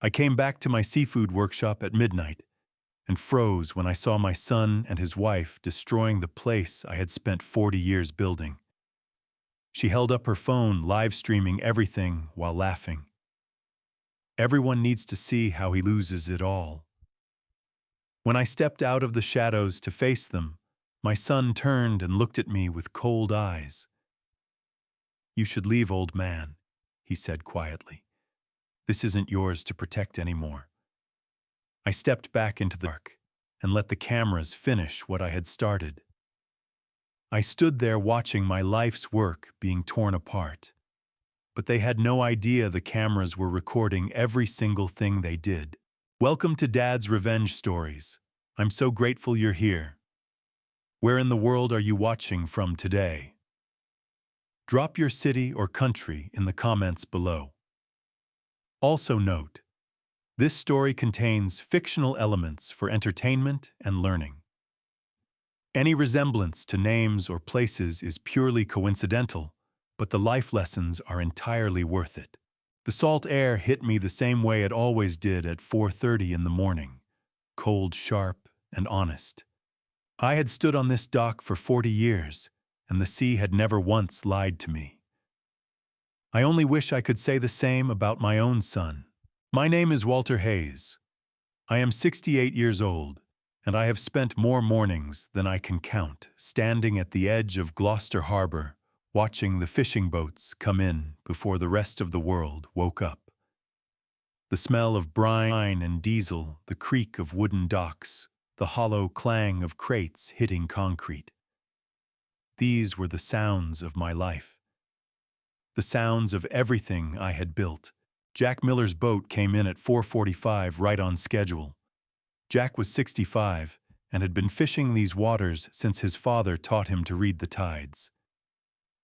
I came back to my seafood workshop at midnight and froze when I saw my son and his wife destroying the place I had spent 40 years building. She held up her phone, live streaming everything while laughing. Everyone needs to see how he loses it all. When I stepped out of the shadows to face them, my son turned and looked at me with cold eyes. "You should leave, old man," he said quietly. "This isn't yours to protect anymore." I stepped back into the dark and let the cameras finish what I had started. I stood there watching my life's work being torn apart. But they had no idea the cameras were recording every single thing they did. Welcome to Dad's Revenge Stories. I'm so grateful you're here. Where in the world are you watching from today? Drop your city or country in the comments below. Also note, this story contains fictional elements for entertainment and learning. Any resemblance to names or places is purely coincidental, but the life lessons are entirely worth it. The salt air hit me the same way it always did at 4:30 in the morning, cold, sharp, and honest. I had stood on this dock for 40 years, and the sea had never once lied to me. I only wish I could say the same about my own son. My name is Walter Hayes. I am 68 years old, and I have spent more mornings than I can count standing at the edge of Gloucester Harbor, watching the fishing boats come in before the rest of the world woke up. The smell of brine and diesel, the creak of wooden docks, the hollow clang of crates hitting concrete. These were the sounds of my life. The sounds of everything I had built. Jack Miller's boat came in at 4:45 right on schedule. Jack was 65 and had been fishing these waters since his father taught him to read the tides.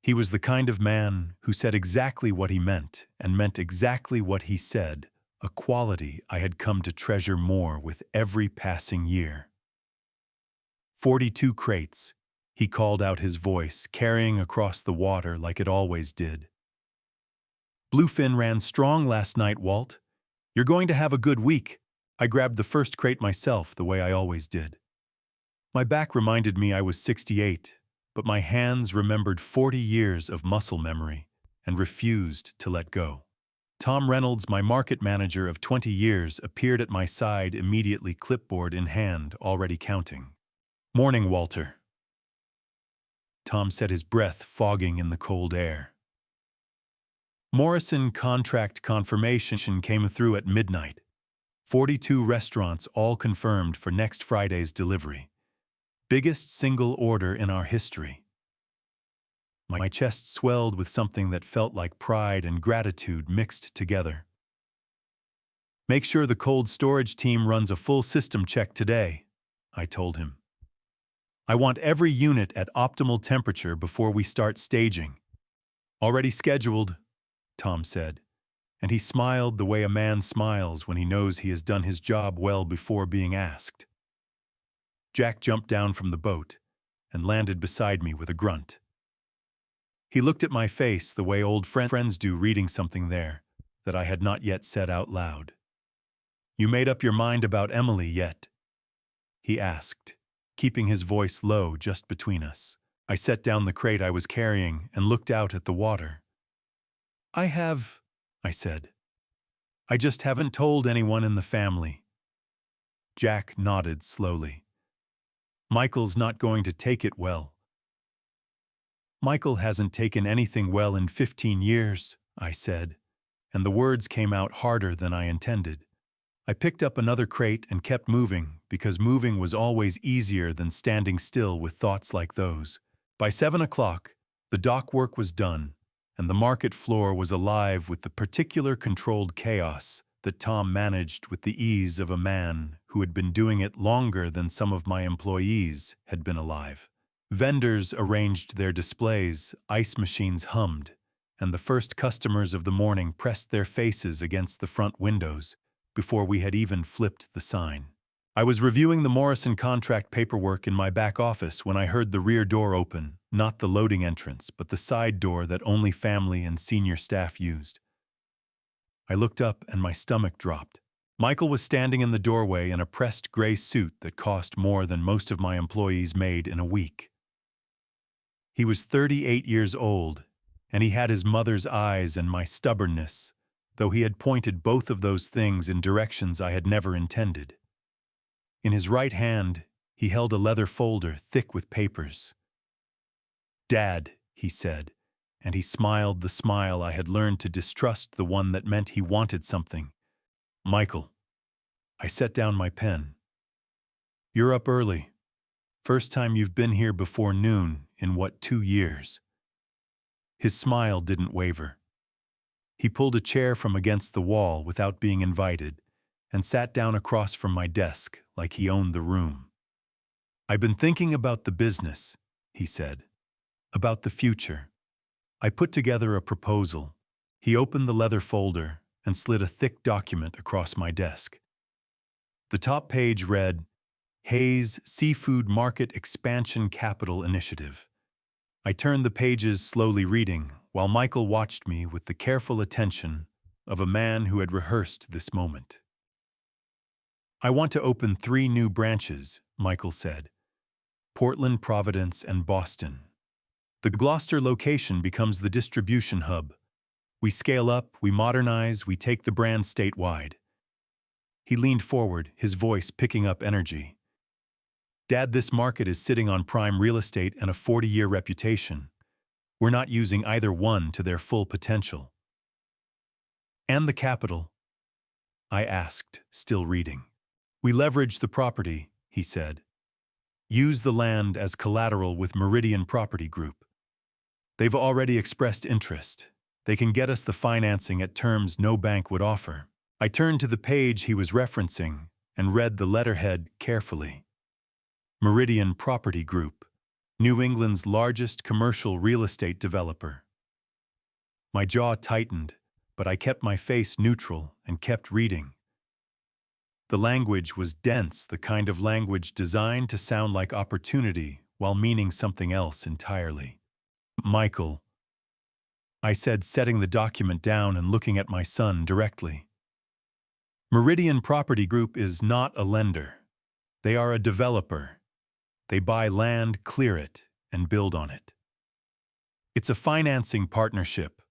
He was the kind of man who said exactly what he meant and meant exactly what he said, a quality I had come to treasure more with every passing year. 42 crates, he called out, his voice carrying across the water like it always did. Bluefin ran strong last night, Walt. You're going to have a good week. I grabbed the first crate myself the way I always did. My back reminded me I was 68, but my hands remembered 40 years of muscle memory and refused to let go. Tom Reynolds, my market manager of 20 years, appeared at my side immediately, clipboard in hand, already counting. "Morning, Walter." Tom said, his breath fogging in the cold air. Morrison contract confirmation came through at midnight. 42 restaurants all confirmed for next Friday's delivery. Biggest single order in our history. My chest swelled with something that felt like pride and gratitude mixed together. "Make sure the cold storage team runs a full system check today," I told him. "I want every unit at optimal temperature before we start staging." "Already scheduled," Tom said, and he smiled the way a man smiles when he knows he has done his job well before being asked. Jack jumped down from the boat and landed beside me with a grunt. He looked at my face the way old friends do, reading something there that I had not yet said out loud. "You made up your mind about Emily yet?" he asked, keeping his voice low just between us. I set down the crate I was carrying and looked out at the water. "I have," I said. "I just haven't told anyone in the family." Jack nodded slowly. "Michael's not going to take it well." "Michael hasn't taken anything well in 15 years, I said, and the words came out harder than I intended. I picked up another crate and kept moving, because moving was always easier than standing still with thoughts like those. By 7 o'clock, the dock work was done, and the market floor was alive with the particular controlled chaos that Tom managed with the ease of a man who had been doing it longer than some of my employees had been alive. Vendors arranged their displays, ice machines hummed, and the first customers of the morning pressed their faces against the front windows before we had even flipped the sign. I was reviewing the Morrison contract paperwork in my back office when I heard the rear door open, not the loading entrance, but the side door that only family and senior staff used. I looked up and my stomach dropped. Michael was standing in the doorway in a pressed gray suit that cost more than most of my employees made in a week. He was 38 years old, and he had his mother's eyes and my stubbornness, though he had pointed both of those things in directions I had never intended. In his right hand, he held a leather folder thick with papers. "Dad," he said, and he smiled the smile I had learned to distrust, the one that meant he wanted something. "Michael." I set down my pen. "You're up early. First time you've been here before noon in, 2 years?" His smile didn't waver. He pulled a chair from against the wall without being invited and sat down across from my desk like he owned the room. "I've been thinking about the business," he said. "About the future. I put together a proposal." He opened the leather folder and slid a thick document across my desk. The top page read, "Hayes Seafood Market Expansion Capital Initiative." I turned the pages, slowly reading, while Michael watched me with the careful attention of a man who had rehearsed this moment. "I want to open 3 new branches," Michael said. "Portland, Providence, and Boston. The Gloucester location becomes the distribution hub. We scale up, we modernize, we take the brand statewide." He leaned forward, his voice picking up energy. "Dad, this market is sitting on prime real estate and a 40-year reputation. We're not using either one to their full potential." "And the capital?" I asked, still reading. "We leverage the property," he said. "Use the land as collateral with Meridian Property Group. They've already expressed interest. They can get us the financing at terms no bank would offer." I turned to the page he was referencing and read the letterhead carefully. Meridian Property Group, New England's largest commercial real estate developer. My jaw tightened, but I kept my face neutral and kept reading. The language was dense, the kind of language designed to sound like opportunity while meaning something else entirely. "Michael," I said, setting the document down and looking at my son directly. "Meridian Property Group is not a lender. They are a developer. They buy land, clear it, and build on it." "It's a financing partnership,"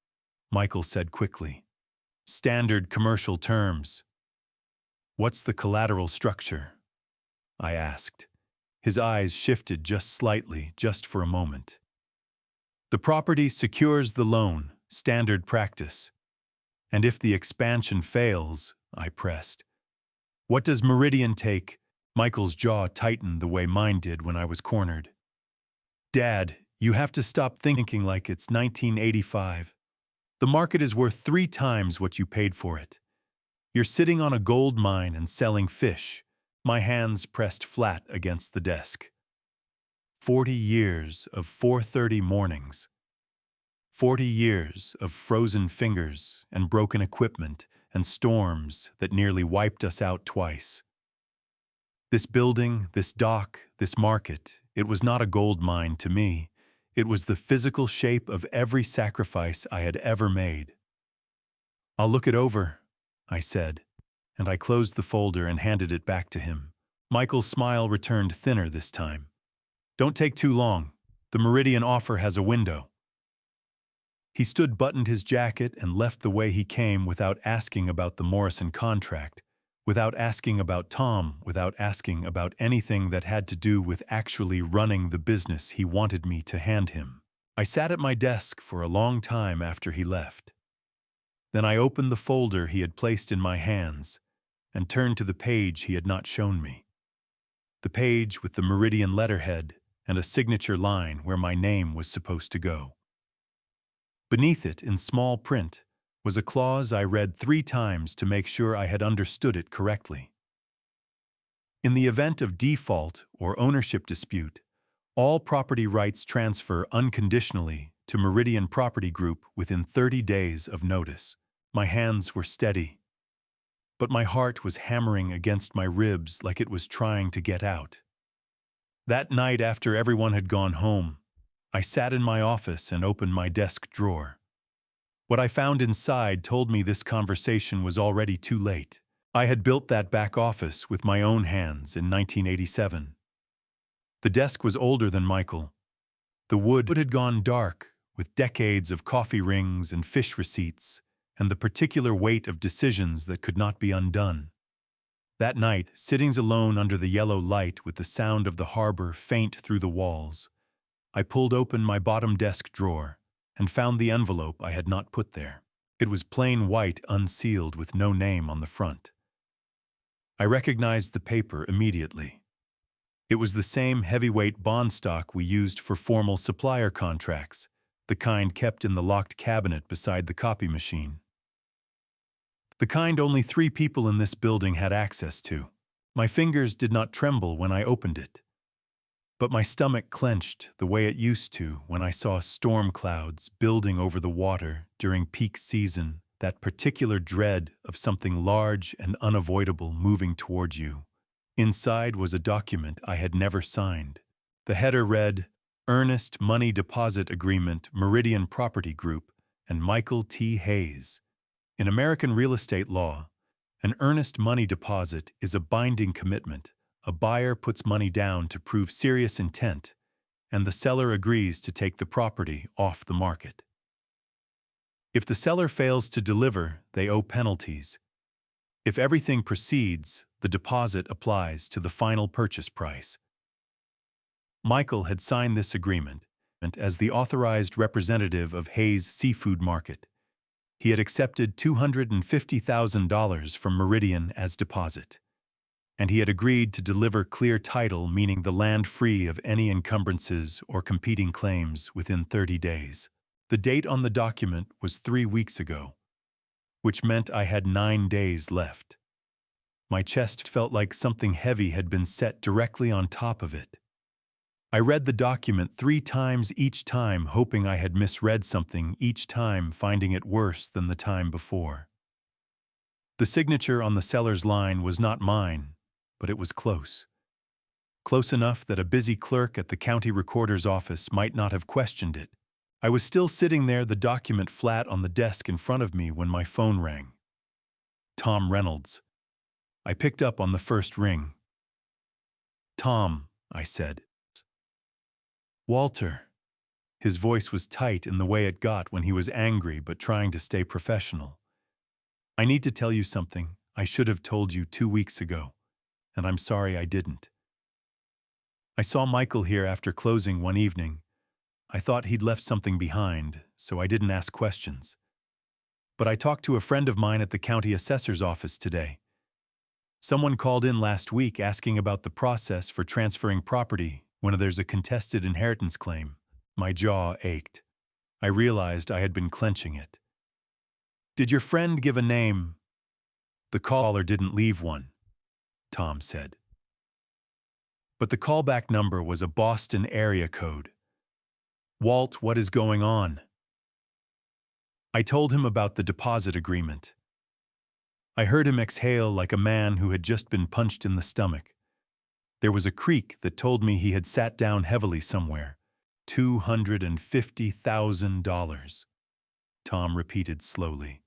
Michael said quickly. "Standard commercial terms." "What's the collateral structure?" I asked. His eyes shifted just slightly, just for a moment. "The property secures the loan, standard practice. And if the expansion fails," I pressed. "What does Meridian take?" Michael's jaw tightened the way mine did when I was cornered. "Dad, you have to stop thinking like it's 1985. The market is worth 3 times what you paid for it. You're sitting on a gold mine and selling fish." My hands pressed flat against the desk. 40 years of 4:30 mornings. 40 years of frozen fingers and broken equipment and storms that nearly wiped us out twice. This building, this dock, this market, it was not a gold mine to me. It was the physical shape of every sacrifice I had ever made. "I'll look it over," I said, and I closed the folder and handed it back to him. Michael's smile returned thinner this time. "Don't take too long. The Meridian offer has a window." He stood, buttoned his jacket, and left the way he came without asking about the Morrison contract, without asking about Tom, without asking about anything that had to do with actually running the business he wanted me to hand him. I sat at my desk for a long time after he left. Then I opened the folder he had placed in my hands and turned to the page he had not shown me. The page with the Meridian letterhead and a signature line where my name was supposed to go. Beneath it, in small print, was a clause I read 3 times to make sure I had understood it correctly. In the event of default or ownership dispute, all property rights transfer unconditionally to Meridian Property Group within 30 days of notice. My hands were steady, but my heart was hammering against my ribs like it was trying to get out. That night, after everyone had gone home, I sat in my office and opened my desk drawer. What I found inside told me this conversation was already too late. I had built that back office with my own hands in 1987. The desk was older than Michael. The wood had gone dark, with decades of coffee rings and fish receipts, and the particular weight of decisions that could not be undone. That night, sitting alone under the yellow light with the sound of the harbor faint through the walls, I pulled open my bottom desk drawer and found the envelope I had not put there. It was plain white, unsealed, with no name on the front. I recognized the paper immediately. It was the same heavyweight bond stock we used for formal supplier contracts, the kind kept in the locked cabinet beside the copy machine. The kind only 3 people in this building had access to. My fingers did not tremble when I opened it, but my stomach clenched the way it used to when I saw storm clouds building over the water during peak season, that particular dread of something large and unavoidable moving toward you. Inside was a document I had never signed. The header read, "Earnest Money Deposit Agreement, Meridian Property Group, and Michael T. Hayes." In American real estate law, an earnest money deposit is a binding commitment. A buyer puts money down to prove serious intent, and the seller agrees to take the property off the market. If the seller fails to deliver, they owe penalties. If everything proceeds, the deposit applies to the final purchase price. Michael had signed this agreement as the authorized representative of Hayes Seafood Market. He had accepted $250,000 from Meridian as deposit, and he had agreed to deliver clear title, meaning the land free of any encumbrances or competing claims, within 30 days. The date on the document was 3 weeks ago, which meant I had 9 days left. My chest felt like something heavy had been set directly on top of it. I read the document 3 times, each time hoping I had misread something, each time finding it worse than the time before. The signature on the seller's line was not mine, but it was close. Close enough that a busy clerk at the county recorder's office might not have questioned it. I was still sitting there, the document flat on the desk in front of me, when my phone rang. Tom Reynolds. I picked up on the first ring. "Tom," I said. "Walter." His voice was tight in the way it got when he was angry but trying to stay professional. "I need to tell you something I should have told you 2 weeks ago, and I'm sorry I didn't. I saw Michael here after closing one evening. I thought he'd left something behind, so I didn't ask questions. But I talked to a friend of mine at the county assessor's office today. Someone called in last week asking about the process for transferring property when there's a contested inheritance claim." My jaw ached. I realized I had been clenching it. "Did your friend give a name?" "The caller didn't leave one," Tom said. "But the callback number was a Boston area code." "Walt, what is going on?" I told him about the deposit agreement. I heard him exhale like a man who had just been punched in the stomach. There was a creak that told me he had sat down heavily somewhere. $250,000, Tom repeated slowly.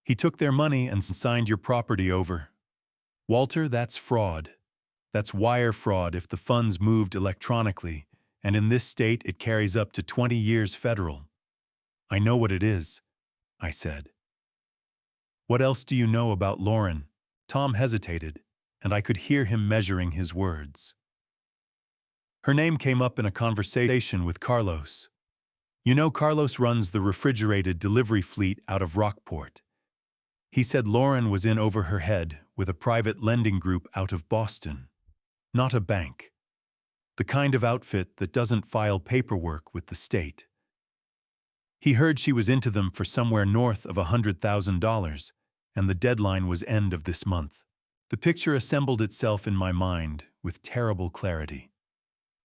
"He took their money and signed your property over." "Walter, that's fraud. That's wire fraud if the funds moved electronically, and in this state it carries up to 20 years federal." "I know what it is," I said. "What else do you know about Lauren?" Tom hesitated, and I could hear him measuring his words. "Her name came up in a conversation with Carlos. You know, Carlos runs the refrigerated delivery fleet out of Rockport. He said Lauren was in over her head with a private lending group out of Boston. Not a bank. The kind of outfit that doesn't file paperwork with the state. He heard she was into them for somewhere north of $100,000, and the deadline was end of this month." The picture assembled itself in my mind with terrible clarity.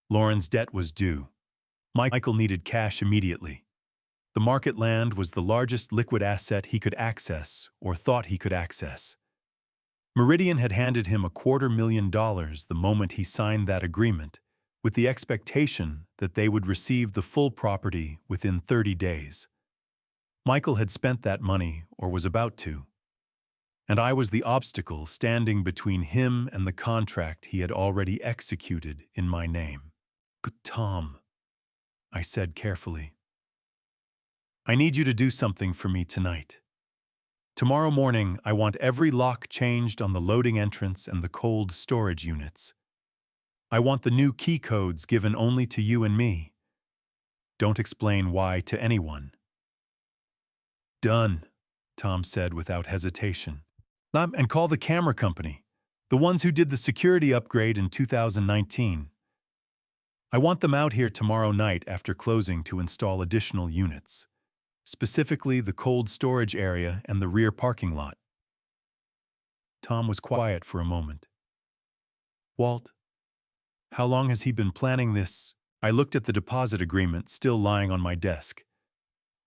Lauren's debt was due. Michael needed cash immediately. The market land was the largest liquid asset he could access, or thought he could access. Meridian had handed him $250,000 the moment he signed that agreement, with the expectation that they would receive the full property within 30 days. Michael had spent that money, or was about to. and I was the obstacle standing between him and the contract he had already executed in my name. Tom, I said carefully, I need you to do something for me tonight. Tomorrow morning, I want every lock changed on the loading entrance and the cold storage units. I want the new key codes given only to you and me. Don't explain why to anyone. Done, Tom said without hesitation. And call the camera company, the ones who did the security upgrade in 2019. I want them out here tomorrow night after closing to install additional units, specifically the cold storage area and the rear parking lot. Tom was quiet for a moment. Walt, how long has he been planning this? I looked at the deposit agreement still lying on my desk.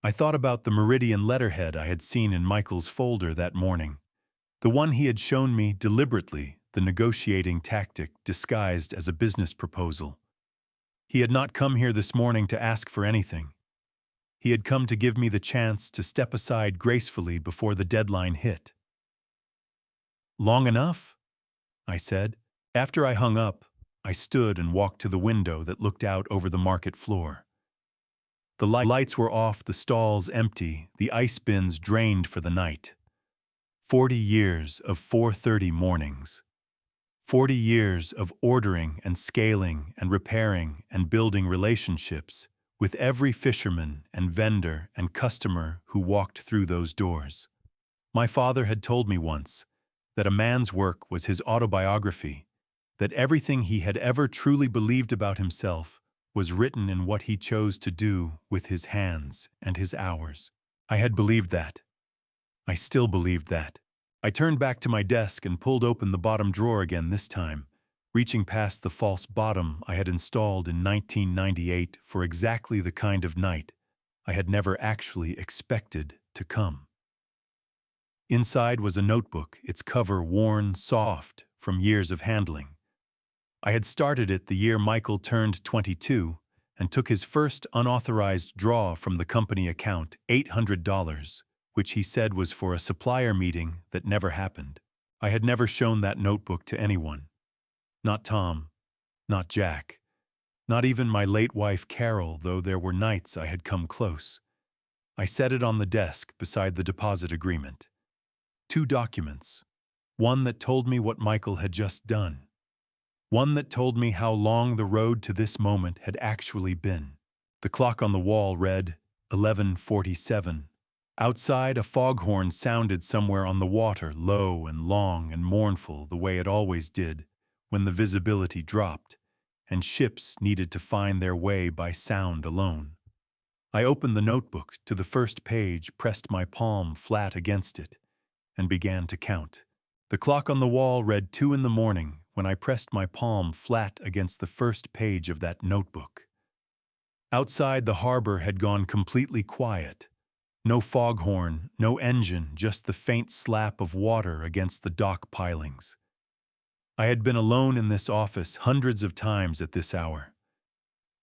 I thought about the Meridian letterhead I had seen in Michael's folder that morning, the one he had shown me deliberately, the negotiating tactic disguised as a business proposal. He had not come here this morning to ask for anything. He had come to give me the chance to step aside gracefully before the deadline hit. Long enough? I said. After I hung up, I stood and walked to the window that looked out over the market floor. The lights were off, the stalls empty, the ice bins drained for the night. 40 years of 4:30 mornings. 40 years of ordering and scaling and repairing and building relationships with every fisherman and vendor and customer who walked through those doors. My father had told me once that a man's work was his autobiography, that everything he had ever truly believed about himself was written in what he chose to do with his hands and his hours. I had believed that. I still believed that. I turned back to my desk and pulled open the bottom drawer again this time, reaching past the false bottom I had installed in 1998 for exactly the kind of night I had never actually expected to come. Inside was a notebook, its cover worn soft from years of handling. I had started it the year Michael turned 22 and took his first unauthorized draw from the company account, $800, which he said was for a supplier meeting that never happened. I had never shown that notebook to anyone. Not Tom, not Jack, not even my late wife Carol, though there were nights I had come close. I set it on the desk beside the deposit agreement. 2 documents. One that told me what Michael had just done. One that told me how long the road to this moment had actually been. The clock on the wall read 11:47. Outside, a foghorn sounded somewhere on the water, low and long and mournful, the way it always did when the visibility dropped and ships needed to find their way by sound alone. I opened the notebook to the first page, pressed my palm flat against it, and began to count. The clock on the wall read 2 in the morning when I pressed my palm flat against the first page of that notebook. Outside, the harbor had gone completely quiet. No foghorn, no engine, just the faint slap of water against the dock pilings. I had been alone in this office hundreds of times at this hour,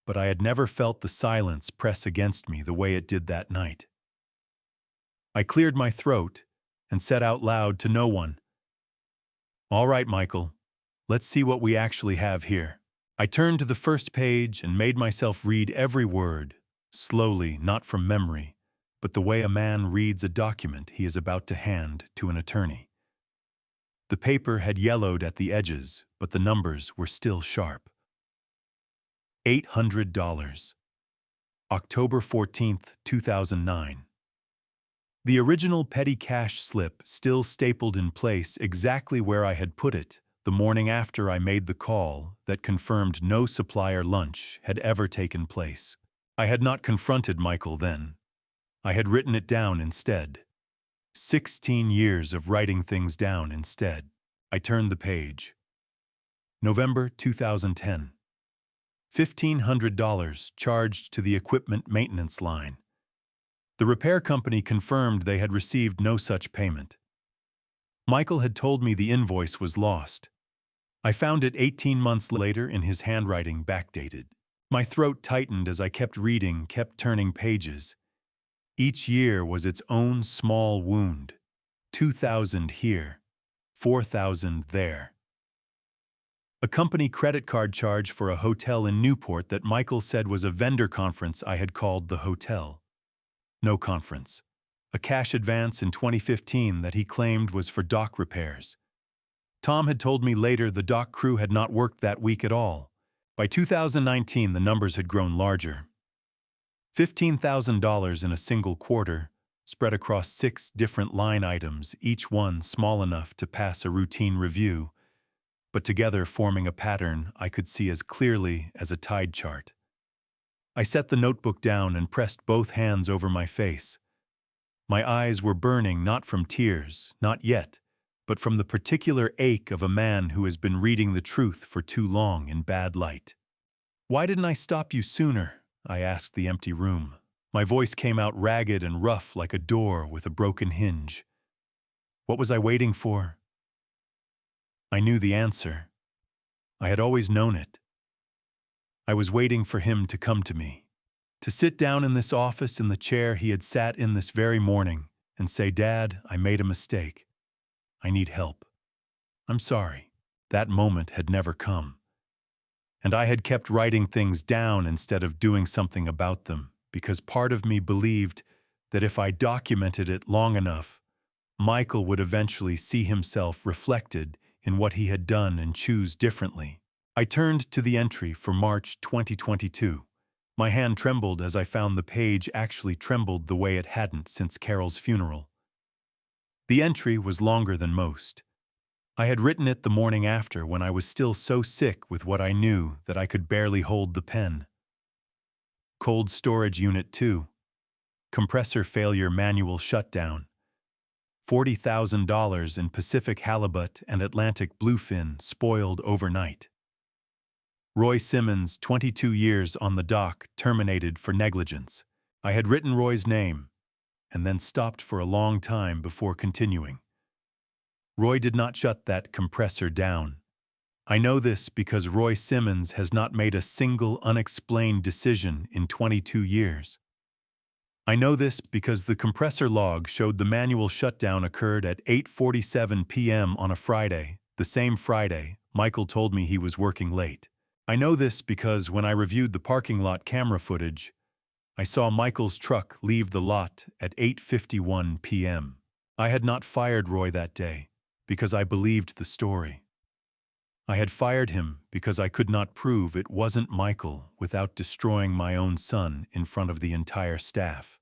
but I had never felt the silence press against me the way it did that night. I cleared my throat and said out loud to no one, "All right, Michael, let's see what we actually have here." I turned to the first page and made myself read every word, slowly, not from memory, but the way a man reads a document he is about to hand to an attorney. The paper had yellowed at the edges, but the numbers were still sharp. $800. October 14th, 2009. The original petty cash slip still stapled in place exactly where I had put it the morning after I made the call that confirmed no supplier lunch had ever taken place. I had not confronted Michael then. I had written it down instead. 16 years of writing things down instead. I turned the page. November 2010. $1,500 charged to the equipment maintenance line. The repair company confirmed they had received no such payment. Michael had told me the invoice was lost. I found it 18 months later in his handwriting, backdated. My throat tightened as I kept reading, kept turning pages. Each year was its own small wound. $2,000 here, $4,000 there. A company credit card charge for a hotel in Newport that Michael said was a vendor conference I had called the hotel. No conference. A cash advance in 2015 that he claimed was for dock repairs. Tom had told me later the dock crew had not worked that week at all. By 2019, the numbers had grown larger. $15,000 in a single quarter, spread across 6 different line items, each one small enough to pass a routine review, but together forming a pattern I could see as clearly as a tide chart. I set the notebook down and pressed both hands over my face. My eyes were burning not from tears, not yet, but from the particular ache of a man who has been reading the truth for too long in bad light. "Why didn't I stop you sooner?" I asked the empty room. My voice came out ragged and rough like a door with a broken hinge. What was I waiting for? I knew the answer. I had always known it. I was waiting for him to come to me, to sit down in this office in the chair he had sat in this very morning and say, "Dad, I made a mistake. I need help. I'm sorry." That moment had never come. And I had kept writing things down instead of doing something about them, because part of me believed that if I documented it long enough, Michael would eventually see himself reflected in what he had done and choose differently. I turned to the entry for March 2022. My hand trembled as I found the page actually trembled the way it hadn't since Carol's funeral. The entry was longer than most. I had written it the morning after when I was still so sick with what I knew that I could barely hold the pen. Cold storage unit 2. Compressor failure manual shutdown. $40,000 in Pacific halibut and Atlantic bluefin spoiled overnight. Roy Simmons, 22 years on the dock, terminated for negligence. I had written Roy's name, and then stopped for a long time before continuing. Roy did not shut that compressor down. I know this because Roy Simmons has not made a single unexplained decision in 22 years. I know this because the compressor log showed the manual shutdown occurred at 8:47 p.m. on a Friday, the same Friday Michael told me he was working late. I know this because when I reviewed the parking lot camera footage, I saw Michael's truck leave the lot at 8:51 p.m. I had not fired Roy that day because I believed the story. I had fired him because I could not prove it wasn't Michael without destroying my own son in front of the entire staff.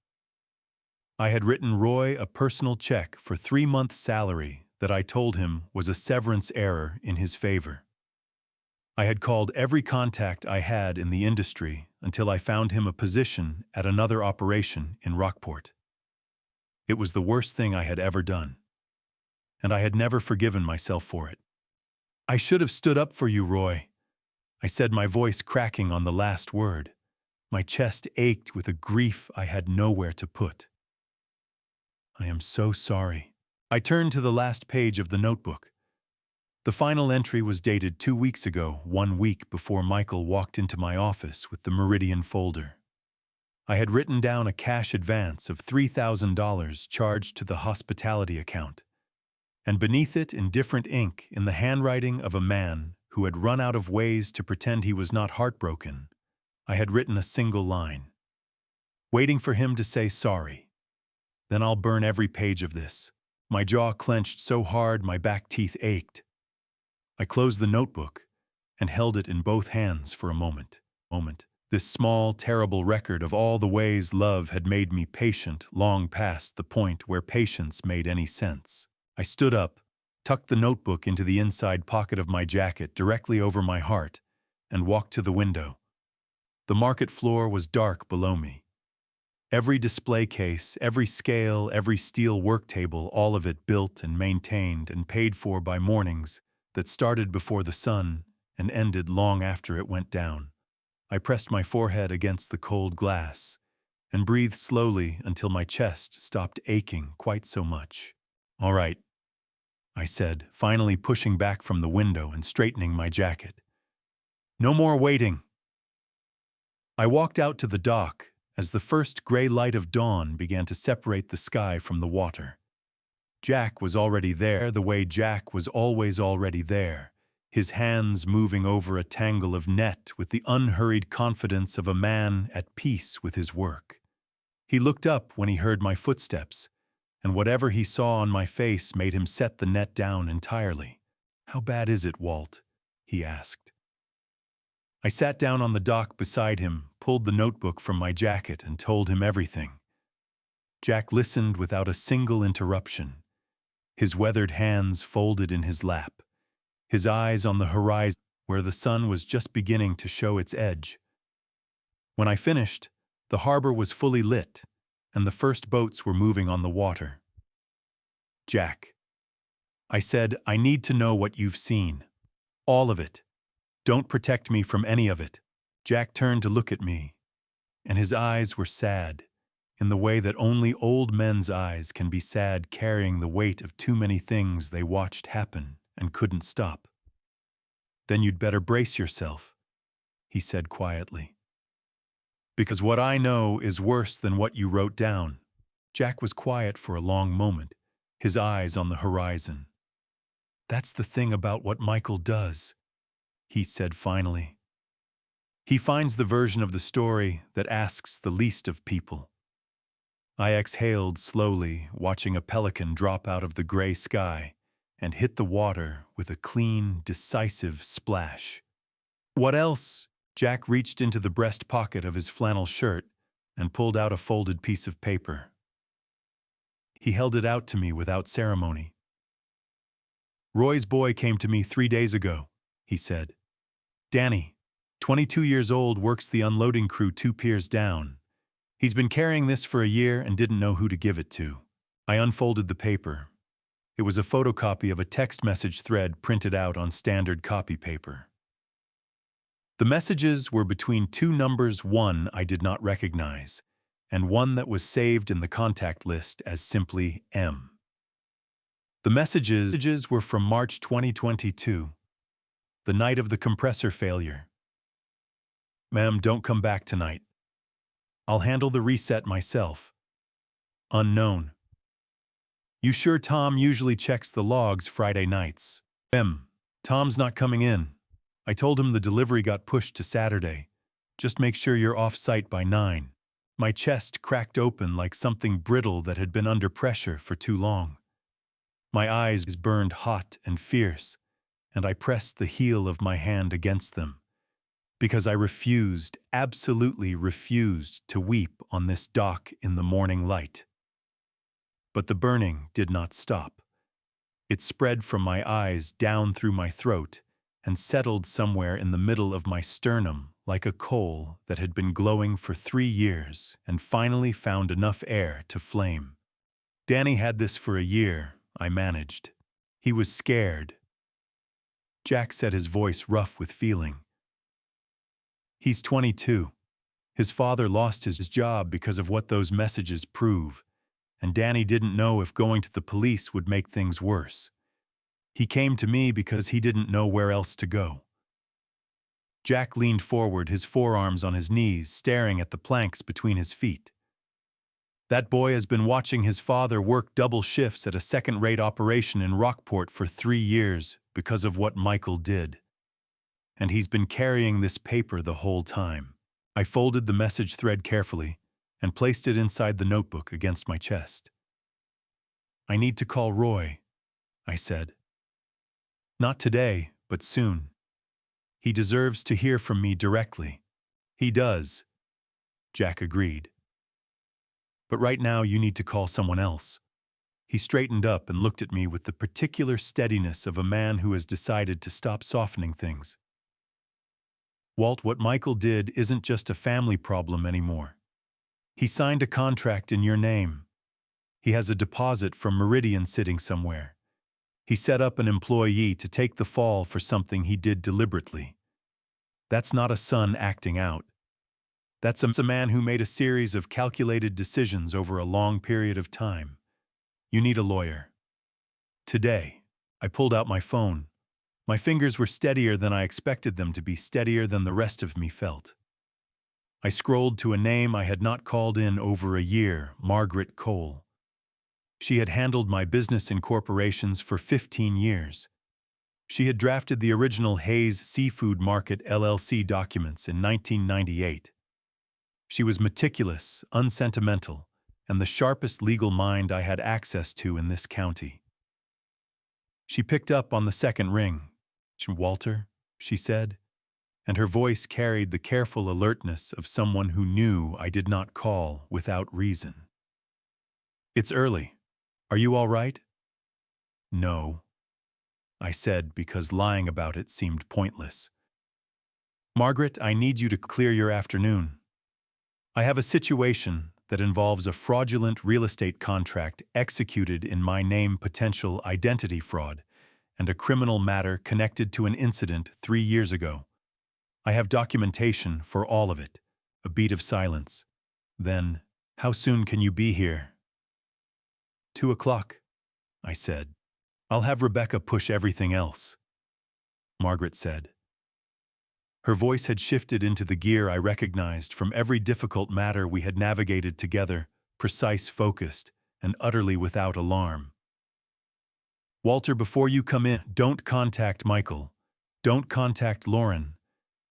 I had written Roy a personal check for 3 months' salary that I told him was a severance error in his favor. I had called every contact I had in the industry until I found him a position at another operation in Rockport. It was the worst thing I had ever done, and I had never forgiven myself for it. "I should have stood up for you, Roy," I said, my voice cracking on the last word. My chest ached with a grief I had nowhere to put. "I am so sorry." I turned to the last page of the notebook. The final entry was dated 2 weeks ago, 1 week before Michael walked into my office with the Meridian folder. I had written down a cash advance of $3,000 charged to the hospitality account, and beneath it in different ink, in the handwriting of a man who had run out of ways to pretend he was not heartbroken, I had written a single line. Waiting for him to say sorry. Then I'll burn every page of this. My jaw clenched so hard my back teeth ached. I closed the notebook and held it in both hands for a moment. This small, terrible record of all the ways love had made me patient long past the point where patience made any sense. I stood up, tucked the notebook into the inside pocket of my jacket directly over my heart, and walked to the window. The market floor was dark below me. Every display case, every scale, every steel work table, all of it built and maintained and paid for by mornings that started before the sun and ended long after it went down. I pressed my forehead against the cold glass and breathed slowly until my chest stopped aching quite so much. "All right," I said, finally pushing back from the window and straightening my jacket. "No more waiting." I walked out to the dock as the first gray light of dawn began to separate the sky from the water. Jack was already there the way Jack was always already there, his hands moving over a tangle of net with the unhurried confidence of a man at peace with his work. He looked up when he heard my footsteps, and whatever he saw on my face made him set the net down entirely. "How bad is it, Walt?" he asked. I sat down on the dock beside him, pulled the notebook from my jacket, and told him everything. Jack listened without a single interruption, his weathered hands folded in his lap, his eyes on the horizon where the sun was just beginning to show its edge. When I finished, the harbor was fully lit, and the first boats were moving on the water. "Jack," I said, "I need to know what you've seen. All of it. Don't protect me from any of it." Jack turned to look at me, and his eyes were sad, in the way that only old men's eyes can be sad, carrying the weight of too many things they watched happen and couldn't stop. "Then you'd better brace yourself," he said quietly. "Because what I know is worse than what you wrote down." Jack was quiet for a long moment, his eyes on the horizon. "That's the thing about what Michael does," he said finally. "He finds the version of the story that asks the least of people." I exhaled slowly, watching a pelican drop out of the gray sky and hit the water with a clean, decisive splash. "What else?" Jack reached into the breast pocket of his flannel shirt and pulled out a folded piece of paper. He held it out to me without ceremony. "Roy's boy came to me 3 days ago," he said. "Danny, 22 years old, works the unloading crew 2 piers down. He's been carrying this for a year and didn't know who to give it to." I unfolded the paper. It was a photocopy of a text message thread printed out on standard copy paper. The messages were between 2 numbers, one I did not recognize, and one that was saved in the contact list as simply M. The messages were from March 2022, the night of the compressor failure. "Ma'am, don't come back tonight. I'll handle the reset myself. Unknown. You sure Tom usually checks the logs Friday nights? Tom's not coming in. I told him the delivery got pushed to Saturday. Just make sure you're off-site by 9. My chest cracked open like something brittle that had been under pressure for too long. My eyes burned hot and fierce, and I pressed the heel of my hand against them, because I refused, absolutely refused, to weep on this dock in the morning light. But the burning did not stop. It spread from my eyes down through my throat and settled somewhere in the middle of my sternum like a coal that had been glowing for 3 years and finally found enough air to flame. Danny had this for a year, I managed. He was scared. Jack said, his voice rough with feeling. "He's 22. His father lost his job because of what those messages prove, and Danny didn't know if going to the police would make things worse. He came to me because he didn't know where else to go." Jack leaned forward, his forearms on his knees, staring at the planks between his feet. "That boy has been watching his father work double shifts at a second-rate operation in Rockport for 3 years because of what Michael did. And he's been carrying this paper the whole time." I folded the message thread carefully and placed it inside the notebook against my chest. "I need to call Roy," I said. "Not today, but soon. He deserves to hear from me directly." "He does," Jack agreed. "But right now you need to call someone else." He straightened up and looked at me with the particular steadiness of a man who has decided to stop softening things. "Walt, what Michael did isn't just a family problem anymore. He signed a contract in your name. He has a deposit from Meridian sitting somewhere. He set up an employee to take the fall for something he did deliberately. That's not a son acting out. That's a man who made a series of calculated decisions over a long period of time. You need a lawyer." Today, I pulled out my phone. My fingers were steadier than I expected them to be, steadier than the rest of me felt. I scrolled to a name I had not called in over a year, Margaret Cole. She had handled my business incorporations for 15 years. She had drafted the original Hayes Seafood Market LLC documents in 1998. She was meticulous, unsentimental, and the sharpest legal mind I had access to in this county. She picked up on the second ring. "Walter," she said, and her voice carried the careful alertness of someone who knew I did not call without reason. "It's early. Are you all right?" "No," I said, because lying about it seemed pointless. "Margaret, I need you to clear your afternoon. I have a situation that involves a fraudulent real estate contract executed in my name, potential identity fraud, and a criminal matter connected to an incident 3 years ago. I have documentation for all of it." A beat of silence. Then, "How soon can you be here?" 2 o'clock, I said. "I'll have Rebecca push everything else," Margaret said. Her voice had shifted into the gear I recognized from every difficult matter we had navigated together, precise, focused, and utterly without alarm. "Walter, before you come in, don't contact Michael. Don't contact Lauren.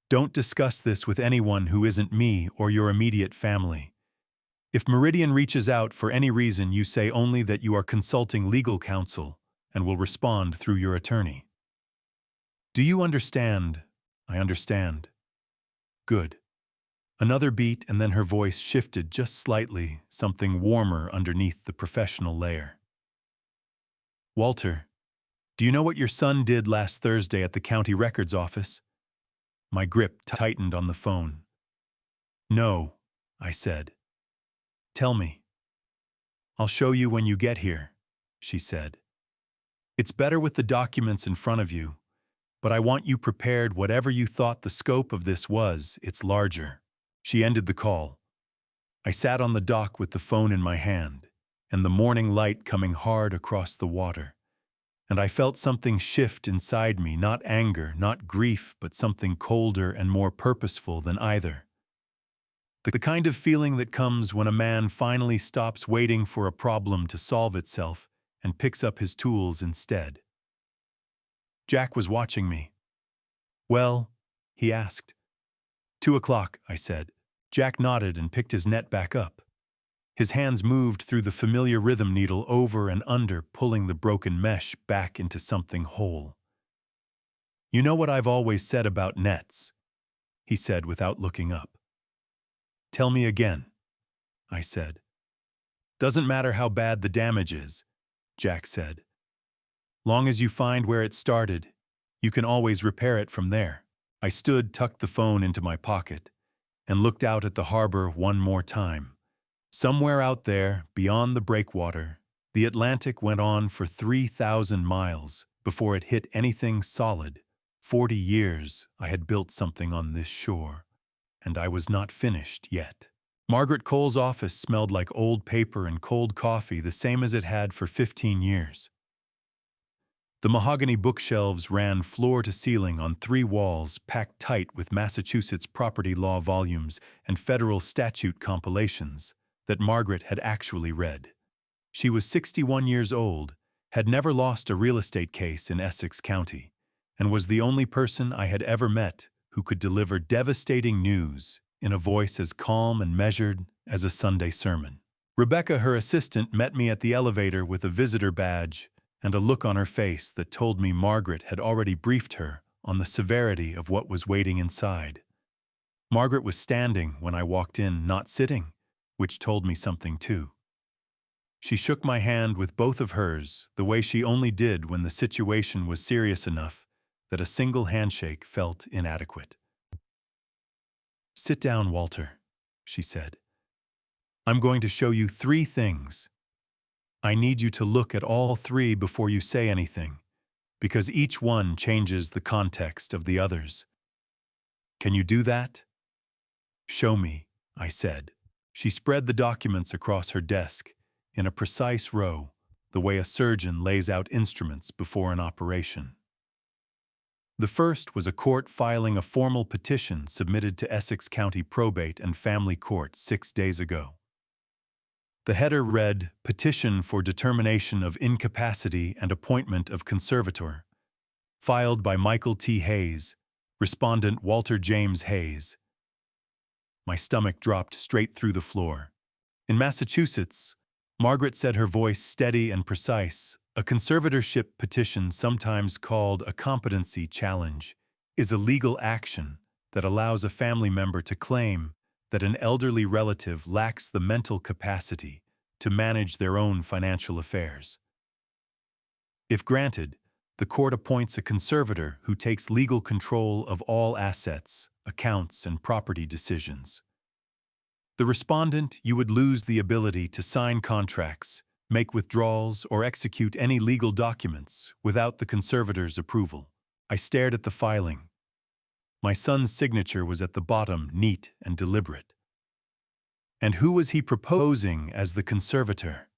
Don't discuss this with anyone who isn't me or your immediate family. If Meridian reaches out for any reason, you say only that you are consulting legal counsel and will respond through your attorney. Do you understand?" "I understand." "Good." Another beat, and then her voice shifted just slightly, something warmer underneath the professional layer. "Walter, do you know what your son did last Thursday at the county records office?" My grip tightened on the phone. "No," I said. "Tell me." "I'll show you when you get here," she said. "It's better with the documents in front of you, but I want you prepared. Whatever you thought the scope of this was, it's larger." She ended the call. I sat on the dock with the phone in my hand, and the morning light coming hard across the water. And I felt something shift inside me, not anger, not grief, but something colder and more purposeful than either. The kind of feeling that comes when a man finally stops waiting for a problem to solve itself and picks up his tools instead. Jack was watching me. "Well?" he asked. 2 o'clock, I said. Jack nodded and picked his net back up. His hands moved through the familiar rhythm needle over and under, pulling the broken mesh back into something whole. "You know what I've always said about nets," he said without looking up. "Tell me again," I said. "Doesn't matter how bad the damage is," Jack said. "Long as you find where it started, you can always repair it from there." I stood, tucked the phone into my pocket, and looked out at the harbor one more time. Somewhere out there, beyond the breakwater, the Atlantic went on for 3,000 miles before it hit anything solid. 40 years I had built something on this shore, and I was not finished yet. Margaret Cole's office smelled like old paper and cold coffee, the same as it had for 15 years. The mahogany bookshelves ran floor to ceiling on 3 walls packed tight with Massachusetts property law volumes and federal statute compilations that Margaret had actually read. She was 61 years old, had never lost a real estate case in Essex County, and was the only person I had ever met who could deliver devastating news in a voice as calm and measured as a Sunday sermon. Rebecca, her assistant, met me at the elevator with a visitor badge and a look on her face that told me Margaret had already briefed her on the severity of what was waiting inside. Margaret was standing when I walked in, not sitting, which told me something too. She shook my hand with both of hers, the way she only did when the situation was serious enough that a single handshake felt inadequate. "Sit down, Walter," she said. "I'm going to show you 3 things. I need you to look at all 3 before you say anything, because each one changes the context of the others. Can you do that?" "Show me," I said. She spread the documents across her desk in a precise row, the way a surgeon lays out instruments before an operation. The first was a court filing a formal petition submitted to Essex County Probate and Family Court 6 days ago. The header read, "Petition for determination of incapacity and appointment of conservator. Filed by Michael T. Hayes, respondent Walter James Hayes." My stomach dropped straight through the floor. In Massachusetts, Margaret said, her voice steady and precise, a conservatorship petition, sometimes called a competency challenge, is a legal action that allows a family member to claim that an elderly relative lacks the mental capacity to manage their own financial affairs. If granted, the court appoints a conservator who takes legal control of all assets, accounts, and property decisions. The respondent, you would lose the ability to sign contracts, make withdrawals, or execute any legal documents without the conservator's approval. I stared at the filing. My son's signature was at the bottom, neat and deliberate. And who was he proposing as the conservator?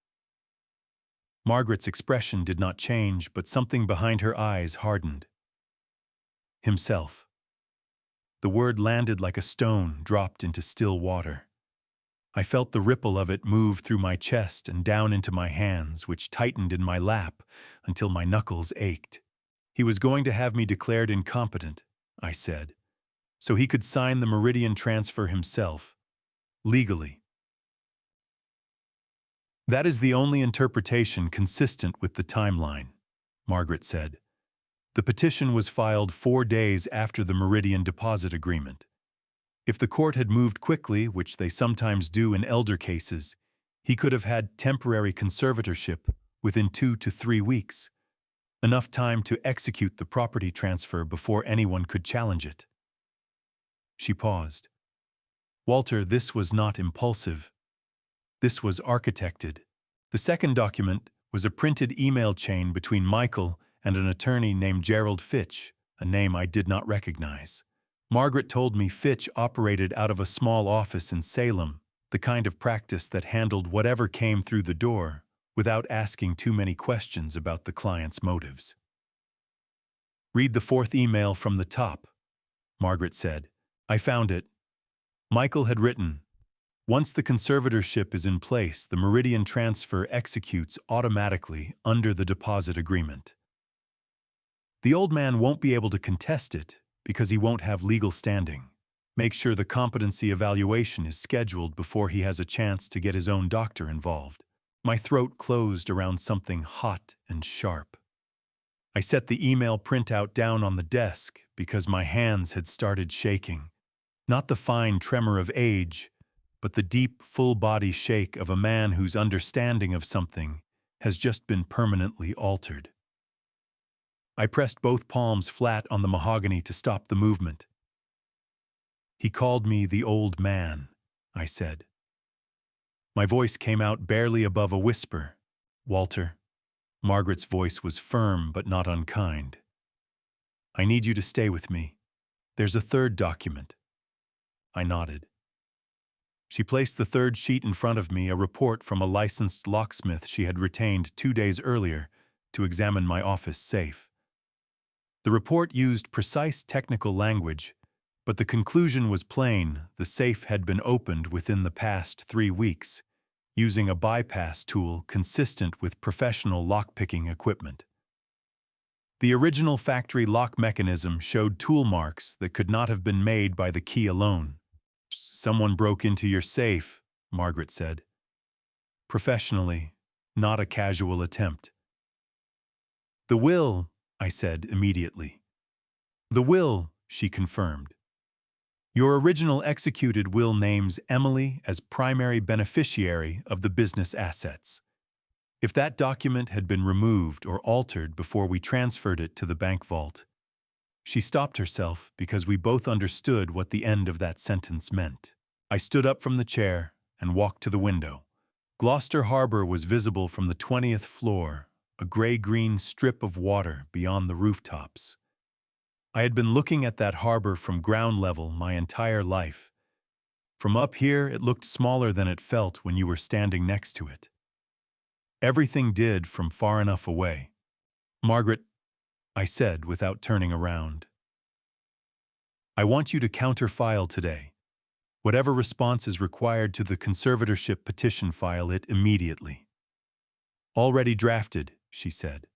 Margaret's expression did not change, but something behind her eyes hardened. Himself. The word landed like a stone dropped into still water. I felt the ripple of it move through my chest and down into my hands, which tightened in my lap until my knuckles ached. He was going to have me declared incompetent, I said, so he could sign the Meridian transfer himself, legally. That is the only interpretation consistent with the timeline, Margaret said. The petition was filed 4 days after the Meridian deposit agreement. If the court had moved quickly, which they sometimes do in elder cases, he could have had temporary conservatorship within 2 to 3 weeks, enough time to execute the property transfer before anyone could challenge it. She paused. Walter, this was not impulsive. This was architected. The second document was a printed email chain between Michael and an attorney named Gerald Fitch, a name I did not recognize. Margaret told me Fitch operated out of a small office in Salem, the kind of practice that handled whatever came through the door without asking too many questions about the client's motives. Read the fourth email from the top, Margaret said. I found it. Michael had written, once the conservatorship is in place, the Meridian transfer executes automatically under the deposit agreement. The old man won't be able to contest it because he won't have legal standing. Make sure the competency evaluation is scheduled before he has a chance to get his own doctor involved. My throat closed around something hot and sharp. I set the email printout down on the desk because my hands had started shaking. Not the fine tremor of age, but the deep, full-body shake of a man whose understanding of something has just been permanently altered. I pressed both palms flat on the mahogany to stop the movement. He called me the old man, I said. My voice came out barely above a whisper. Walter. Margaret's voice was firm but not unkind. I need you to stay with me. There's a third document. I nodded. She placed the third sheet in front of me, a report from a licensed locksmith she had retained 2 days earlier to examine my office safe. The report used precise technical language, but the conclusion was plain: the safe had been opened within the past 3 weeks, using a bypass tool consistent with professional lockpicking equipment. The original factory lock mechanism showed tool marks that could not have been made by the key alone. Someone broke into your safe, Margaret said. Professionally, not a casual attempt. The will, I said immediately. The will, she confirmed. Your original executed will names Emily as primary beneficiary of the business assets. If that document had been removed or altered before we transferred it to the bank vault. She stopped herself because we both understood what the end of that sentence meant. I stood up from the chair and walked to the window. Gloucester Harbor was visible from the 20th floor, a gray-green strip of water beyond the rooftops. I had been looking at that harbor from ground level my entire life. From up here, it looked smaller than it felt when you were standing next to it. Everything did from far enough away. Margaret, I said without turning around. I want you to counterfile today. Whatever response is required to the conservatorship petition, file it immediately. Already drafted, she said.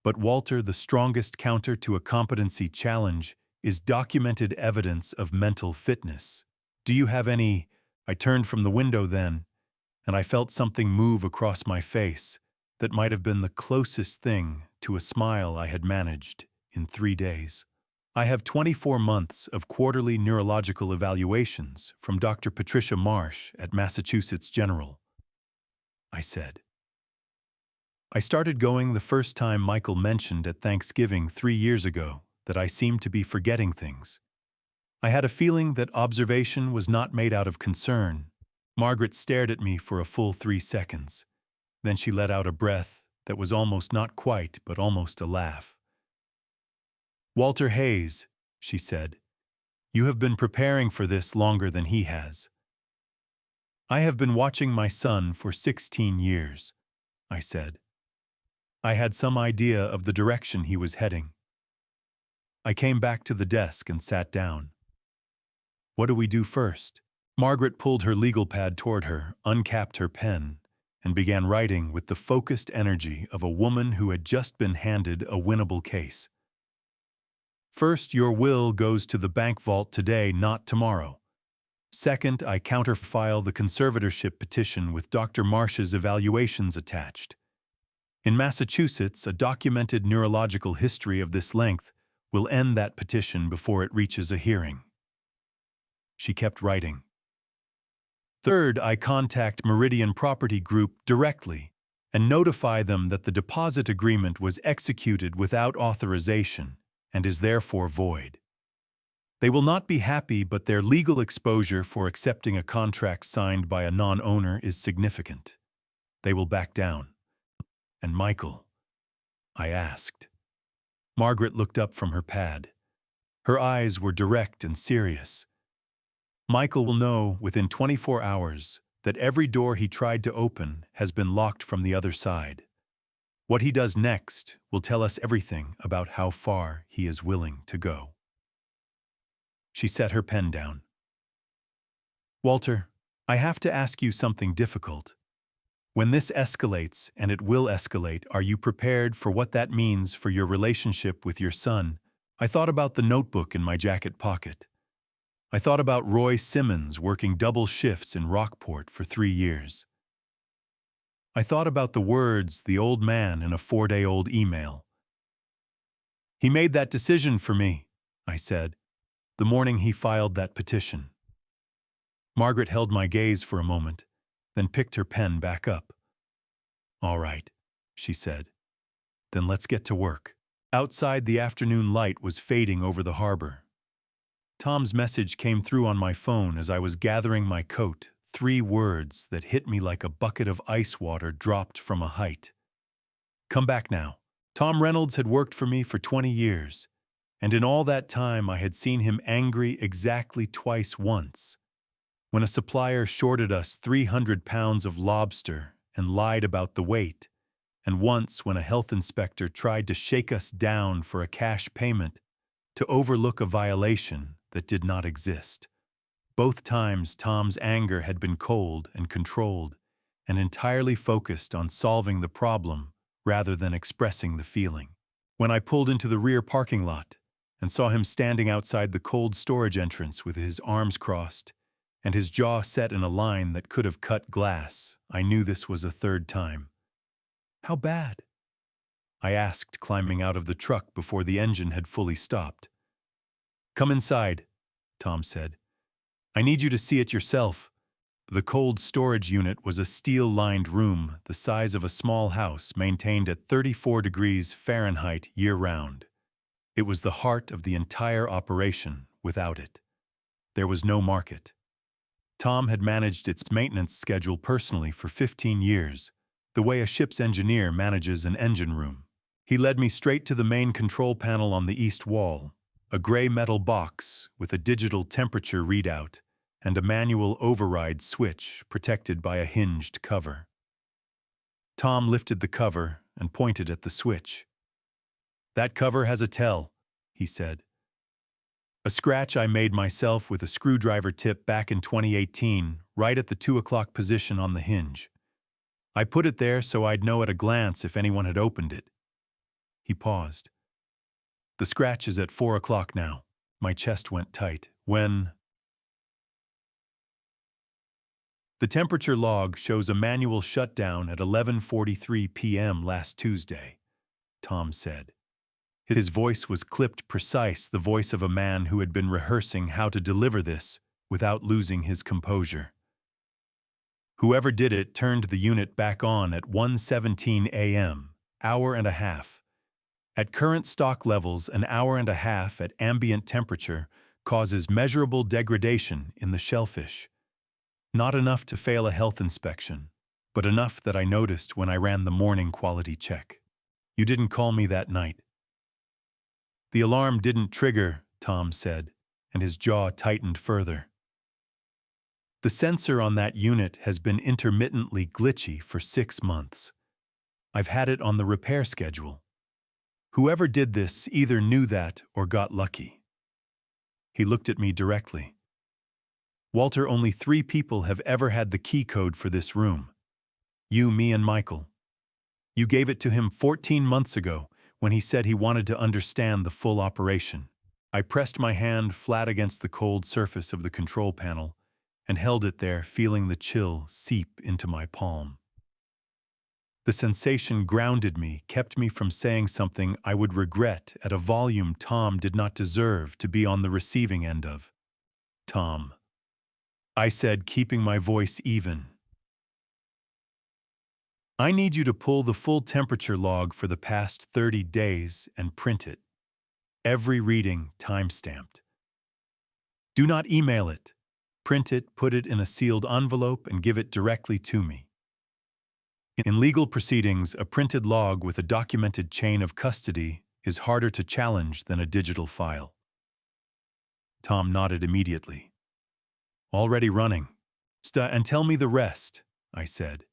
But Walter, the strongest counter to a competency challenge is documented evidence of mental fitness. Do you have any? I turned from the window then, and I felt something move across my face that might have been the closest thing to a smile I had managed in 3 days. I have 24 months of quarterly neurological evaluations from Dr. Patricia Marsh at Massachusetts General, I said. I started going the first time Michael mentioned at Thanksgiving 3 years ago that I seemed to be forgetting things. I had a feeling that observation was not made out of concern. Margaret stared at me for a full 3 seconds. Then she let out a breath that was almost not quite, but almost a laugh. Walter Hayes, she said, you have been preparing for this longer than he has. I have been watching my son for 16 years, I said. I had some idea of the direction he was heading. I came back to the desk and sat down. What do we do first? Margaret pulled her legal pad toward her, uncapped her pen, and began writing with the focused energy of a woman who had just been handed a winnable case. First, your will goes to the bank vault today, not tomorrow. Second, I counterfile the conservatorship petition with Dr. Marsh's evaluations attached. In Massachusetts, a documented neurological history of this length will end that petition before it reaches a hearing. She kept writing. Third, I contact Meridian Property Group directly and notify them that the deposit agreement was executed without authorization and is therefore void. They will not be happy, but their legal exposure for accepting a contract signed by a non-owner is significant. They will back down. And Michael? I asked. Margaret looked up from her pad. Her eyes were direct and serious. Michael will know within 24 hours that every door he tried to open has been locked from the other side. What he does next will tell us everything about how far he is willing to go. She set her pen down. Walter, I have to ask you something difficult. When this escalates, and it will escalate, are you prepared for what that means for your relationship with your son? I thought about the notebook in my jacket pocket. I thought about Roy Simmons working double shifts in Rockport for 3 years. I thought about the words the old man in a 4-day-old email. He made that decision for me, I said, the morning he filed that petition. Margaret held my gaze for a moment, then picked her pen back up. All right, she said. Then let's get to work. Outside, the afternoon light was fading over the harbor. Tom's message came through on my phone as I was gathering my coat, 3 words that hit me like a bucket of ice water dropped from a height. Come back now. Tom Reynolds had worked for me for 20 years, and in all that time I had seen him angry exactly twice. Once, when a supplier shorted us 300 pounds of lobster and lied about the weight, and once when a health inspector tried to shake us down for a cash payment to overlook a violation that did not exist. Both times Tom's anger had been cold and controlled and entirely focused on solving the problem rather than expressing the feeling. When I pulled into the rear parking lot and saw him standing outside the cold storage entrance with his arms crossed and his jaw set in a line that could have cut glass, I knew this was a 3rd time. How bad? I asked, climbing out of the truck before the engine had fully stopped. Come inside, Tom said. I need you to see it yourself. The cold storage unit was a steel-lined room the size of a small house maintained at 34 degrees Fahrenheit year-round. It was the heart of the entire operation. Without it, there was no market. Tom had managed its maintenance schedule personally for 15 years, the way a ship's engineer manages an engine room. He led me straight to the main control panel on the east wall, a gray metal box with a digital temperature readout and a manual override switch protected by a hinged cover. Tom lifted the cover and pointed at the switch. That cover has a tell, he said. A scratch I made myself with a screwdriver tip back in 2018, right at the 2 o'clock position on the hinge. I put it there so I'd know at a glance if anyone had opened it. He paused. The scratch is at 4 o'clock now. My chest went tight. When? The temperature log shows a manual shutdown at 11:43 p.m. last Tuesday, Tom said. His voice was clipped precise, the voice of a man who had been rehearsing how to deliver this without losing his composure. Whoever did it turned the unit back on at 1:17 a.m., hour and a half. At current stock levels, an hour and a half at ambient temperature causes measurable degradation in the shellfish. Not enough to fail a health inspection, but enough that I noticed when I ran the morning quality check. You didn't call me that night. The alarm didn't trigger, Tom said, and his jaw tightened further. The sensor on that unit has been intermittently glitchy for 6 months. I've had it on the repair schedule. Whoever did this either knew that or got lucky. He looked at me directly. Walter, only 3 people have ever had the key code for this room. You, me, and Michael. You gave it to him 14 months ago when he said he wanted to understand the full operation. I pressed my hand flat against the cold surface of the control panel and held it there, feeling the chill seep into my palm. The sensation grounded me, kept me from saying something I would regret at a volume Tom did not deserve to be on the receiving end of. Tom, I said, keeping my voice even. I need you to pull the full temperature log for the past 30 days and print it. Every reading time-stamped. Do not email it. Print it, put it in a sealed envelope, and give it directly to me. In legal proceedings, a printed log with a documented chain of custody is harder to challenge than a digital file. Tom nodded immediately. Already running. And tell me the rest, I said.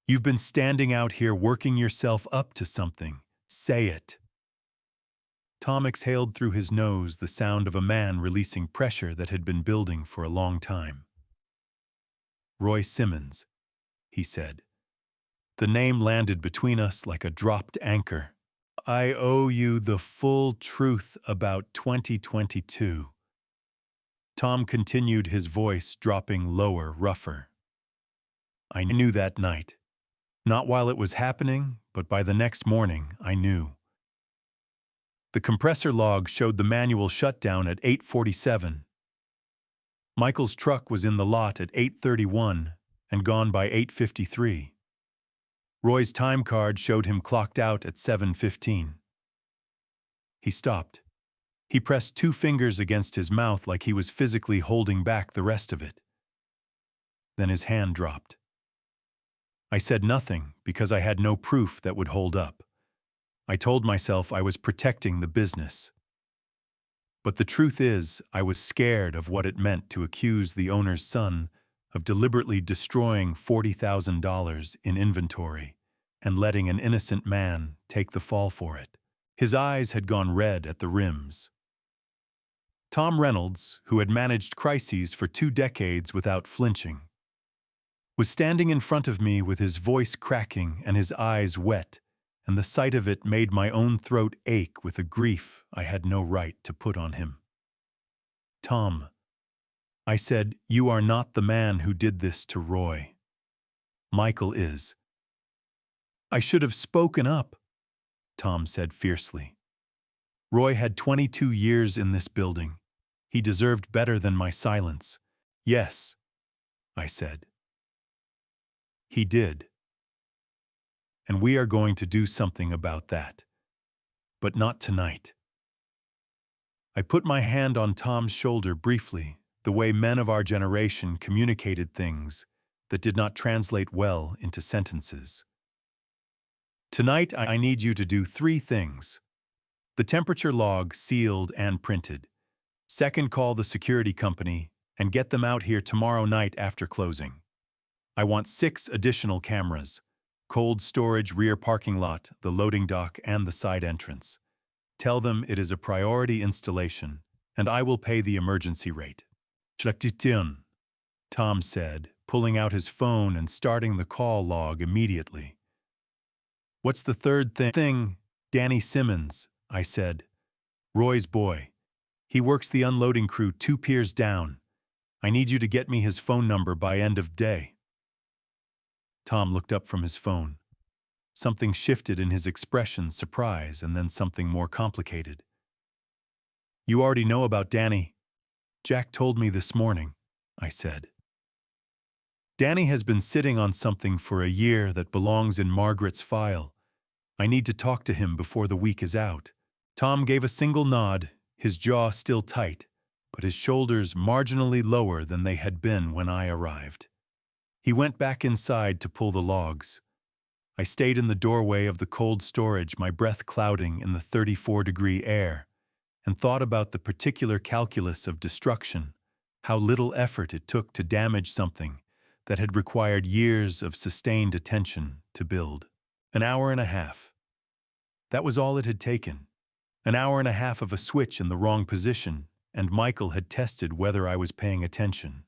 You've been standing out here working yourself up to something. Say it. Tom exhaled through his nose, the sound of a man releasing pressure that had been building for a long time. Roy Simmons, he said. The name landed between us like a dropped anchor. I owe you the full truth about 2022. Tom continued, his voice dropping lower, rougher. I knew that night. Not while it was happening, but by the next morning, I knew. The compressor log showed the manual shutdown at 8:47. Michael's truck was in the lot at 8:31 and gone by 8:53. Roy's time card showed him clocked out at 7:15. He stopped. He pressed 2 fingers against his mouth like he was physically holding back the rest of it. Then his hand dropped. I said nothing because I had no proof that would hold up. I told myself I was protecting the business. But the truth is, I was scared of what it meant to accuse the owner's son of deliberately destroying $40,000 in inventory and letting an innocent man take the fall for it. His eyes had gone red at the rims. Tom Reynolds, who had managed crises for 2 decades without flinching, was standing in front of me with his voice cracking and his eyes wet, and the sight of it made my own throat ache with a grief I had no right to put on him. Tom, I said, you are not the man who did this to Roy. Michael is. I should have spoken up, Tom said fiercely. Roy had 22 years in this building. He deserved better than my silence. Yes, I said. He did. And we are going to do something about that. But not tonight. I put my hand on Tom's shoulder briefly, the way men of our generation communicated things that did not translate well into sentences. Tonight, I need you to do 3 things. The temperature log sealed and printed. Second, call the security company and get them out here tomorrow night after closing. I want 6 additional cameras. Cold storage, rear parking lot, the loading dock, and the side entrance. Tell them it is a priority installation and I will pay the emergency rate. Tom said, pulling out his phone and starting the call log immediately. What's the third thing? Danny Simmons, I said. Roy's boy. He works the unloading crew 2 piers down. I need you to get me his phone number by end of day. Tom looked up from his phone. Something shifted in his expression, surprise, and then something more complicated. You already know about Danny. Jack told me this morning, I said. Danny has been sitting on something for a year that belongs in Margaret's file. I need to talk to him before the week is out. Tom gave a single nod, his jaw still tight, but his shoulders marginally lower than they had been when I arrived. He went back inside to pull the logs. I stayed in the doorway of the cold storage, my breath clouding in the 34-degree air, and thought about the particular calculus of destruction, how little effort it took to damage something that had required years of sustained attention to build. An hour and a half. That was all it had taken. An hour and a half of a switch in the wrong position, and Michael had tested whether I was paying attention.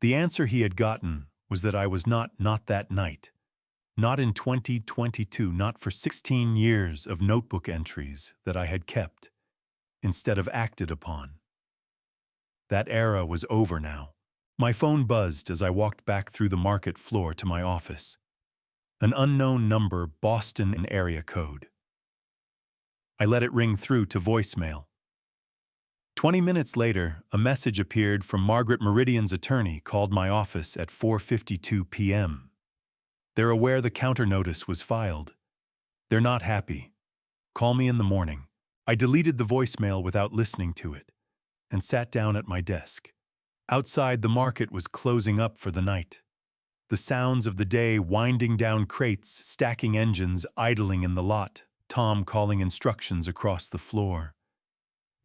The answer he had gotten was that I was not that night. Not in 2022, not for 16 years of notebook entries that I had kept, instead of acted upon. That era was over now. My phone buzzed as I walked back through the market floor to my office. An unknown number, Boston area code. I let it ring through to voicemail. 20 minutes later, a message appeared from Margaret Meridian's attorney called my office at 4:52 p.m. They're aware the counter notice was filed. They're not happy. Call me in the morning. I deleted the voicemail without listening to it and sat down at my desk. Outside, the market was closing up for the night. The sounds of the day winding down crates, stacking engines, idling in the lot, Tom calling instructions across the floor.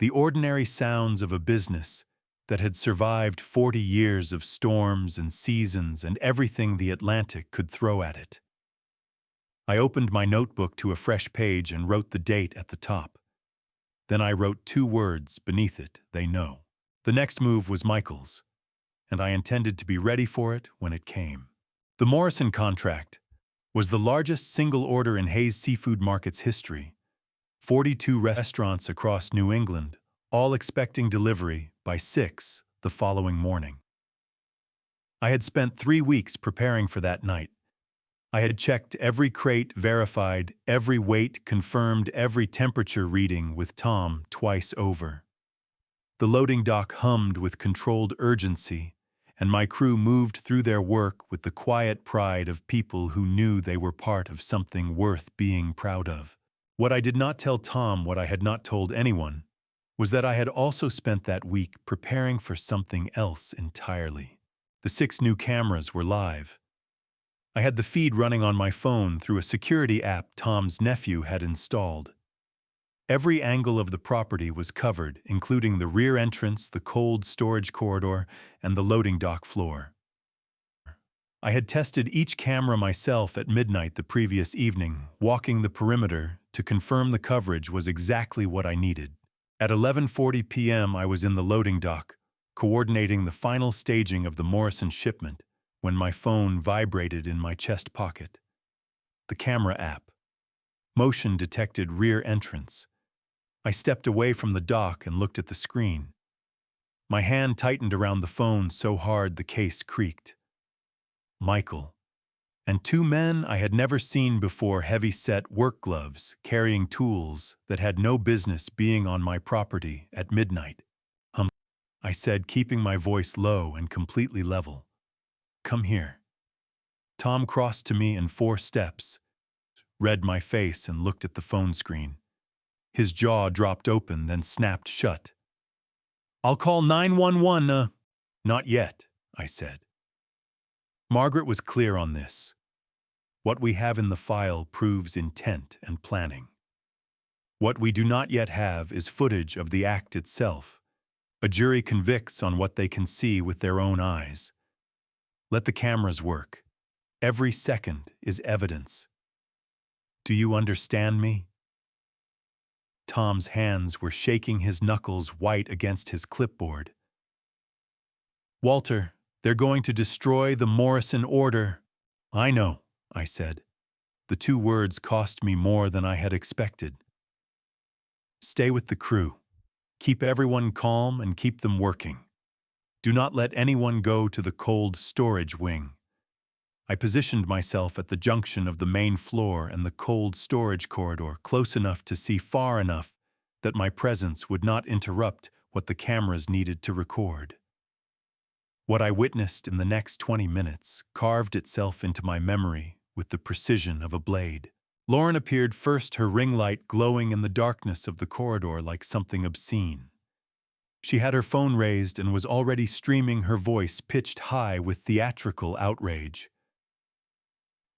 The ordinary sounds of a business that had survived 40 years of storms and seasons and everything the Atlantic could throw at it. I opened my notebook to a fresh page and wrote the date at the top. Then I wrote 2 words beneath it, they know. The next move was Michael's, and I intended to be ready for it when it came. The Morrison contract was the largest single order in Hayes Seafood Market's history. 42 restaurants across New England, all expecting delivery by 6 the following morning. I had spent 3 weeks preparing for that night. I had checked every crate, verified every weight, confirmed every temperature reading with Tom twice over. The loading dock hummed with controlled urgency, and my crew moved through their work with the quiet pride of people who knew they were part of something worth being proud of. What I did not tell Tom, what I had not told anyone, was that I had also spent that week preparing for something else entirely. The 6 new cameras were live. I had the feed running on my phone through a security app Tom's nephew had installed. Every angle of the property was covered, including the rear entrance, the cold storage corridor, and the loading dock floor. I had tested each camera myself at midnight the previous evening, walking the perimeter to confirm the coverage was exactly what I needed. At 11:40 p.m. I was in the loading dock, coordinating the final staging of the Morrison shipment, when my phone vibrated in my chest pocket. The camera app. Motion detected rear entrance. I stepped away from the dock and looked at the screen. My hand tightened around the phone so hard the case creaked. Michael. And 2 men I had never seen before, heavy-set work gloves, carrying tools that had no business being on my property at midnight. I said, keeping my voice low and completely level. Come here. Tom crossed to me in 4 steps, read my face and looked at the phone screen. His jaw dropped open, then snapped shut. I'll call 911, Not yet, I said. Margaret was clear on this. What we have in the file proves intent and planning. What we do not yet have is footage of the act itself. A jury convicts on what they can see with their own eyes. Let the cameras work. Every second is evidence. Do you understand me? Tom's hands were shaking, his knuckles white against his clipboard. "Walter, they're going to destroy the Morrison order." "I know," I said. The two words cost me more than I had expected. "Stay with the crew. Keep everyone calm and keep them working. Do not let anyone go to the cold storage wing." I positioned myself at the junction of the main floor and the cold storage corridor, close enough to see far enough that my presence would not interrupt what the cameras needed to record. What I witnessed in the next 20 minutes carved itself into my memory with the precision of a blade. Lauren appeared first, her ring light glowing in the darkness of the corridor like something obscene. She had her phone raised and was already streaming, her voice pitched high with theatrical outrage.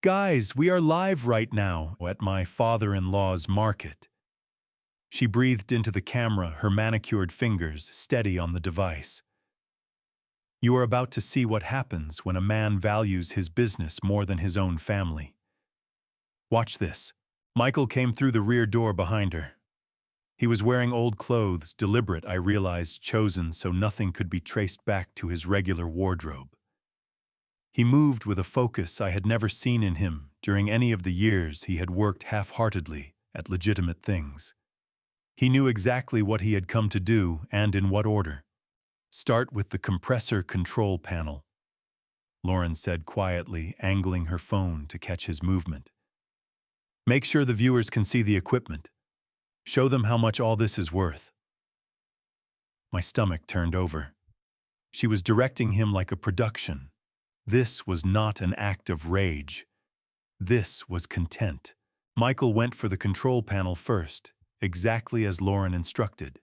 "Guys, we are live right now at my father-in-law's market." She breathed into the camera, her manicured fingers steady on the device. "You are about to see what happens when a man values his business more than his own family. Watch this." Michael came through the rear door behind her. He was wearing old clothes, deliberate, I realized, chosen so nothing could be traced back to his regular wardrobe. He moved with a focus I had never seen in him during any of the years he had worked half-heartedly at legitimate things. He knew exactly what he had come to do and in what order. "Start with the compressor control panel," Lauren said quietly, angling her phone to catch his movement. "Make sure the viewers can see the equipment. Show them how much all this is worth." My stomach turned over. She was directing him like a production. This was not an act of rage. This was content. Michael went for the control panel first, exactly as Lauren instructed.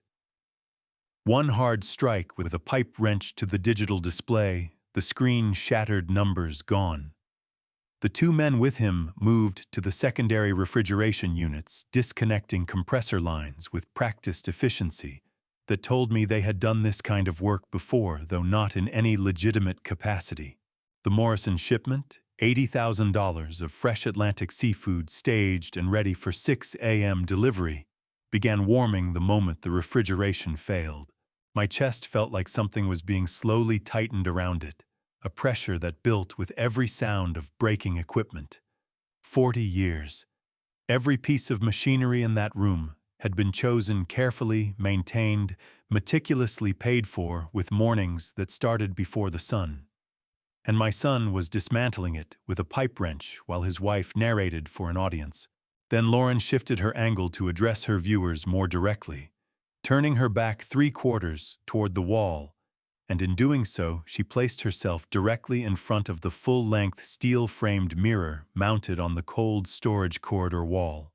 One hard strike with a pipe wrench to the digital display, the screen shattered, numbers gone. The two men with him moved to the secondary refrigeration units, disconnecting compressor lines with practiced efficiency that told me they had done this kind of work before, though not in any legitimate capacity. The Morrison shipment, $80,000 of fresh Atlantic seafood staged and ready for 6 a.m. delivery, began warming the moment the refrigeration failed. My chest felt like something was being slowly tightened around it, a pressure that built with every sound of breaking equipment. 40 years. Every piece of machinery in that room had been chosen, carefully maintained, meticulously paid for, with mornings that started before the sun. And my son was dismantling it with a pipe wrench while his wife narrated for an audience. Then Lauren shifted her angle to address her viewers more directly, turning her back 3/4 toward the wall, and in doing so, she placed herself directly in front of the full-length steel-framed mirror mounted on the cold storage corridor wall.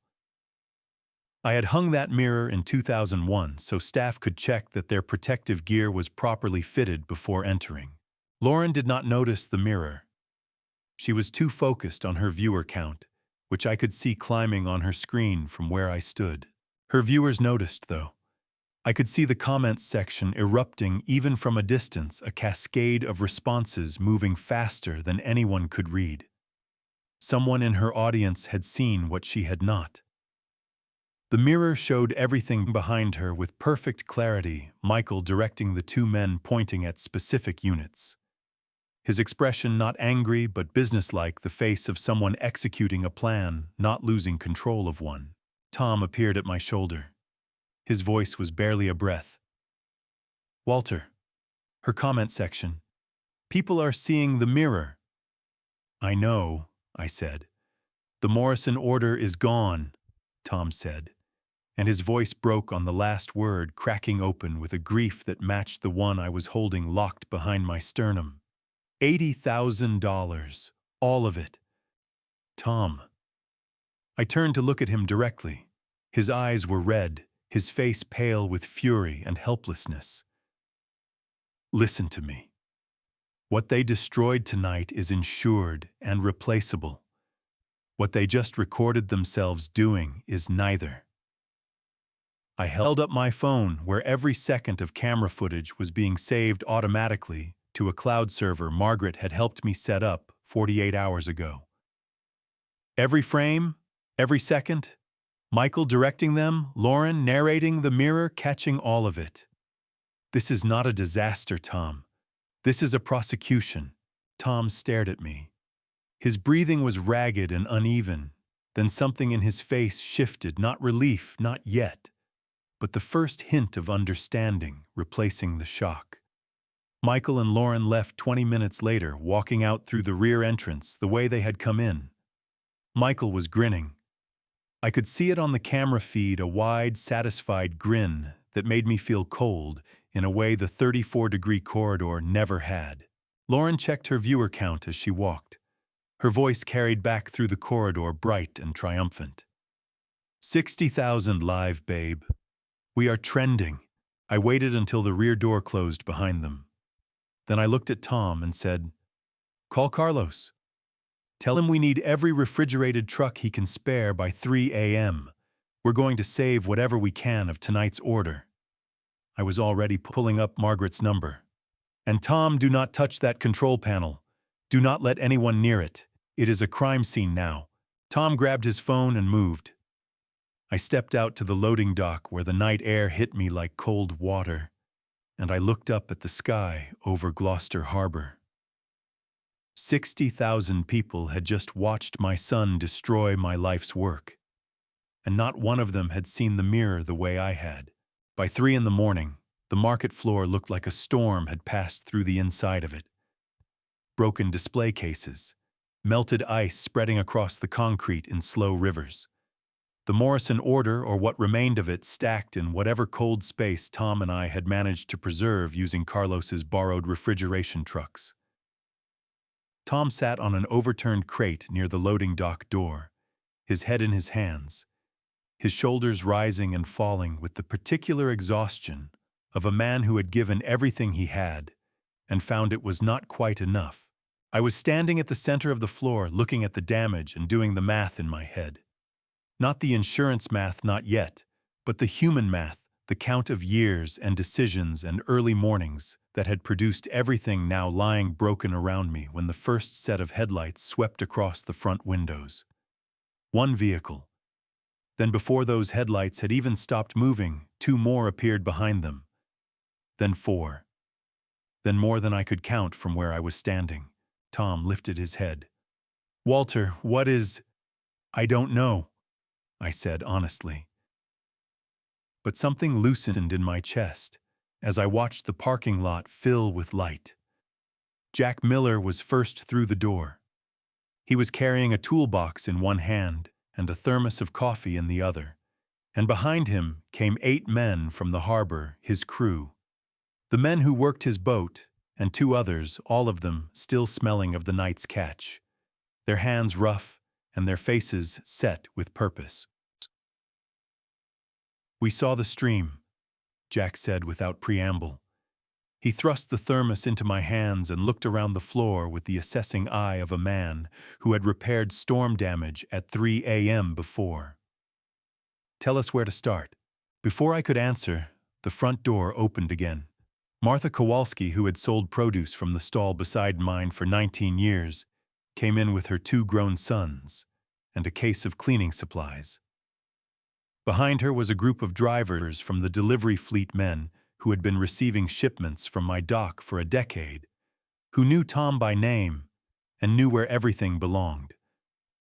I had hung that mirror in 2001 so staff could check that their protective gear was properly fitted before entering. Lauren did not notice the mirror. She was too focused on her viewer count, which I could see climbing on her screen from where I stood. Her viewers noticed, though. I could see the comments section erupting even from a distance, a cascade of responses moving faster than anyone could read. Someone in her audience had seen what she had not. The mirror showed everything behind her with perfect clarity, Michael directing the two men pointing at specific units. His expression not angry but businesslike, the face of someone executing a plan, not losing control of one. Tom appeared at my shoulder. His voice was barely a breath. "Walter." Her comment section. "People are seeing the mirror." "I know," I said. "The Morrison order is gone," Tom said, and his voice broke on the last word, cracking open with a grief that matched the one I was holding locked behind my sternum. $80,000. All of it. Tom. I turned to look at him directly. His eyes were red, his face pale with fury and helplessness. "Listen to me. What they destroyed tonight is insured and replaceable. What they just recorded themselves doing is neither." I held up my phone, where every second of camera footage was being saved automatically to a cloud server Margaret had helped me set up 48 hours ago. "Every frame? Every second?" Michael directing them, Lauren narrating, the mirror catching all of it. "This is not a disaster, Tom. This is a prosecution." Tom stared at me. His breathing was ragged and uneven. Then something in his face shifted, not relief, not yet, but the first hint of understanding, replacing the shock. Michael and Lauren left 20 minutes later, walking out through the rear entrance the way they had come in. Michael was grinning. I could see it on the camera feed, a wide, satisfied grin that made me feel cold in a way the 34-degree corridor never had. Lauren checked her viewer count as she walked. Her voice carried back through the corridor, bright and triumphant. 60,000 live, babe. We are trending." I waited until the rear door closed behind them. Then I looked at Tom and said, "Call Carlos. Tell him we need every refrigerated truck he can spare by 3 a.m. We're going to save whatever we can of tonight's order." I was already pulling up Margaret's number. "And Tom, do not touch that control panel. Do not let anyone near it. It is a crime scene now." Tom grabbed his phone and moved. I stepped out to the loading dock where the night air hit me like cold water, and I looked up at the sky over Gloucester Harbor. 60,000 people had just watched my son destroy my life's work, and not one of them had seen the mirror the way I had. By 3 in the morning, the market floor looked like a storm had passed through the inside of it. Broken display cases, melted ice spreading across the concrete in slow rivers. The Morrison order, or what remained of it, stacked in whatever cold space Tom and I had managed to preserve using Carlos's borrowed refrigeration trucks. Tom sat on an overturned crate near the loading dock door, his head in his hands, his shoulders rising and falling with the particular exhaustion of a man who had given everything he had and found it was not quite enough. I was standing at the center of the floor looking at the damage and doing the math in my head. Not the insurance math, not yet, but the human math, the count of years and decisions and early mornings that had produced everything now lying broken around me when the first set of headlights swept across the front windows. One vehicle. Then before those headlights had even stopped moving, 2 more appeared behind them. Then 4. Then more than I could count from where I was standing. Tom lifted his head. "Walter, what is—" "I don't know," I said honestly. But something loosened in my chest as I watched the parking lot fill with light. Jack Miller was first through the door. He was carrying a toolbox in one hand and a thermos of coffee in the other, and behind him came 8 men from the harbor, his crew. The men who worked his boat, and 2 others, all of them still smelling of the night's catch, their hands rough and their faces set with purpose. "We saw the stream," Jack said without preamble. He thrust the thermos into my hands and looked around the floor with the assessing eye of a man who had repaired storm damage at 3 a.m. before. "Tell us where to start." Before I could answer, the front door opened again. Martha Kowalski, who had sold produce from the stall beside mine for 19 years, came in with her 2 grown sons and a case of cleaning supplies. Behind her was a group of drivers from the delivery fleet, men who had been receiving shipments from my dock for a decade, who knew Tom by name and knew where everything belonged.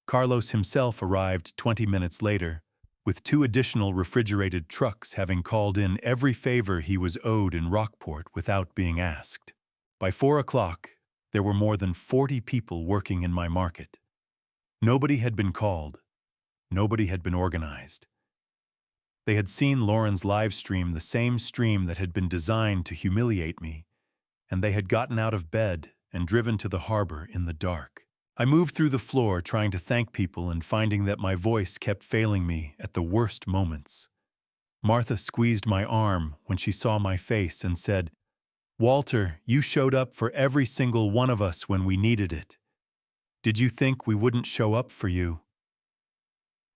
Carlos himself arrived 20 minutes later, with 2 additional refrigerated trucks, having called in every favor he was owed in Rockport without being asked. By 4 o'clock, there were more than 40 people working in my market. Nobody had been called. Nobody had been organized. They had seen Lauren's live stream, the same stream that had been designed to humiliate me, and they had gotten out of bed and driven to the harbor in the dark. I moved through the floor trying to thank people and finding that my voice kept failing me at the worst moments. Martha squeezed my arm when she saw my face and said, "Walter, you showed up for every single one of us when we needed it. Did you think we wouldn't show up for you?"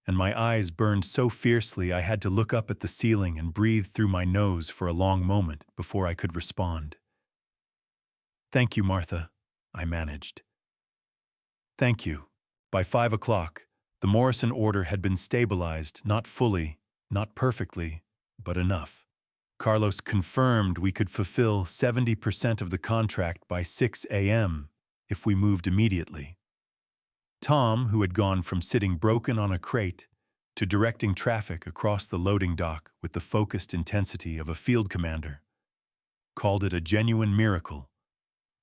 And my eyes burned so fiercely I had to look up at the ceiling and breathe through my nose for a long moment before I could respond. "Thank you, Martha," I managed. "Thank you." By 5 o'clock, The Morrison order had been stabilized, not fully, not perfectly, but enough. Carlos confirmed we could fulfill 70% of the contract by 6 a.m. if we moved immediately. Tom, who had gone from sitting broken on a crate to directing traffic across the loading dock with the focused intensity of a field commander, called it a genuine miracle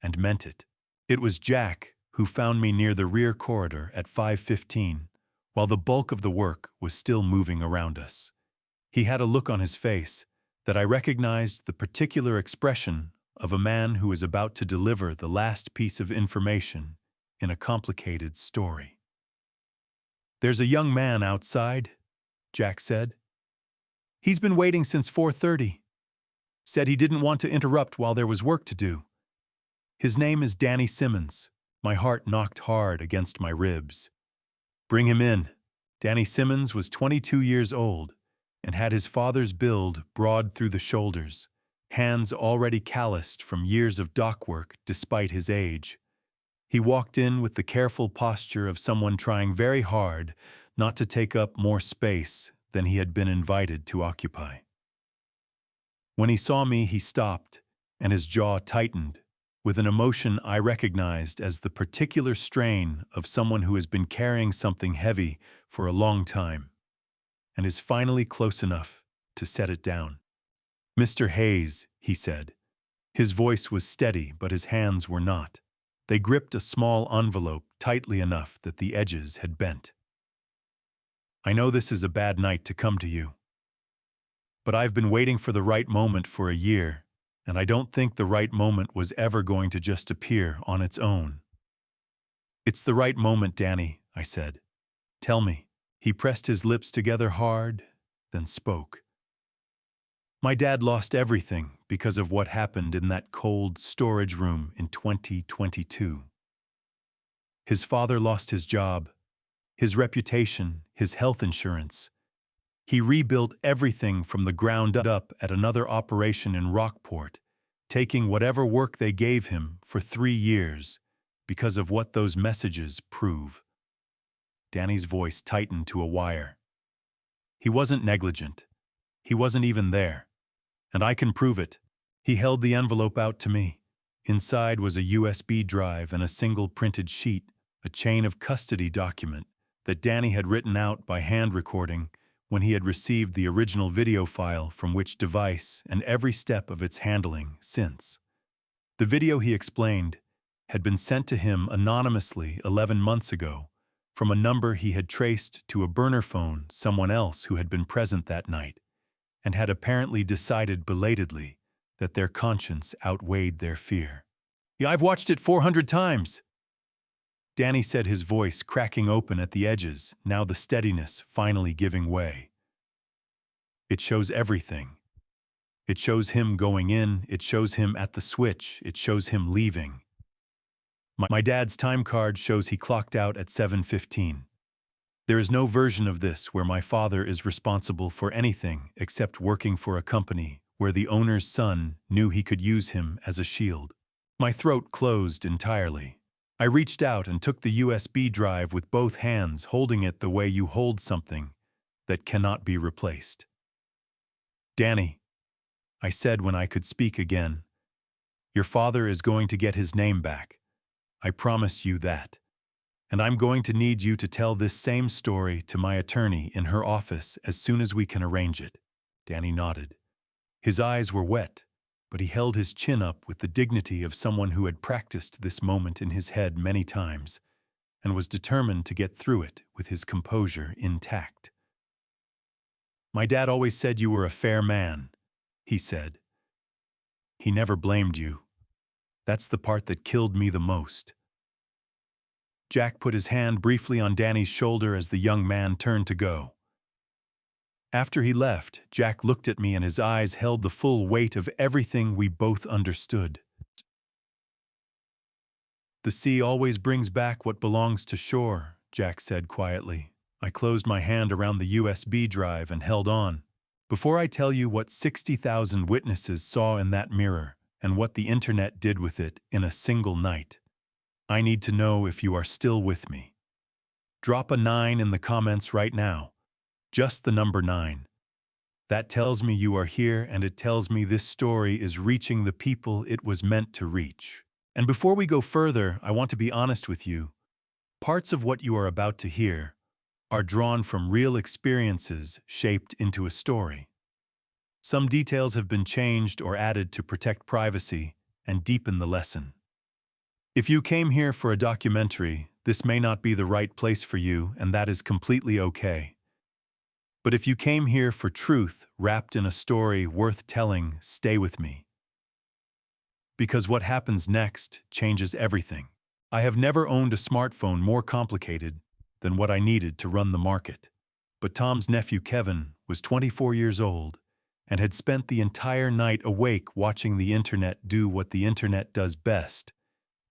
and meant it. It was Jack who found me near the rear corridor at 5:15, while the bulk of the work was still moving around us. He had a look on his face that I recognized, the particular expression of a man who is about to deliver the last piece of information in a complicated story. "There's a young man outside," Jack said. "He's been waiting since 4:30. Said he didn't want to interrupt while there was work to do. His name is Danny Simmons." My heart knocked hard against my ribs. "Bring him in." Danny Simmons was 22 years old and had his father's build, broad through the shoulders, hands already calloused from years of dock work despite his age. He walked in with the careful posture of someone trying very hard not to take up more space than he had been invited to occupy. When he saw me, he stopped, and his jaw tightened, with an emotion I recognized as the particular strain of someone who has been carrying something heavy for a long time, and is finally close enough to set it down. "Mr. Hayes," he said. His voice was steady, but his hands were not. They gripped a small envelope tightly enough that the edges had bent. "I know this is a bad night to come to you, but I've been waiting for the right moment for a year, and I don't think the right moment was ever going to just appear on its own." "It's the right moment, Danny," I said. "Tell me." He pressed his lips together hard, then spoke. "My dad lost everything because of what happened in that cold storage room in 2022. His father lost his job, his reputation, his health insurance. He rebuilt everything from the ground up at another operation in Rockport, taking whatever work they gave him for 3 years because of what those messages prove." Danny's voice tightened to a wire. "He wasn't negligent. He wasn't even there. And I can prove it." He held the envelope out to me. Inside was a USB drive and a single printed sheet, a chain of custody document that Danny had written out by hand recording when he had received the original video file from which device and every step of its handling since. The video, he explained, had been sent to him anonymously 11 months ago from a number he had traced to a burner phone someone else who had been present that night and had apparently decided belatedly that their conscience outweighed their fear. "Yeah, I've watched it 400 times. Danny said, his voice cracking open at the edges, now the steadiness finally giving way. "It shows everything. It shows him going in, it shows him at the switch, it shows him leaving. My dad's time card shows he clocked out at 7:15. There is no version of this where my father is responsible for anything except working for a company where the owner's son knew he could use him as a shield." My throat closed entirely. I reached out and took the USB drive with both hands, holding it the way you hold something that cannot be replaced. "Danny," I said when I could speak again, "your father is going to get his name back. I promise you that. And I'm going to need you to tell this same story to my attorney in her office as soon as we can arrange it." Danny nodded. His eyes were wet, but he held his chin up with the dignity of someone who had practiced this moment in his head many times and was determined to get through it with his composure intact. "My dad always said you were a fair man," he said. "He never blamed you. That's the part that killed me the most." Jack put his hand briefly on Danny's shoulder as the young man turned to go. After he left, Jack looked at me and his eyes held the full weight of everything we both understood. "The sea always brings back what belongs to shore," Jack said quietly. I closed my hand around the USB drive and held on. "Before I tell you what 60,000 witnesses saw in that mirror and what the internet did with it in a single night, I need to know if you are still with me." Drop a 9 in the comments right now. Just the number 9. That tells me you are here, and it tells me this story is reaching the people it was meant to reach. And before we go further, I want to be honest with you. Parts of what you are about to hear are drawn from real experiences shaped into a story. Some details have been changed or added to protect privacy and deepen the lesson. If you came here for a documentary, this may not be the right place for you, and that is completely okay. But if you came here for truth wrapped in a story worth telling, stay with me. Because what happens next changes everything. I have never owned a smartphone more complicated than what I needed to run the market. But Tom's nephew Kevin was 24 years old and had spent the entire night awake watching the internet do what the internet does best: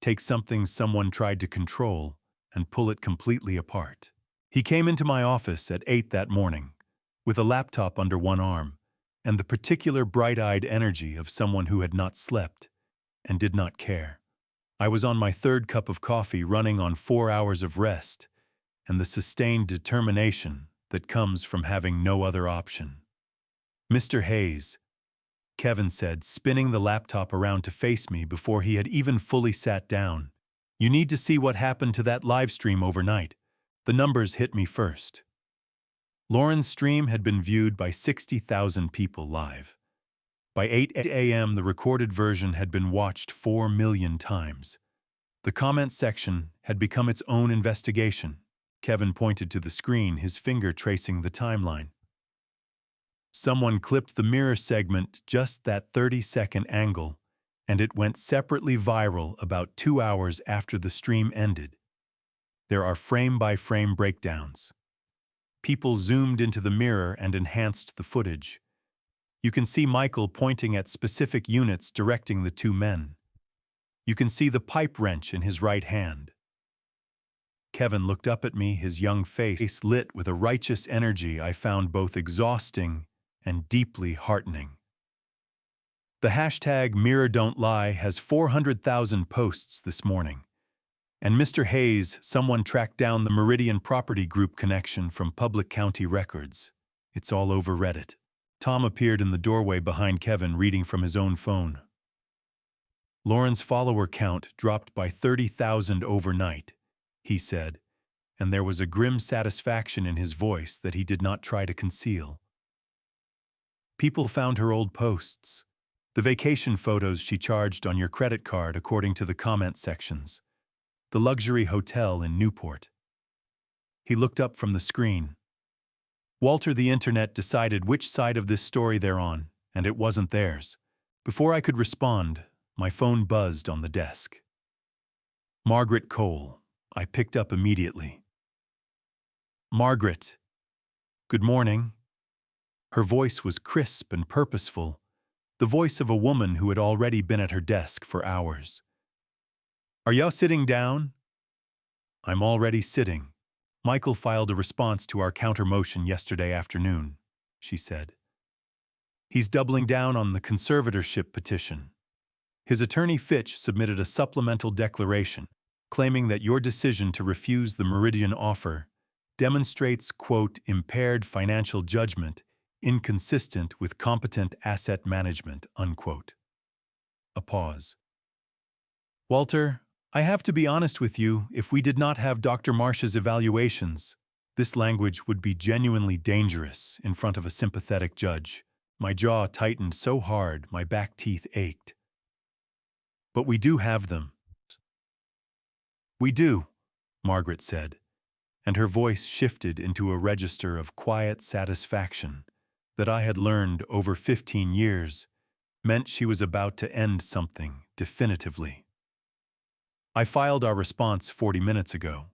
take something someone tried to control and pull it completely apart. He came into my office at 8 that morning, with a laptop under one arm and the particular bright-eyed energy of someone who had not slept and did not care. I was on my third cup of coffee, running on 4 hours of rest and the sustained determination that comes from having no other option. "Mr. Hayes," Kevin said, spinning the laptop around to face me before he had even fully sat down, "you need to see what happened to that live stream overnight. The numbers hit me first." Lauren's stream had been viewed by 60,000 people live. By 8 a.m., the recorded version had been watched 4 million times. The comment section had become its own investigation. Kevin pointed to the screen, his finger tracing the timeline. Someone clipped the mirror segment just that 30-second angle, and it went separately viral about 2 hours after the stream ended. There are frame-by-frame breakdowns. People zoomed into the mirror and enhanced the footage. You can see Michael pointing at specific units directing the two men. You can see the pipe wrench in his right hand. Kevin looked up at me, his young face lit with a righteous energy I found both exhausting and deeply heartening. The hashtag #MirrorDon'tLie has 400,000 posts this morning. And Mr. Hayes, someone tracked down the Meridian Property Group connection from public county records. It's all over Reddit. Tom appeared in the doorway behind Kevin, reading from his own phone. "Lauren's follower count dropped by 30,000 overnight," he said, and there was a grim satisfaction in his voice that he did not try to conceal. "People found her old posts, the vacation photos she charged on your credit card according to the comment sections, the luxury hotel in Newport." He looked up from the screen. "Walter, the internet decided which side of this story they're on, and it wasn't theirs." Before I could respond, my phone buzzed on the desk. Margaret Cole. I picked up immediately. "Margaret. Good morning." Her voice was crisp and purposeful, the voice of a woman who had already been at her desk for hours. "Are y'all sitting down?" "I'm already sitting. Michael filed a response to our counter-motion yesterday afternoon," she said. "He's doubling down on the conservatorship petition. His attorney Fitch submitted a supplemental declaration claiming that your decision to refuse the Meridian offer demonstrates, quote, impaired financial judgment inconsistent with competent asset management, unquote." A pause. "Walter, I have to be honest with you, if we did not have Dr. Marsh's evaluations, this language would be genuinely dangerous in front of a sympathetic judge." My jaw tightened so hard my back teeth ached. "But we do have them." "We do," Margaret said, and her voice shifted into a register of quiet satisfaction that I had learned over 15 years meant she was about to end something definitively. "I filed our response 40 minutes ago.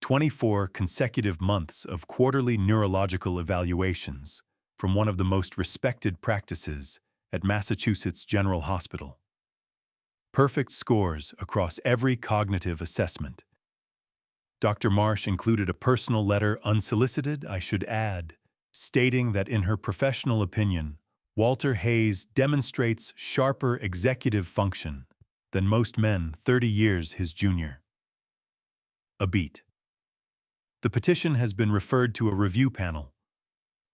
24 consecutive months of quarterly neurological evaluations from one of the most respected practices at Massachusetts General Hospital. Perfect scores across every cognitive assessment. Dr. Marsh included a personal letter, unsolicited, I should add, stating that in her professional opinion, Walter Hayes demonstrates sharper executive function than most men 30 years his junior." A beat. The petition has been referred to a review panel.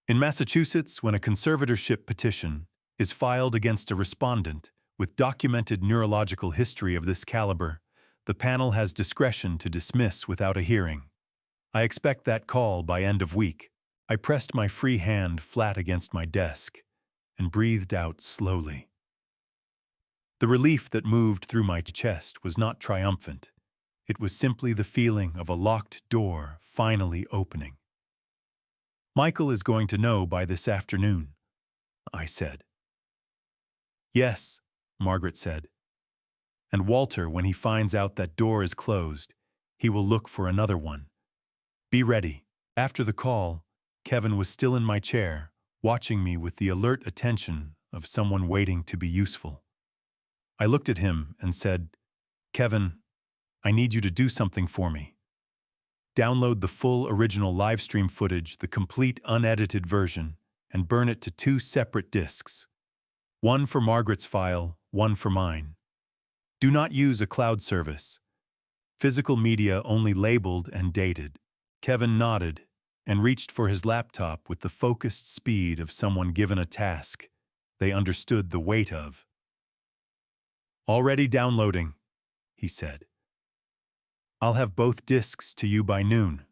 In Massachusetts, when a conservatorship petition is filed against a respondent with documented neurological history of this caliber, the panel has discretion to dismiss without a hearing. I expect that call by end of week. I pressed my free hand flat against my desk and breathed out slowly. The relief that moved through my chest was not triumphant. It was simply the feeling of a locked door finally opening. Michael is going to know by this afternoon, I said. Yes, Margaret said. And Walter, when he finds out that door is closed, he will look for another one. Be ready. After the call, Kevin was still in my chair, watching me with the alert attention of someone waiting to be useful. I looked at him and said, Kevin, I need you to do something for me. Download the full original livestream footage, the complete unedited version, and burn it to 2 separate disks. One for Margaret's file, one for mine. Do not use a cloud service. Physical media only labeled and dated. Kevin nodded and reached for his laptop with the focused speed of someone given a task they understood the weight of. Already downloading, he said. I'll have both disks to you by noon.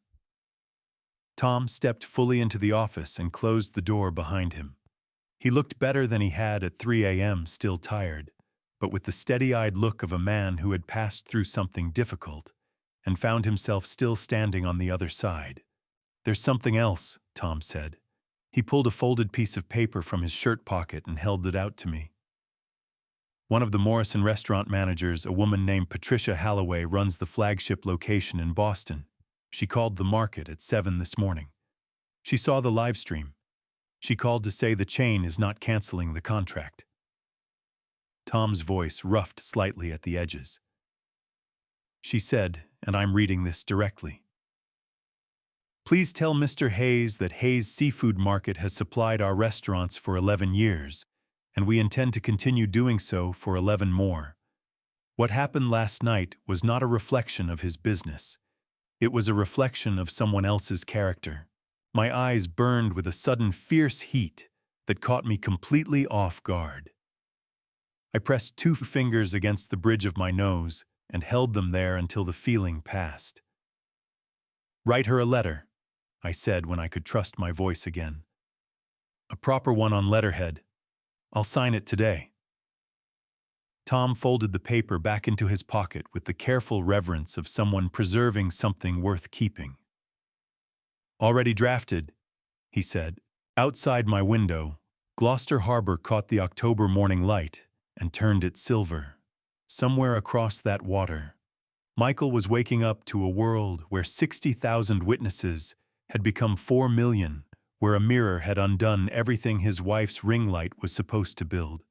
Tom stepped fully into the office and closed the door behind him. He looked better than he had at 3 a.m., still tired, but with the steady-eyed look of a man who had passed through something difficult and found himself still standing on the other side. There's something else, Tom said. He pulled a folded piece of paper from his shirt pocket and held it out to me. One of the Morrison restaurant managers, a woman named Patricia Halloway, runs the flagship location in Boston. She called the market at 7 this morning. She saw the live stream. She called to say the chain is not canceling the contract. Tom's voice roughed slightly at the edges. She said, and I'm reading this directly, please tell Mr. Hayes that Hayes Seafood Market has supplied our restaurants for 11 years, and we intend to continue doing so for 11 more. What happened last night was not a reflection of his business. It was a reflection of someone else's character. My eyes burned with a sudden fierce heat that caught me completely off guard. I pressed 2 fingers against the bridge of my nose and held them there until the feeling passed. Write her a letter, I said when I could trust my voice again. A proper one on letterhead. I'll sign it today. Tom folded the paper back into his pocket with the careful reverence of someone preserving something worth keeping. Already drafted, he said. Outside my window, Gloucester Harbor caught the October morning light and turned it silver. Somewhere across that water, Michael was waking up to a world where 60,000 witnesses had become 4 million, where a mirror had undone everything his wife's ring light was supposed to build.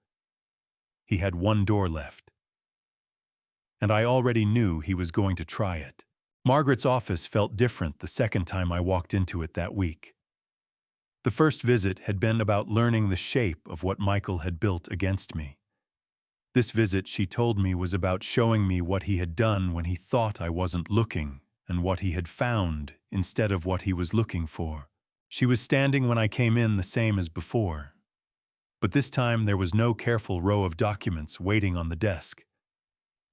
He had one door left. And I already knew he was going to try it. Margaret's office felt different the second time I walked into it that week. The first visit had been about learning the shape of what Michael had built against me. This visit, she told me, was about showing me what he had done when he thought I wasn't looking, and what he had found instead of what he was looking for. She was standing when I came in the same as before. But this time there was no careful row of documents waiting on the desk.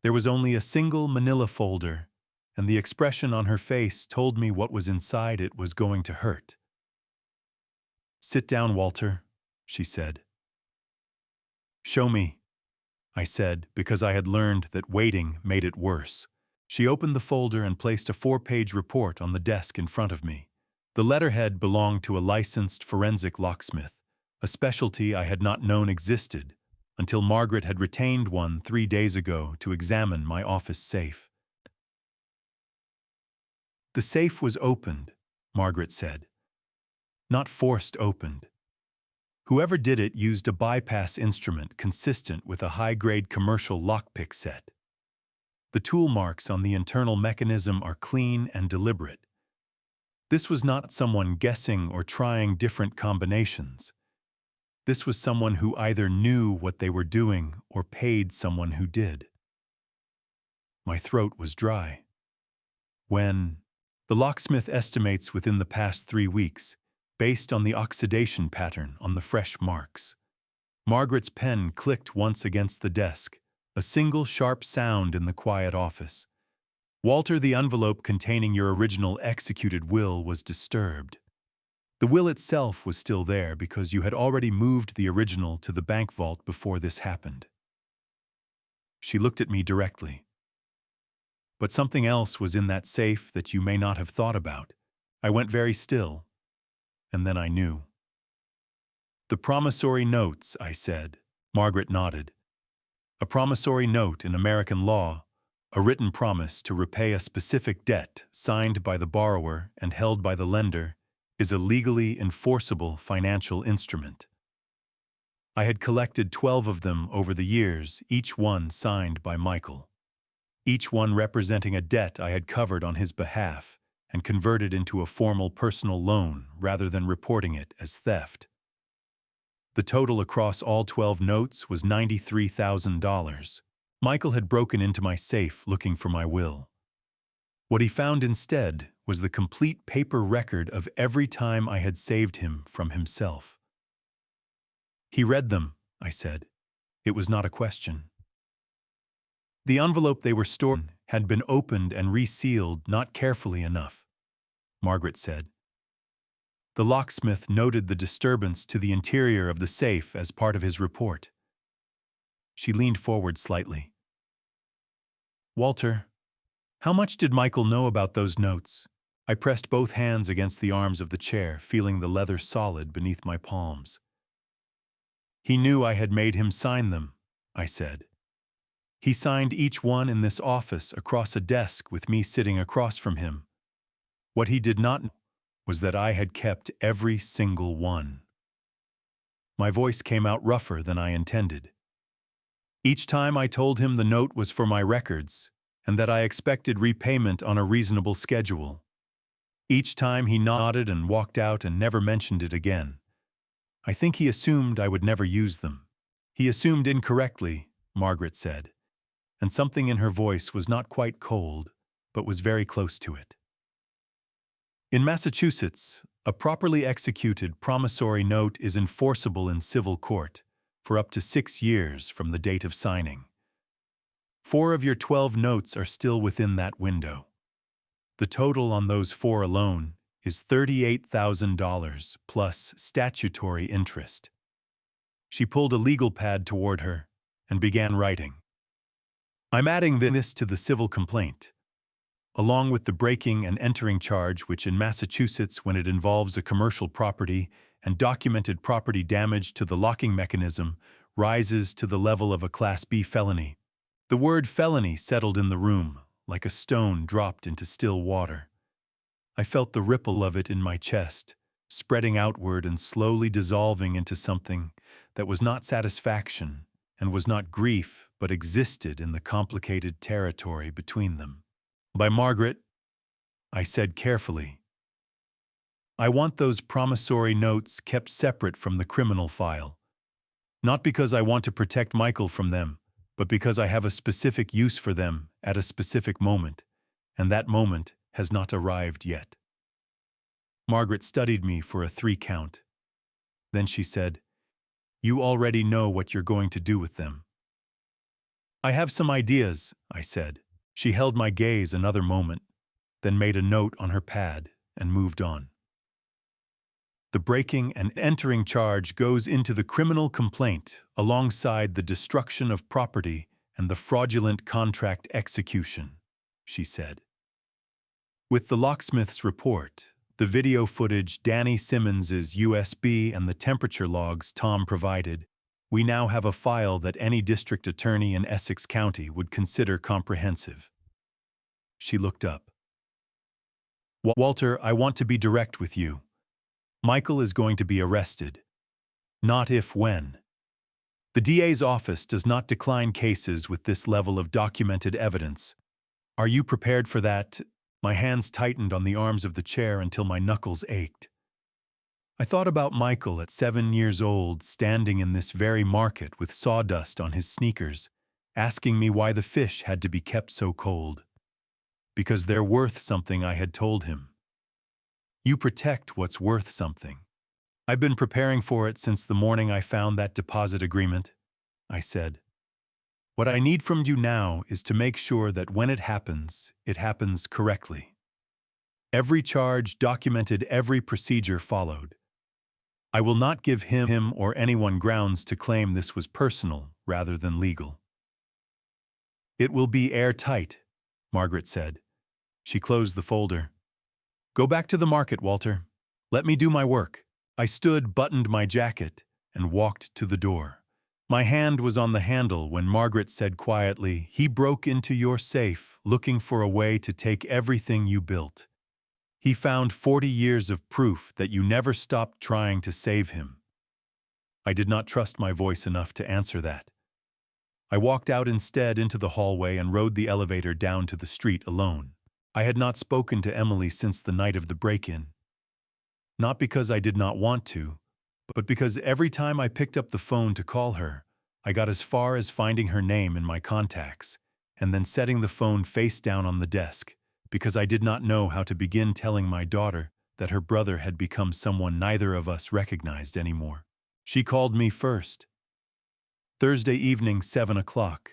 There was only a single manila folder, and the expression on her face told me what was inside it was going to hurt. Sit down, Walter, she said. Show me, I said, because I had learned that waiting made it worse. She opened the folder and placed a 4-page report on the desk in front of me. The letterhead belonged to a licensed forensic locksmith, a specialty I had not known existed until Margaret had retained one 3 days ago to examine my office safe. The safe was opened, Margaret said. Not forced opened. Whoever did it used a bypass instrument consistent with a high-grade commercial lockpick set. The tool marks on the internal mechanism are clean and deliberate. This was not someone guessing or trying different combinations. This was someone who either knew what they were doing or paid someone who did. My throat was dry. When The locksmith estimates within the past 3 weeks, based on the oxidation pattern on the fresh marks. Margaret's pen clicked once against the desk, a single sharp sound in the quiet office. Walter, the envelope containing your original executed will was disturbed. The will itself was still there because you had already moved the original to the bank vault before this happened. She looked at me directly. But something else was in that safe that you may not have thought about. I went very still, and then I knew. The promissory notes, I said. Margaret nodded. A promissory note in American law, a written promise to repay a specific debt signed by the borrower and held by the lender, is a legally enforceable financial instrument. I had collected 12 of them over the years, each one signed by Michael. Each one representing a debt I had covered on his behalf and converted into a formal personal loan rather than reporting it as theft. The total across all 12 notes was $93,000. Michael had broken into my safe looking for my will. What he found instead was the complete paper record of every time I had saved him from himself. He read them, I said. It was not a question. The envelope they were stored in had been opened and resealed not carefully enough, Margaret said. The locksmith noted the disturbance to the interior of the safe as part of his report. She leaned forward slightly. Walter, how much did Michael know about those notes? I pressed both hands against the arms of the chair, feeling the leather solid beneath my palms. He knew I had made him sign them, I said. He signed each one in this office across a desk with me sitting across from him. What he did not know was that I had kept every single one. My voice came out rougher than I intended. Each time I told him the note was for my records and that I expected repayment on a reasonable schedule. Each time he nodded and walked out and never mentioned it again. I think he assumed I would never use them. He assumed incorrectly, Margaret said, and something in her voice was not quite cold, but was very close to it. In Massachusetts, a properly executed promissory note is enforceable in civil court for up to 6 years from the date of signing. 4 of your 12 notes are still within that window. The total on those 4 alone is $38,000 plus statutory interest. She pulled a legal pad toward her and began writing. I'm adding this to the civil complaint, along with the breaking and entering charge, which in Massachusetts, when it involves a commercial property and documented property damage to the locking mechanism, rises to the level of a Class B felony. The word felony settled in the room, like a stone dropped into still water. I felt the ripple of it in my chest, spreading outward and slowly dissolving into something that was not satisfaction and was not grief, but existed in the complicated territory between them. By Margaret, I said carefully, I want those promissory notes kept separate from the criminal file. Not because I want to protect Michael from them, but because I have a specific use for them at a specific moment, and that moment has not arrived yet. Margaret studied me for a 3 count. Then she said, You already know what you're going to do with them. I have some ideas, I said. She held my gaze another moment, then made a note on her pad and moved on. The breaking and entering charge goes into the criminal complaint alongside the destruction of property and the fraudulent contract execution, she said. With the locksmith's report, the video footage Danny Simmons's USB and the temperature logs Tom provided, we now have a file that any district attorney in Essex County would consider comprehensive. She looked up. Walter, I want to be direct with you. Michael is going to be arrested. Not if, when. The DA's office does not decline cases with this level of documented evidence. Are you prepared for that? My hands tightened on the arms of the chair until my knuckles ached. I thought about Michael at 7 years old, standing in this very market with sawdust on his sneakers, asking me why the fish had to be kept so cold. Because they're worth something, I had told him. You protect what's worth something. I've been preparing for it since the morning I found that deposit agreement, I said. What I need from you now is to make sure that when it happens correctly. Every charge documented, every procedure followed. I will not give him or anyone grounds to claim this was personal rather than legal. It will be airtight, Margaret said. She closed the folder. Go back to the market, Walter. Let me do my work. I stood, buttoned my jacket, and walked to the door. My hand was on the handle when Margaret said quietly, he broke into your safe, looking for a way to take everything you built. He found 40 years of proof that you never stopped trying to save him. I did not trust my voice enough to answer that. I walked out instead into the hallway and rode the elevator down to the street alone. I had not spoken to Emily since the night of the break-in. Not because I did not want to, but because every time I picked up the phone to call her, I got as far as finding her name in my contacts, and then setting the phone face down on the desk, because I did not know how to begin telling my daughter that her brother had become someone neither of us recognized anymore. She called me first. Thursday evening, 7 o'clock.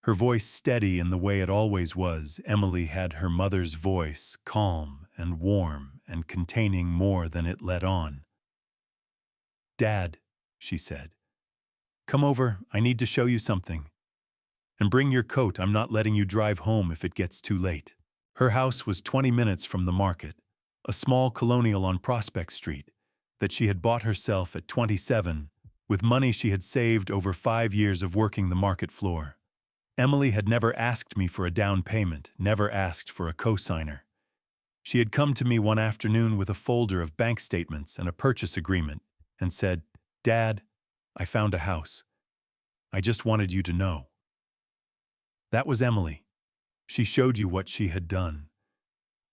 Her voice steady in the way it always was, Emily had her mother's voice, calm and warm and containing more than it let on. Dad, she said, come over, I need to show you something. And bring your coat, I'm not letting you drive home if it gets too late. Her house was 20 minutes from the market, a small colonial on Prospect Street, that she had bought herself at 27, with money she had saved over 5 years of working the market floor. Emily had never asked me for a down payment, never asked for a co-signer. She had come to me one afternoon with a folder of bank statements and a purchase agreement and said, Dad, I found a house. I just wanted you to know. That was Emily. She showed you what she had done.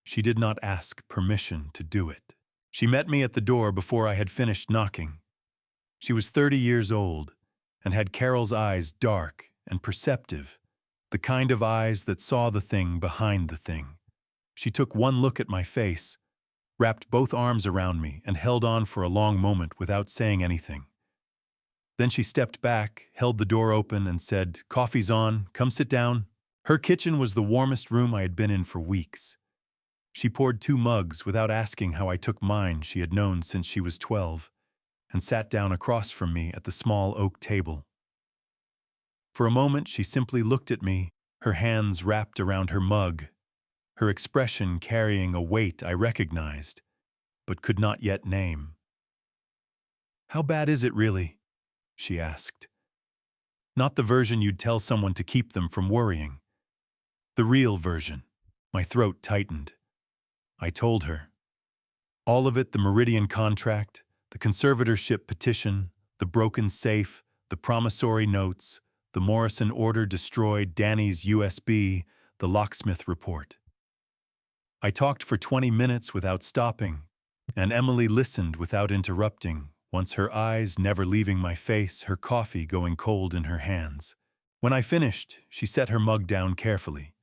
She did not ask permission to do it. She met me at the door before I had finished knocking. She was 30 years old and had Carol's eyes, dark and perceptive, the kind of eyes that saw the thing behind the thing. She took one look at my face, wrapped both arms around me, and held on for a long moment without saying anything. Then she stepped back, held the door open, and said, Coffee's on, come sit down. Her kitchen was the warmest room I had been in for weeks. She poured 2 mugs without asking how I took mine she had known since she was 12, and sat down across from me at the small oak table. For a moment she simply looked at me, her hands wrapped around her mug, her expression carrying a weight I recognized, but could not yet name. How bad is it really? She asked. Not the version you'd tell someone to keep them from worrying. The real version. My throat tightened. I told her. All of it, the Meridian contract, the conservatorship petition, the broken safe, the promissory notes, the Morrison order destroyed, Danny's USB, the locksmith report. I talked for 20 minutes without stopping, and Emily listened without interrupting, once her eyes never leaving my face, her coffee going cold in her hands. When I finished, she set her mug down carefully.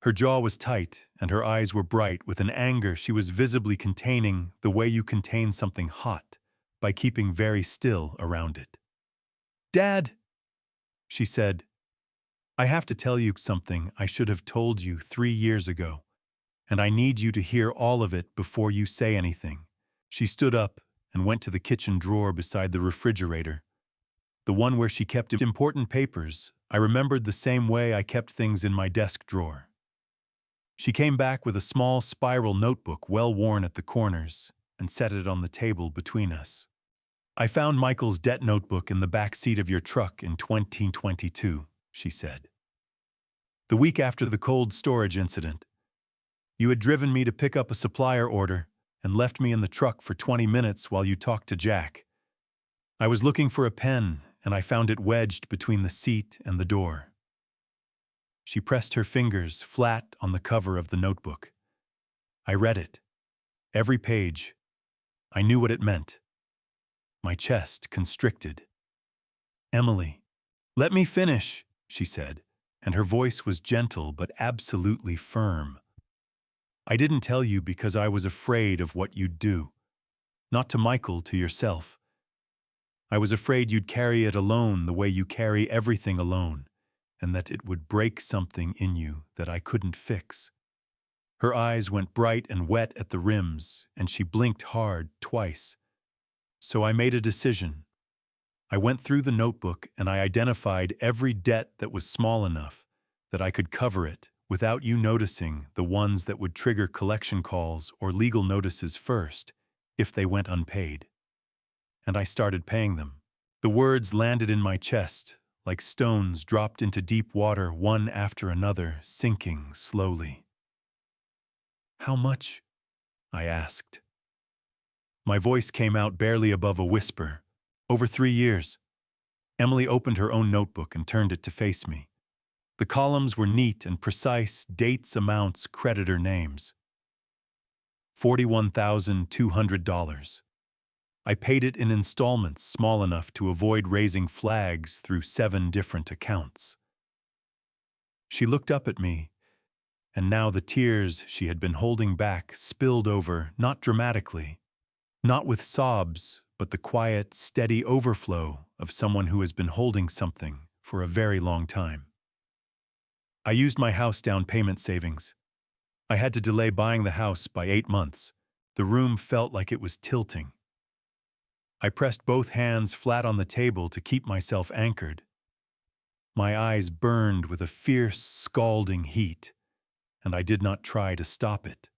Her jaw was tight, and her eyes were bright with an anger she was visibly containing the way you contain something hot, by keeping very still around it. Dad, she said, I have to tell you something I should have told you 3 years ago, and I need you to hear all of it before you say anything. She stood up and went to the kitchen drawer beside the refrigerator, the one where she kept important papers. I remembered the same way I kept things in my desk drawer. She came back with a small spiral notebook well worn at the corners and set it on the table between us. I found Michael's debt notebook in the back seat of your truck in 2022, she said. The week after the cold storage incident, you had driven me to pick up a supplier order and left me in the truck for 20 minutes while you talked to Jack. I was looking for a pen, and I found it wedged between the seat and the door. She pressed her fingers flat on the cover of the notebook. I read it. Every page. I knew what it meant. My chest constricted. Emily, let me finish, she said, and her voice was gentle but absolutely firm. I didn't tell you because I was afraid of what you'd do. Not to Michael, to yourself. I was afraid you'd carry it alone the way you carry everything alone, and that it would break something in you that I couldn't fix. Her eyes went bright and wet at the rims, and she blinked hard twice. So I made a decision. I went through the notebook and I identified every debt that was small enough that I could cover it without you noticing, the ones that would trigger collection calls or legal notices first if they went unpaid. And I started paying them. The words landed in my chest like stones dropped into deep water, one after another, sinking slowly. "How much?" I asked. My voice came out barely above a whisper. "Over 3 years." Emily opened her own notebook and turned it to face me. The columns were neat and precise, dates, amounts, creditor names. $41,200. I paid it in installments small enough to avoid raising flags through 7 different accounts. She looked up at me, and now the tears she had been holding back spilled over, not dramatically, not with sobs, but the quiet, steady overflow of someone who has been holding something for a very long time. I used my house down payment savings. I had to delay buying the house by 8 months. The room felt like it was tilting. I pressed both hands flat on the table to keep myself anchored. My eyes burned with a fierce, scalding heat, and I did not try to stop it.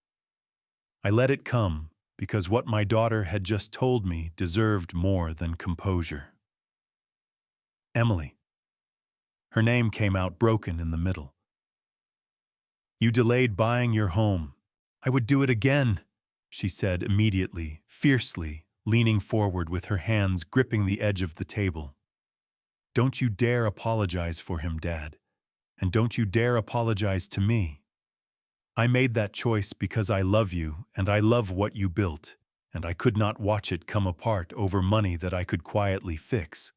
I let it come because what my daughter had just told me deserved more than composure. Emily. Her name came out broken in the middle. "You delayed buying your home. I would do it again," she said immediately, fiercely, leaning forward with her hands gripping the edge of the table. "Don't you dare apologize for him, Dad. And don't you dare apologize to me. I made that choice because I love you and I love what you built, and I could not watch it come apart over money that I could quietly fix."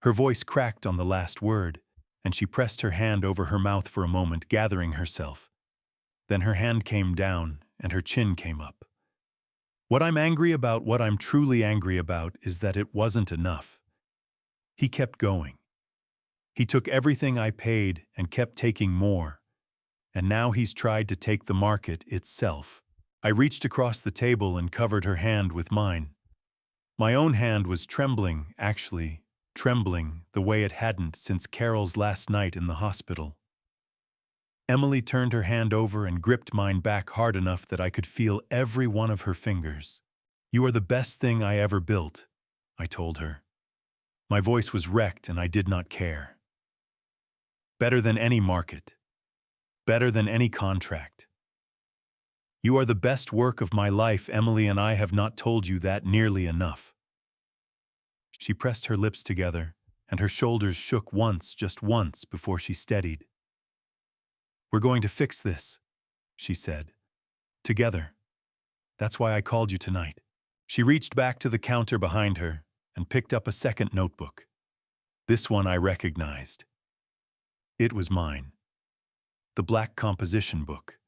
Her voice cracked on the last word, and she pressed her hand over her mouth for a moment, gathering herself. Then her hand came down, and her chin came up. "What I'm angry about, what I'm truly angry about, is that it wasn't enough." He kept going. He took everything I paid and kept taking more. And now he's tried to take the market itself. I reached across the table and covered her hand with mine. My own hand was trembling, actually, trembling the way it hadn't since Carol's last night in the hospital. Emily turned her hand over and gripped mine back hard enough that I could feel every one of her fingers. "You are the best thing I ever built," I told her. My voice was wrecked and I did not care. "Better than any market. Better than any contract. You are the best work of my life, Emily, and I have not told you that nearly enough." She pressed her lips together, and her shoulders shook once, just once, before she steadied. "We're going to fix this," she said. "Together. That's why I called you tonight." She reached back to the counter behind her and picked up a second notebook. This one I recognized. It was mine. The black composition book.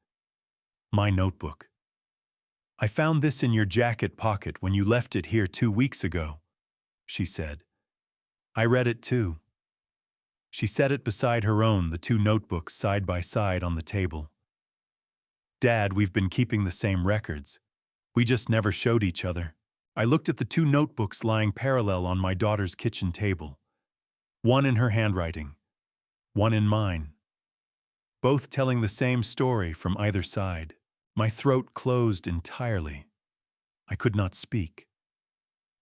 My notebook. "I found this in your jacket pocket when you left it here 2 weeks ago," she said. I read it too. She set it beside her own, the 2 notebooks side by side on the table. "Dad, we've been keeping the same records. We just never showed each other." I looked at the 2 notebooks lying parallel on my daughter's kitchen table. One in her handwriting, one in mine. Both telling the same story from either side. My throat closed entirely. I could not speak.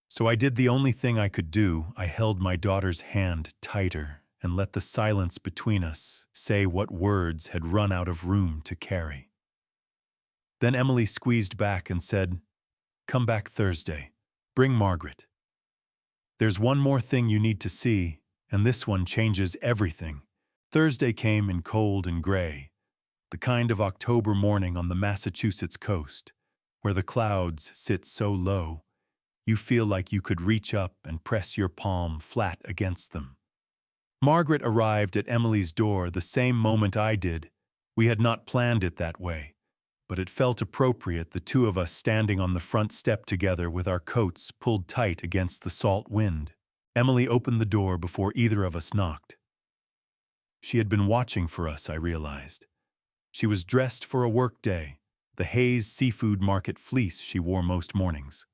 So I did the only thing I could do. I held my daughter's hand tighter and let the silence between us say what words had run out of room to carry. Then Emily squeezed back and said, "Come back Thursday. Bring Margaret. There's one more thing you need to see, and this one changes everything." Thursday came in cold and gray, the kind of October morning on the Massachusetts coast, where the clouds sit so low, you feel like you could reach up and press your palm flat against them. Margaret arrived at Emily's door the same moment I did. We had not planned it that way, but it felt appropriate, the two of us standing on the front step together with our coats pulled tight against the salt wind. Emily opened the door before either of us knocked. She had been watching for us, I realized. She was dressed for a work day, the Hayes seafood market fleece she wore most mornings.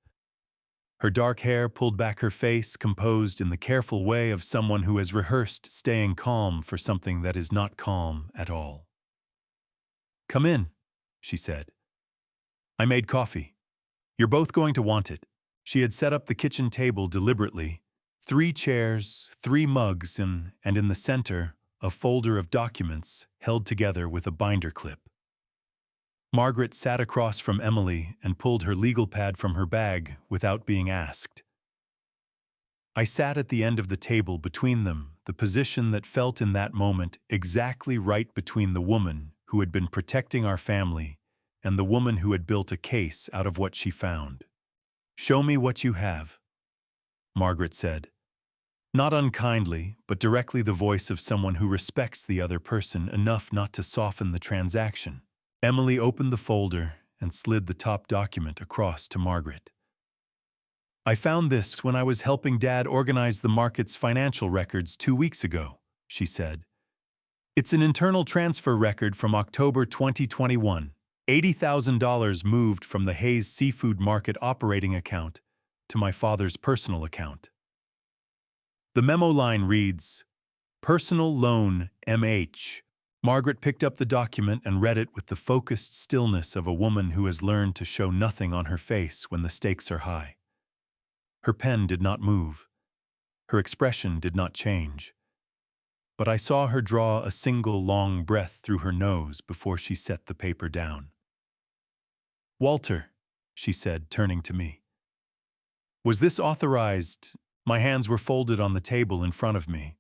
Her dark hair pulled back, her face composed in the careful way of someone who has rehearsed staying calm for something that is not calm at all. "Come in," she said. "I made coffee. You're both going to want it." She had set up the kitchen table deliberately, 3 chairs, 3 mugs, and in the center, a folder of documents held together with a binder clip. Margaret sat across from Emily and pulled her legal pad from her bag without being asked. I sat at the end of the table between them, the position that felt in that moment exactly right between the woman who had been protecting our family and the woman who had built a case out of what she found. "Show me what you have," Margaret said. Not unkindly, but directly, the voice of someone who respects the other person enough not to soften the transaction. Emily opened the folder and slid the top document across to Margaret. "I found this when I was helping Dad organize the market's financial records 2 weeks ago," she said. "It's an internal transfer record from October 2021. $80,000 moved from the Hayes Seafood Market operating account to my father's personal account." The memo line reads, "Personal loan, MH." Margaret picked up the document and read it with the focused stillness of a woman who has learned to show nothing on her face when the stakes are high. Her pen did not move. Her expression did not change. But I saw her draw a single long breath through her nose before she set the paper down. "Walter," she said, turning to me. "Was this authorized?" My hands were folded on the table in front of me.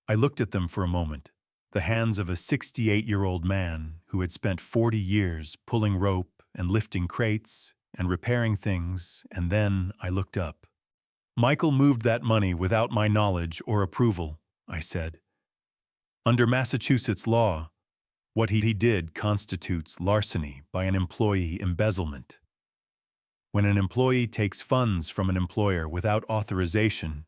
I looked at them for a moment. The hands of a 68-year-old man who had spent 40 years pulling rope and lifting crates and repairing things, and then I looked up. "Michael moved that money without my knowledge or approval," I said. "Under Massachusetts law, what he did constitutes larceny by an employee, embezzlement. When an employee takes funds from an employer without authorization,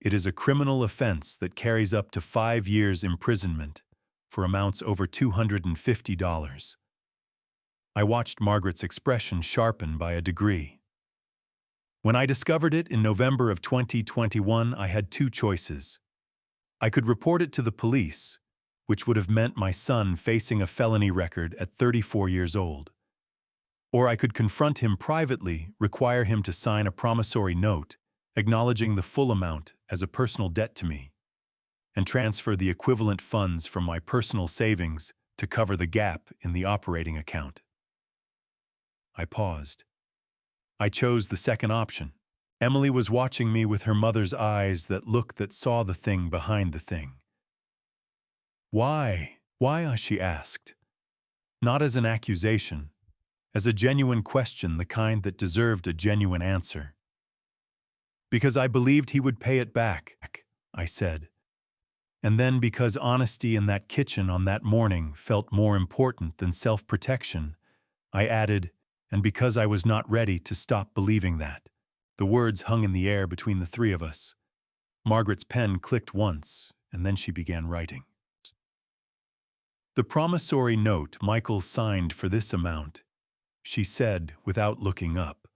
it is a criminal offense that carries up to 5 years imprisonment for amounts over $250. I watched Margaret's expression sharpen by a degree. When I discovered it in November of 2021, I had 2 choices. I could report it to the police, which would have meant my son facing a felony record at 34 years old. Or I could confront him privately, require him to sign a promissory note, acknowledging the full amount as a personal debt to me, and transfer the equivalent funds from my personal savings to cover the gap in the operating account. I paused. I chose the second option. Emily was watching me with her mother's eyes, that look that saw the thing behind the thing. "Why? Why?" she asked. Not as an accusation, as a genuine question, the kind that deserved a genuine answer. "Because I believed he would pay it back," I said. And then, because honesty in that kitchen on that morning felt more important than self-protection, I added, "and because I was not ready to stop believing that." The words hung in the air between the 3 of us. Margaret's pen clicked once, and then she began writing. "The promissory note Michael signed for this amount," she said without looking up.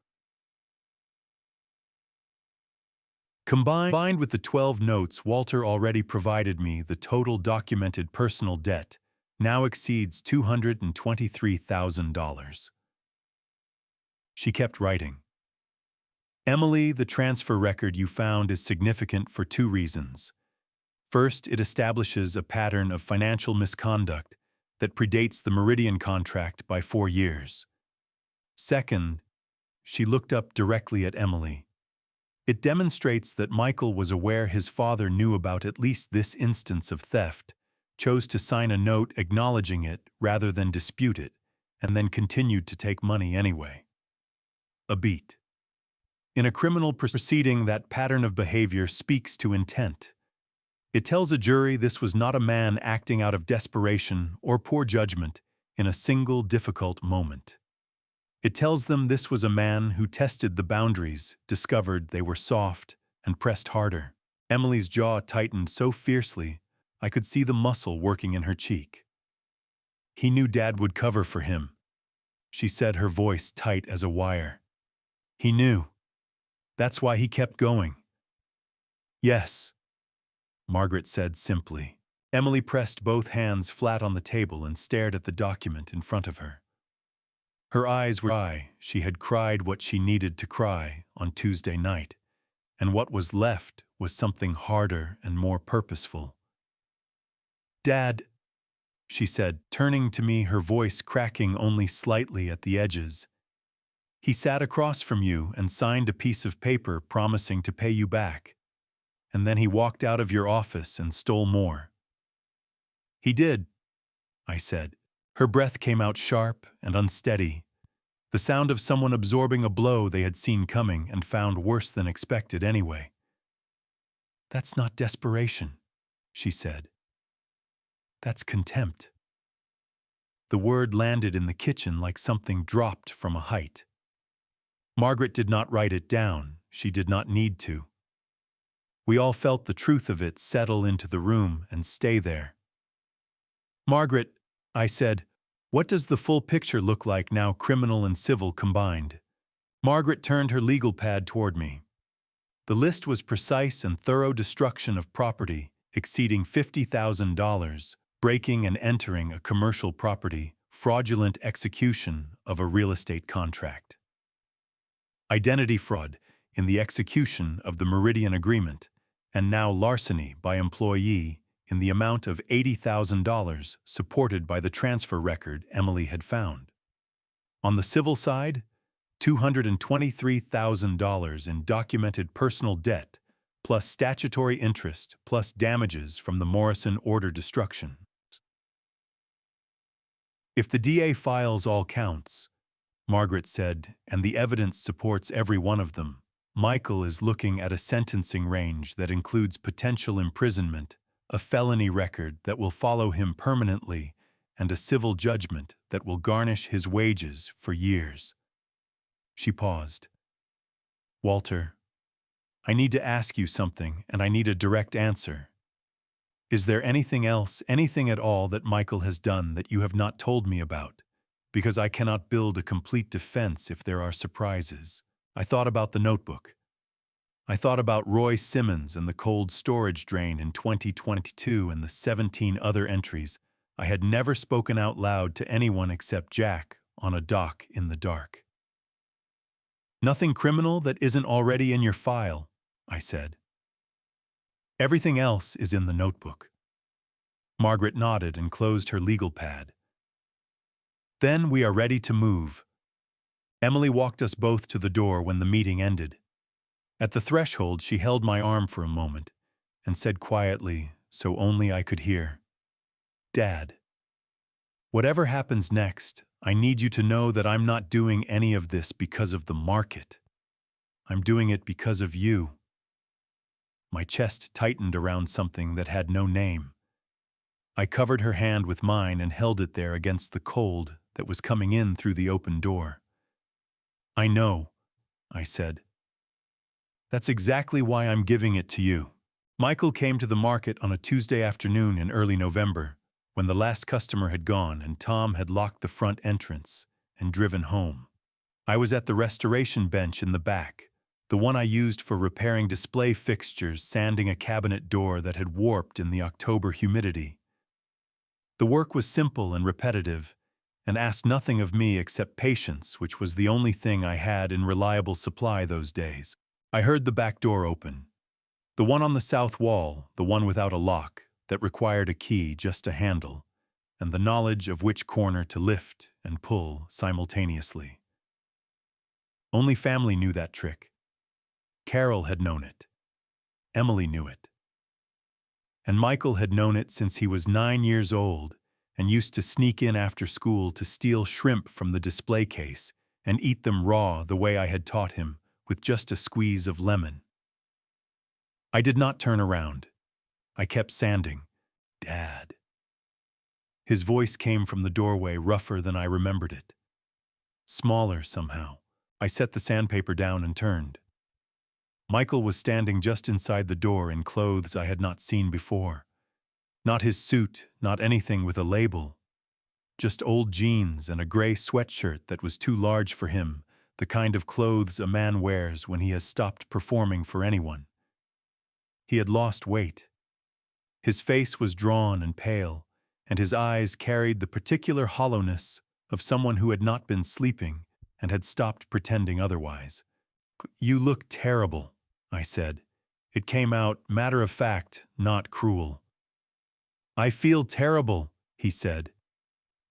"Combined with the 12 notes Walter already provided me, the total documented personal debt now exceeds $223,000. She kept writing. "Emily, the transfer record you found is significant for 2 reasons. First, it establishes a pattern of financial misconduct that predates the Meridian contract by 4 years. Second," she looked up directly at Emily, "it demonstrates that Michael was aware his father knew about at least this instance of theft, chose to sign a note acknowledging it rather than dispute it, and then continued to take money anyway." A beat. In a criminal proceeding, that pattern of behavior speaks to intent. It tells a jury this was not a man acting out of desperation or poor judgment in a single difficult moment. It tells them this was a man who tested the boundaries, discovered they were soft, and pressed harder. Emily's jaw tightened so fiercely, I could see the muscle working in her cheek. He knew Dad would cover for him, she said, her voice tight as a wire. He knew. That's why he kept going. Yes, Margaret said simply. Emily pressed both hands flat on the table and stared at the document in front of her. Her eyes were dry. She had cried what she needed to cry on Tuesday night, and what was left was something harder and more purposeful. Dad, she said, turning to me, her voice cracking only slightly at the edges. He sat across from you and signed a piece of paper promising to pay you back. And then he walked out of your office and stole more. He did, I said. Her breath came out sharp and unsteady, the sound of someone absorbing a blow they had seen coming and found worse than expected anyway. That's not desperation, she said. That's contempt. The word landed in the kitchen like something dropped from a height. Margaret did not write it down. She did not need to. We all felt the truth of it settle into the room and stay there. Margaret, I said, what does the full picture look like now, criminal and civil combined? Margaret turned her legal pad toward me. The list was precise and thorough: destruction of property exceeding $50,000, breaking and entering a commercial property, fraudulent execution of a real estate contract, identity fraud in the execution of the Meridian Agreement, and now larceny by employee in the amount of $80,000 supported by the transfer record Emily had found. On the civil side, $223,000 in documented personal debt, plus statutory interest, plus damages from the Morrison order destruction. If the DA files all counts, Margaret said, and the evidence supports every one of them, Michael is looking at a sentencing range that includes potential imprisonment, a felony record that will follow him permanently, and a civil judgment that will garnish his wages for years. She paused. Walter, I need to ask you something, and I need a direct answer. Is there anything else, anything at all that Michael has done that you have not told me about? Because I cannot build a complete defense if there are surprises. I thought about the notebook. I thought about Roy Simmons and the cold storage drain in 2022 and the 17 other entries I had never spoken out loud to anyone except Jack on a dock in the dark. Nothing criminal that isn't already in your file, I said. Everything else is in the notebook. Margaret nodded and closed her legal pad. Then we are ready to move. Emily walked us both to the door when the meeting ended. At the threshold, she held my arm for a moment and said quietly, so only I could hear, Dad, whatever happens next, I need you to know that I'm not doing any of this because of the market. I'm doing it because of you. My chest tightened around something that had no name. I covered her hand with mine and held it there against the cold that was coming in through the open door. I know, I said. That's exactly why I'm giving it to you. Michael came to the market on a Tuesday afternoon in early November, when the last customer had gone and Tom had locked the front entrance and driven home. I was at the restoration bench in the back, the one I used for repairing display fixtures, sanding a cabinet door that had warped in the October humidity. The work was simple and repetitive, and asked nothing of me except patience, which was the only thing I had in reliable supply those days. I heard the back door open. The one on the south wall, the one without a lock, that required a key, just a handle, and the knowledge of which corner to lift and pull simultaneously. Only family knew that trick. Carol had known it. Emily knew it. And Michael had known it since he was 9 years old and used to sneak in after school to steal shrimp from the display case and eat them raw the way I had taught him, with just a squeeze of lemon. I did not turn around. I kept sanding. Dad. His voice came from the doorway, rougher than I remembered it. Smaller somehow. I set the sandpaper down and turned. Michael was standing just inside the door in clothes I had not seen before. Not his suit, not anything with a label. Just old jeans and a gray sweatshirt that was too large for him, the kind of clothes a man wears when he has stopped performing for anyone. He had lost weight. His face was drawn and pale, and his eyes carried the particular hollowness of someone who had not been sleeping and had stopped pretending otherwise. "You look terrible," I said. It came out matter of fact, not cruel. "I feel terrible," he said.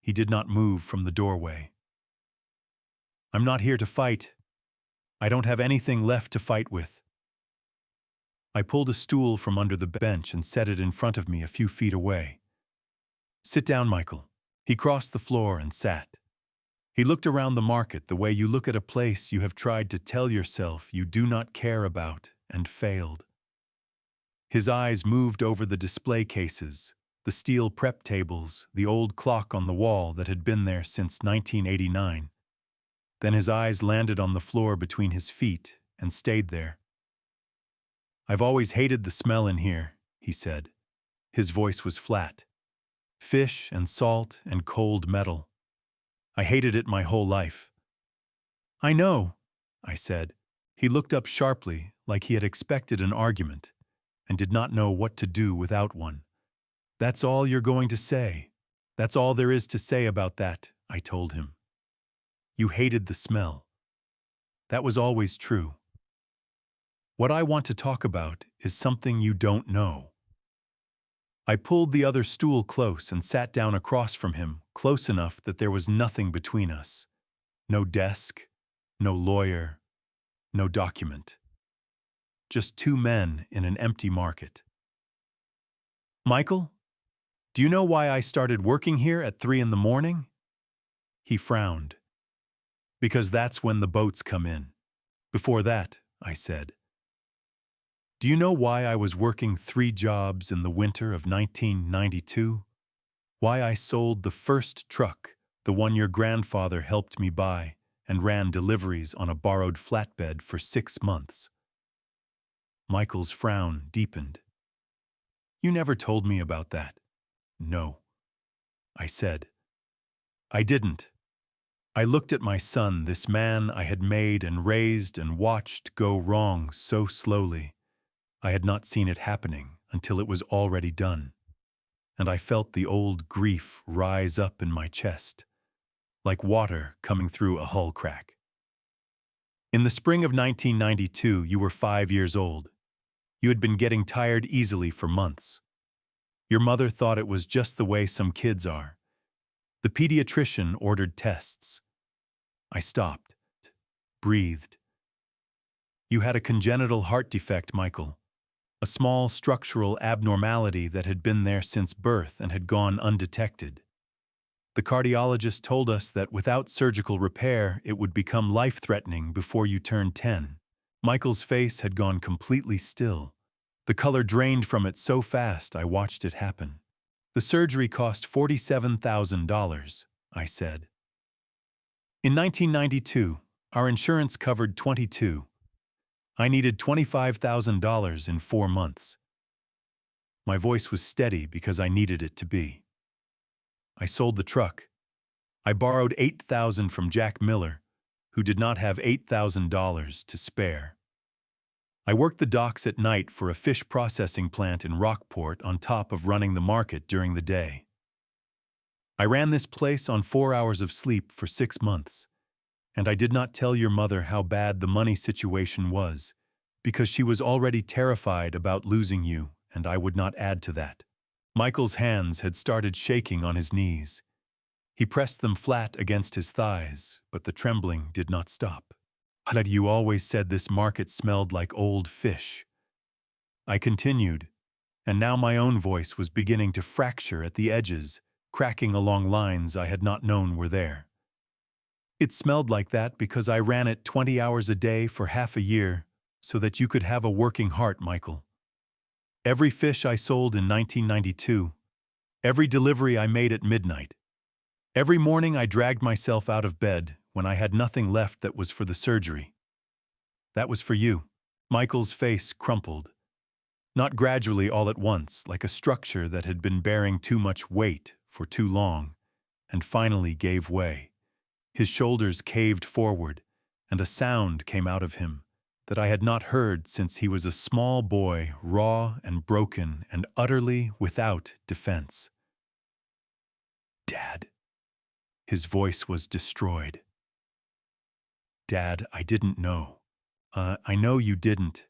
He did not move from the doorway. "I'm not here to fight. I don't have anything left to fight with." I pulled a stool from under the bench and set it in front of me a few feet away. "Sit down, Michael." He crossed the floor and sat. He looked around the market the way you look at a place you have tried to tell yourself you do not care about and failed. His eyes moved over the display cases, the steel prep tables, the old clock on the wall that had been there since 1989. Then his eyes landed on the floor between his feet and stayed there. "I've always hated the smell in here," he said. His voice was flat. "Fish and salt and cold metal. I hated it my whole life." "I know," I said. He looked up sharply, like he had expected an argument, and did not know what to do without one. "That's all you're going to say. That's all there is to say about that," I told him. "You hated the smell. That was always true. What I want to talk about is something you don't know." I pulled the other stool close and sat down across from him, close enough that there was nothing between us. No desk, no lawyer, no document. Just two men in an empty market. "Michael, do you know why I started working here at 3 in the morning?" He frowned. "Because that's when the boats come in. Before that," I said. "Do you know why I was working 3 jobs in the winter of 1992? Why I sold the first truck, the one your grandfather helped me buy, and ran deliveries on a borrowed flatbed for 6 months?" Michael's frown deepened. "You never told me about that." "No," I said. "I didn't. I looked at my son, this man I had made and raised and watched go wrong so slowly. I had not seen it happening until it was already done, and I felt the old grief rise up in my chest, like water coming through a hull crack. In the spring of 1992, you were 5 years old. You had been getting tired easily for months. Your mother thought it was just the way some kids are. The pediatrician ordered tests. I stopped, breathed. You had a congenital heart defect, Michael. A small structural abnormality that had been there since birth and had gone undetected. The cardiologist told us that without surgical repair, it would become life-threatening before you turned 10. Michael's face had gone completely still. The color drained from it so fast I watched it happen. "The surgery cost $47,000, I said. "In 1992, our insurance covered 22. I needed $25,000 in 4 months. My voice was steady because I needed it to be. I sold the truck. I borrowed $8,000 from Jack Miller, who did not have $8,000 to spare. I worked the docks at night for a fish processing plant in Rockport on top of running the market during the day. I ran this place on 4 hours of sleep for 6 months. And I did not tell your mother how bad the money situation was, because she was already terrified about losing you, and I would not add to that." Michael's hands had started shaking on his knees. He pressed them flat against his thighs, but the trembling did not stop. "But you always said this market smelled like old fish." I continued, and now my own voice was beginning to fracture at the edges, cracking along lines I had not known were there. "It smelled like that because I ran it 20 hours a day for half a year so that you could have a working heart, Michael. Every fish I sold in 1992. Every delivery I made at midnight. Every morning I dragged myself out of bed when I had nothing left that was for the surgery. That was for you. Michael's face crumpled. Not gradually all at once, like a structure that had been bearing too much weight for too long, and finally gave way. His shoulders caved forward, and a sound came out of him that I had not heard since he was a small boy, raw and broken and utterly without defense. Dad. His voice was destroyed. Dad, I didn't know. I know you didn't,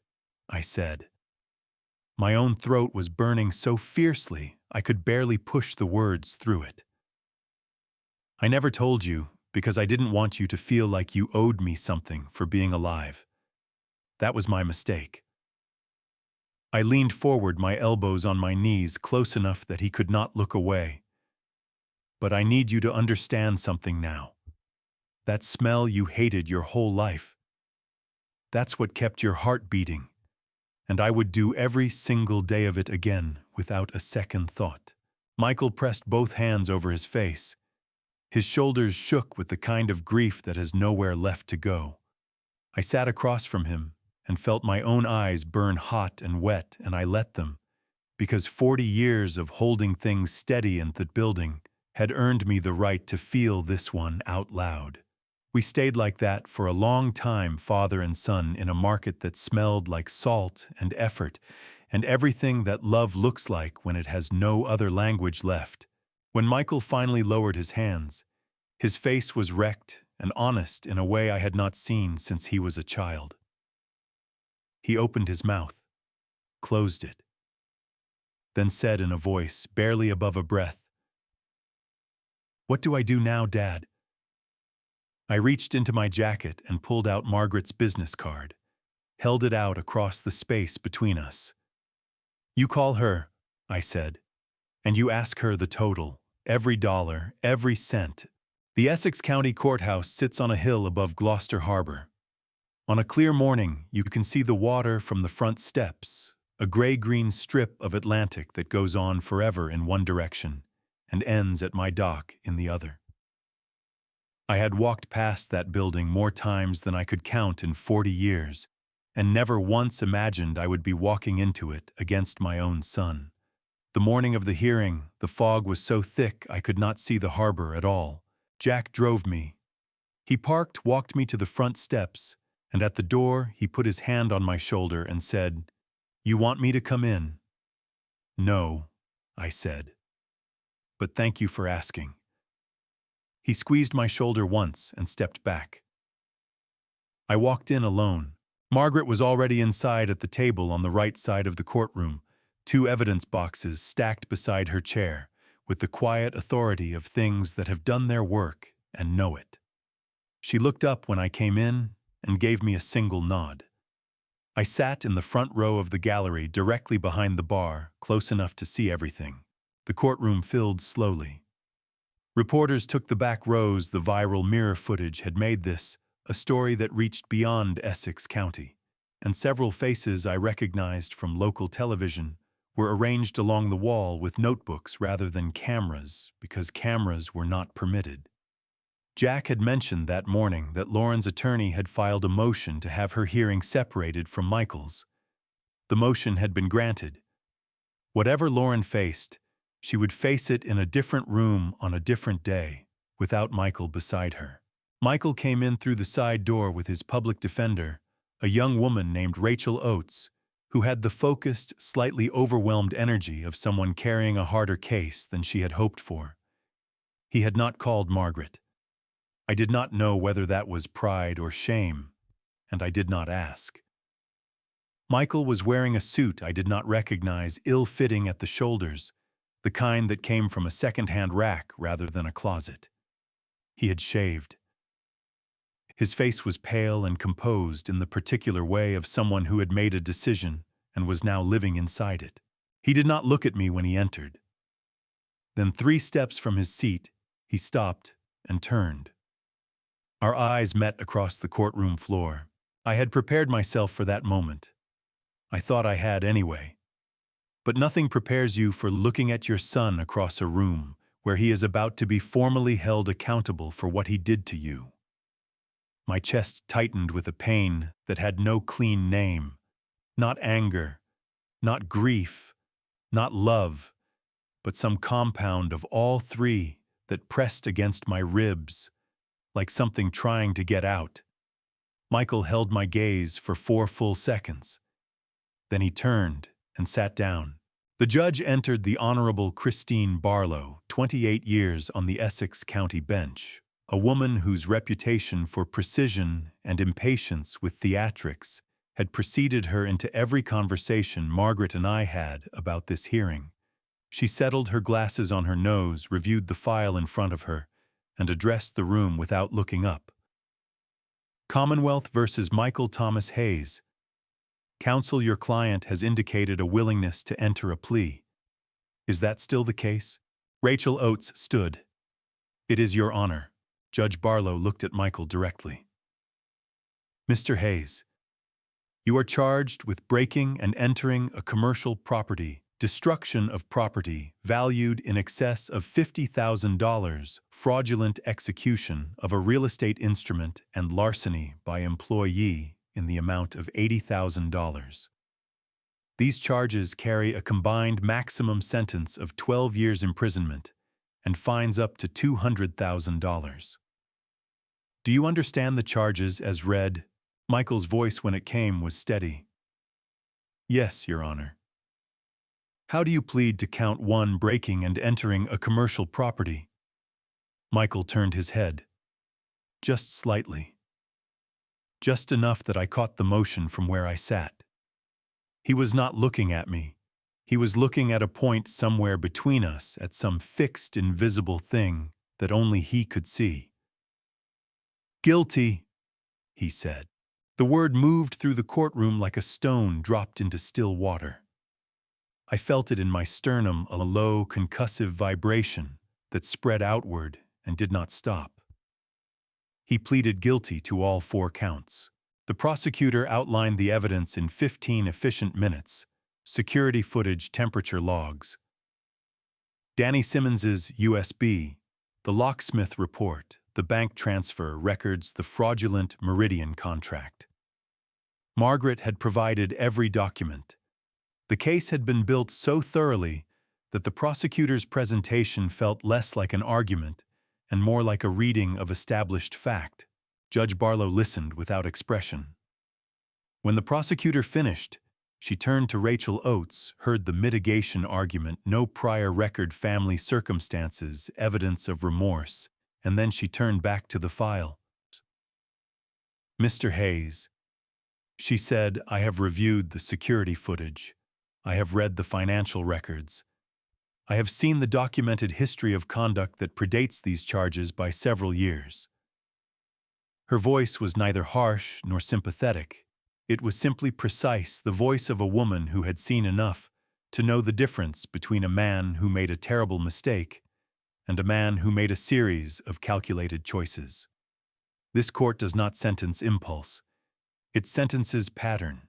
I said. My own throat was burning so fiercely I could barely push the words through it. I never told you because I didn't want you to feel like you owed me something for being alive. That was my mistake. I leaned forward, my elbows on my knees, close enough that he could not look away. But I need you to understand something now. That smell you hated your whole life. That's what kept your heart beating. And I would do every single day of it again without a second thought. Michael pressed both hands over his face. His shoulders shook with the kind of grief that has nowhere left to go. I sat across from him and felt my own eyes burn hot and wet, and I let them, because 40 years of holding things steady in that building had earned me the right to feel this one out loud. We stayed like that for a long time, father and son, in a market that smelled like salt and effort, and everything that love looks like when it has no other language left. When Michael finally lowered his hands, his face was wrecked and honest in a way I had not seen since he was a child. He opened his mouth, closed it, then said in a voice barely above a breath, "What do I do now, Dad?" I reached into my jacket and pulled out Margaret's business card, held it out across the space between us. "You call her," I said, "and you ask her the total, every dollar, every cent." The Essex County Courthouse sits on a hill above Gloucester Harbor. On a clear morning, you can see the water from the front steps, a gray-green strip of Atlantic that goes on forever in one direction and ends at my dock in the other. I had walked past that building more times than I could count in 40 years, and never once imagined I would be walking into it against my own son. The morning of the hearing, the fog was so thick I could not see the harbor at all. Jack drove me. He parked, walked me to the front steps, and at the door he put his hand on my shoulder and said, "You want me to come in?" "No," I said. "But thank you for asking." He squeezed my shoulder once and stepped back. I walked in alone. Margaret was already inside at the table on the right side of the courtroom, 2 evidence boxes stacked beside her chair, with the quiet authority of things that have done their work and know it. She looked up when I came in and gave me a single nod. I sat in the front row of the gallery directly behind the bar, close enough to see everything. The courtroom filled slowly. Reporters took the back rows. The viral mirror footage had made this a story that reached beyond Essex County, and several faces I recognized from local television were arranged along the wall with notebooks rather than cameras, because cameras were not permitted. Jack had mentioned that morning that Lauren's attorney had filed a motion to have her hearing separated from Michael's. The motion had been granted. Whatever Lauren faced, she would face it in a different room on a different day, without Michael beside her. Michael came in through the side door with his public defender, a young woman named Rachel Oates, who had the focused, slightly overwhelmed energy of someone carrying a harder case than she had hoped for. He had not called Margaret. I did not know whether that was pride or shame, and I did not ask. Michael was wearing a suit I did not recognize, ill-fitting at the shoulders, the kind that came from a second-hand rack rather than a closet. He had shaved. His face was pale and composed in the particular way of someone who had made a decision and was now living inside it. He did not look at me when he entered. Then 3 steps from his seat, he stopped and turned. Our eyes met across the courtroom floor. I had prepared myself for that moment. I thought I had anyway. But nothing prepares you for looking at your son across a room where he is about to be formally held accountable for what he did to you. My chest tightened with a pain that had no clean name. Not anger, not grief, not love, but some compound of all three that pressed against my ribs, like something trying to get out. Michael held my gaze for 4 full seconds. Then he turned and sat down. The judge entered the Honorable Christine Barlow, 28 years on the Essex County bench, a woman whose reputation for precision and impatience with theatrics had preceded her into every conversation Margaret and I had about this hearing. She settled her glasses on her nose, reviewed the file in front of her, and addressed the room without looking up. Commonwealth versus Michael Thomas Hayes. Counsel, your client has indicated a willingness to enter a plea. Is that still the case? Rachel Oates stood. It is, Your Honor. Judge Barlow looked at Michael directly. Mr. Hayes, you are charged with breaking and entering a commercial property, destruction of property valued in excess of $50,000, fraudulent execution of a real estate instrument, and larceny by employee in the amount of $80,000. These charges carry a combined maximum sentence of 12 years imprisonment and fines up to $200,000. Do you understand the charges as read? Michael's voice when it came was steady. Yes, Your Honor. How do you plead to count 1, breaking and entering a commercial property? Michael turned his head. Just slightly. Just enough that I caught the motion from where I sat. He was not looking at me. He was looking at a point somewhere between us, at some fixed, invisible thing that only he could see. Guilty, he said. The word moved through the courtroom like a stone dropped into still water. I felt it in my sternum, a low, concussive vibration that spread outward and did not stop. He pleaded guilty to all 4 counts. The prosecutor outlined the evidence in 15 efficient minutes: security footage, temperature logs, Danny Simmons's USB, the locksmith report, the bank transfer records, the fraudulent Meridian contract. Margaret had provided every document. The case had been built so thoroughly that the prosecutor's presentation felt less like an argument and more like a reading of established fact. Judge Barlow listened without expression. When the prosecutor finished, she turned to Rachel Oates, heard the mitigation argument, no prior record, family circumstances, evidence of remorse, and then she turned back to the file. Mr. Hayes, she said, I have reviewed the security footage. I have read the financial records. I have seen the documented history of conduct that predates these charges by several years. Her voice was neither harsh nor sympathetic. It was simply precise, the voice of a woman who had seen enough to know the difference between a man who made a terrible mistake and a man who made a series of calculated choices. This court does not sentence impulse. It sentences pattern,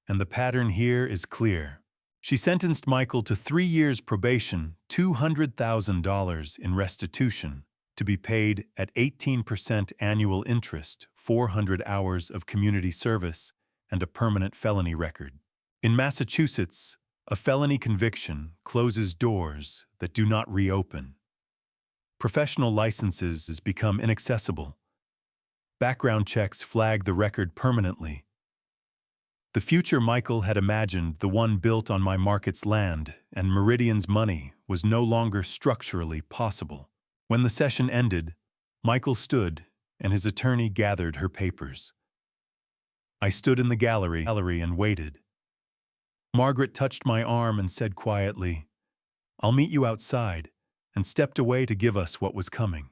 and the pattern here is clear. She sentenced Michael to 3 years probation, $200,000 in restitution, to be paid at 18% annual interest, 400 hours of community service, and a permanent felony record. In Massachusetts, a felony conviction closes doors that do not reopen. Professional licenses become inaccessible. Background checks flag the record permanently. The future Michael had imagined, the one built on my market's land and Meridian's money, was no longer structurally possible. When the session ended, Michael stood and his attorney gathered her papers. I stood in the gallery and waited. Margaret touched my arm and said quietly, "I'll meet you outside," and stepped away to give us what was coming.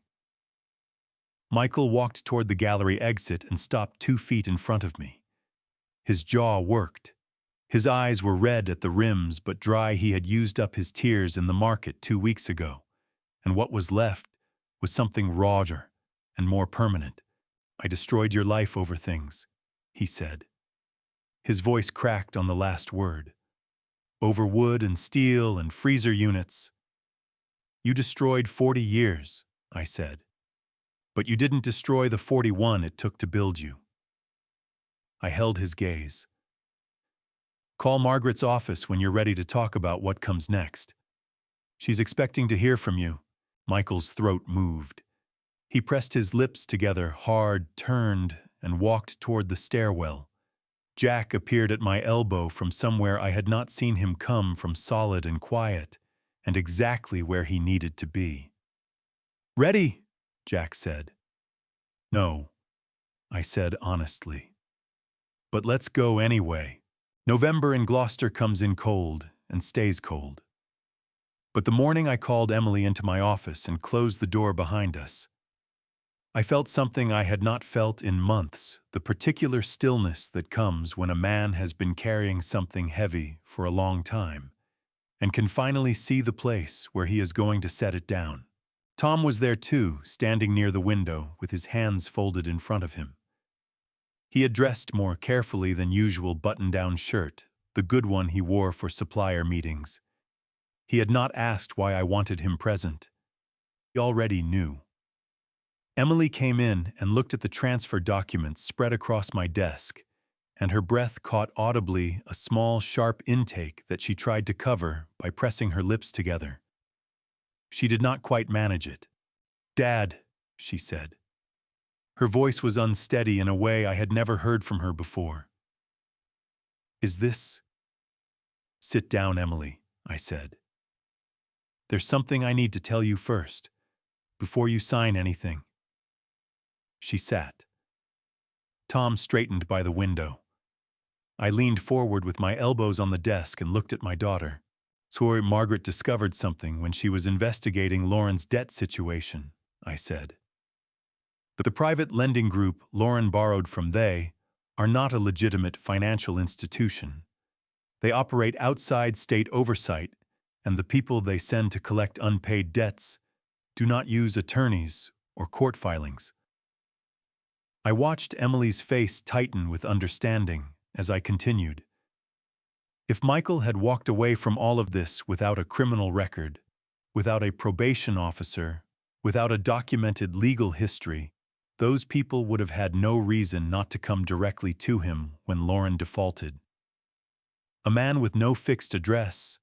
Michael walked toward the gallery exit and stopped 2 feet in front of me. His jaw worked. His eyes were red at the rims but dry. He had used up his tears in the market 2 weeks ago, and what was left was something rawer and more permanent. "I destroyed your life over things," he said. His voice cracked on the last word. over wood and steel and freezer units. You destroyed 40 years, I said. But you didn't destroy the 41 it took to build you. I held his gaze. Call Margaret's office when you're ready to talk about what comes next. She's expecting to hear from you. Michael's throat moved. He pressed his lips together hard, turned, and walked toward the stairwell. Jack appeared at my elbow from somewhere I had not seen him come from, solid and quiet, and exactly where he needed to be. Ready, Jack said. No, I said honestly. But let's go anyway. November in Gloucester comes in cold and stays cold. But the morning I called Emily into my office and closed the door behind us, I felt something I had not felt in months, the particular stillness that comes when a man has been carrying something heavy for a long time and can finally see the place where he is going to set it down. Tom was there too, standing near the window with his hands folded in front of him. He had dressed more carefully than usual, button-down shirt, the good one he wore for supplier meetings. He had not asked why I wanted him present. He already knew. Emily came in and looked at the transfer documents spread across my desk, and her breath caught audibly a small, sharp intake that she tried to cover by pressing her lips together. She did not quite manage it. "Dad," she said. Her voice was unsteady in a way I had never heard from her before. "Is this—" "Sit down, Emily," I said. "There's something I need to tell you first, before you sign anything." She sat. Tom straightened by the window. I leaned forward with my elbows on the desk and looked at my daughter. "So Margaret discovered something when she was investigating Lauren's debt situation," I said. "The private lending group Lauren borrowed from, they are not a legitimate financial institution. They operate outside state oversight, and the people they send to collect unpaid debts do not use attorneys or court filings." I watched Emily's face tighten with understanding as I continued. If Michael had walked away from all of this without a criminal record, without a probation officer, without a documented legal history, those people would have had no reason not to come directly to him when Lauren defaulted. A man with no fixed address,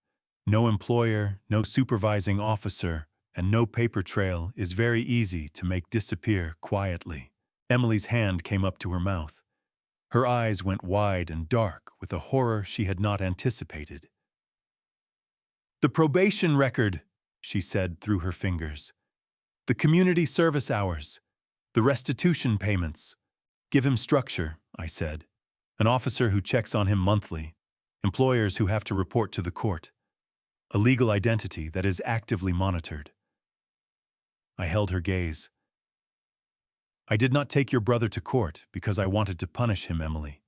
no employer, no supervising officer, and no paper trail is very easy to make disappear quietly. Emily's hand came up to her mouth. Her eyes went wide and dark with a horror she had not anticipated. "The probation record," she said through her fingers. "The community service hours. The restitution payments. Give him structure," I said. "An officer who checks on him monthly. Employers who have to report to the court. A legal identity that is actively monitored." I held her gaze. "I did not take your brother to court because I wanted to punish him, Emily.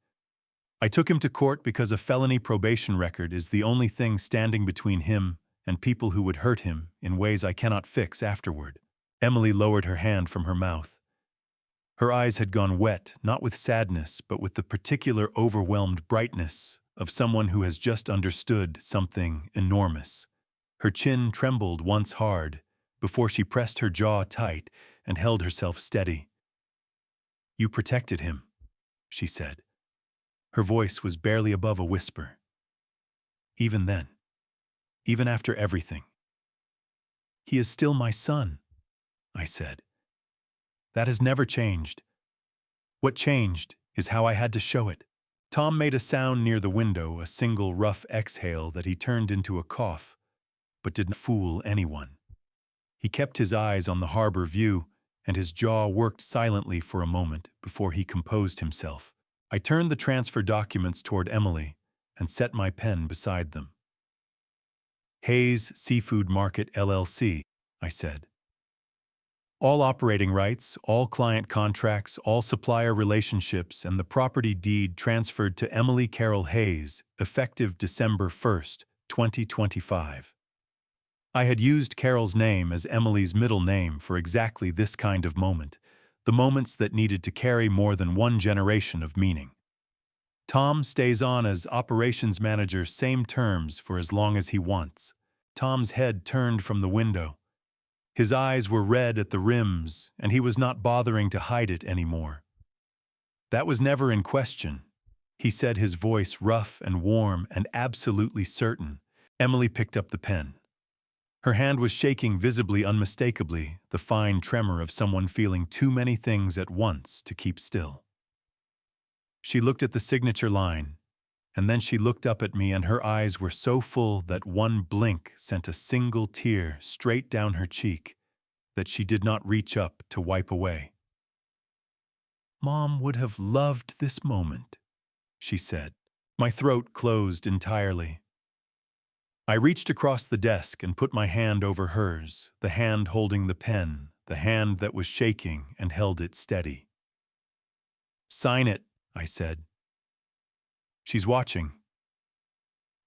I took him to court because a felony probation record is the only thing standing between him and people who would hurt him in ways I cannot fix afterward." Emily lowered her hand from her mouth. Her eyes had gone wet, not with sadness, but with the particular overwhelmed brightness of someone who has just understood something enormous. Her chin trembled once hard, before she pressed her jaw tight and held herself steady. "You protected him," she said. Her voice was barely above a whisper. "Even then, even after everything." "He is still my son," I said. "That has never changed. What changed is how I had to show it." Tom made a sound near the window, a single rough exhale that he turned into a cough, but didn't fool anyone. He kept his eyes on the harbor view, and his jaw worked silently for a moment before he composed himself. I turned the transfer documents toward Emily and set my pen beside them. "Hayes Seafood Market, LLC," I said. "All operating rights, all client contracts, all supplier relationships, and the property deed transferred to Emily Carol Hayes, effective December 1st, 2025. I had used Carol's name as Emily's middle name for exactly this kind of moment, the moments that needed to carry more than one generation of meaning. Tom stays on as operations manager, same terms for as long as he wants. Tom's head turned from the window. His eyes were red at the rims, and he was not bothering to hide it anymore. That was never in question, he said, his voice rough and warm and absolutely certain. Emily picked up the pen. Her hand was shaking visibly, unmistakably, the fine tremor of someone feeling too many things at once to keep still. She looked at the signature line, and then she looked up at me, and her eyes were so full that one blink sent a single tear straight down her cheek that she did not reach up to wipe away. "Mom would have loved this moment," she said. My throat closed entirely. I reached across the desk and put my hand over hers, the hand holding the pen, the hand that was shaking, and held it steady. "Sign it," I said. "She's watching."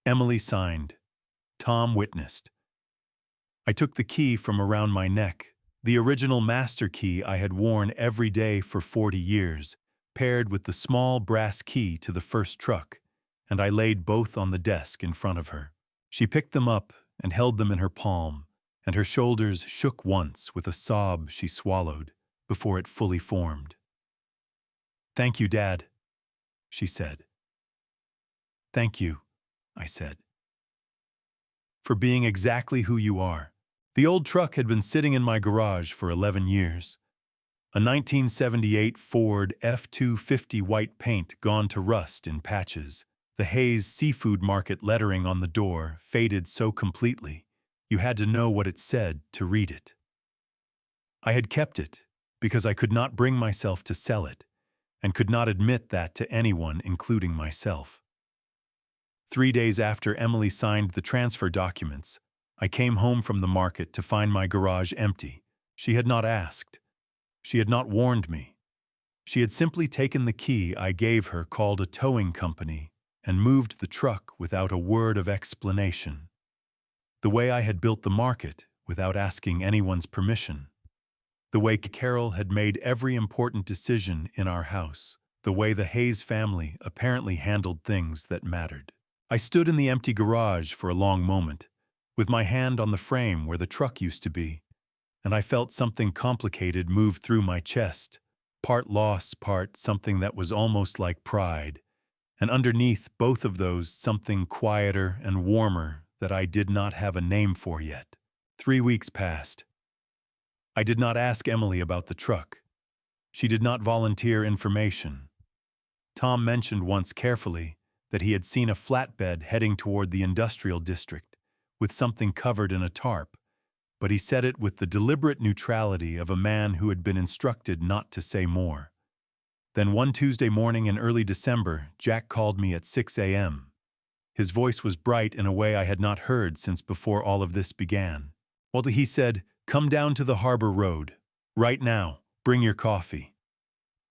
Emily signed. Tom witnessed. I took the key from around my neck, the original master key I had worn every day for 40 years, paired with the small brass key to the first truck, and I laid both on the desk in front of her. She picked them up and held them in her palm, and her shoulders shook once with a sob she swallowed before it fully formed. "Thank you, Dad," she said. "Thank you," I said, "for being exactly who you are." The old truck had been sitting in my garage for 11 years. A 1978 Ford F-250 white paint gone to rust in patches. The Hayes Seafood Market lettering on the door faded so completely, you had to know what it said to read it. I had kept it because I could not bring myself to sell it, and could not admit that to anyone, including myself. 3 days after Emily signed the transfer documents, I came home from the market to find my garage empty. She had not asked. She had not warned me. She had simply taken the key I gave her, called a towing company, and moved the truck without a word of explanation. The way I had built the market without asking anyone's permission. The way Carol had made every important decision in our house. The way the Hayes family apparently handled things that mattered. I stood in the empty garage for a long moment, with my hand on the frame where the truck used to be, and I felt something complicated move through my chest, part loss, part something that was almost like pride, and underneath both of those something quieter and warmer that I did not have a name for yet. 3 weeks passed. I did not ask Emily about the truck. She did not volunteer information. Tom mentioned once carefully that he had seen a flatbed heading toward the industrial district with something covered in a tarp, but he said it with the deliberate neutrality of a man who had been instructed not to say more. Then one Tuesday morning in early December, Jack called me at 6 a.m. His voice was bright in a way I had not heard since before all of this began. Well, he said, "Come down to the Harbor Road. Right now. Bring your coffee."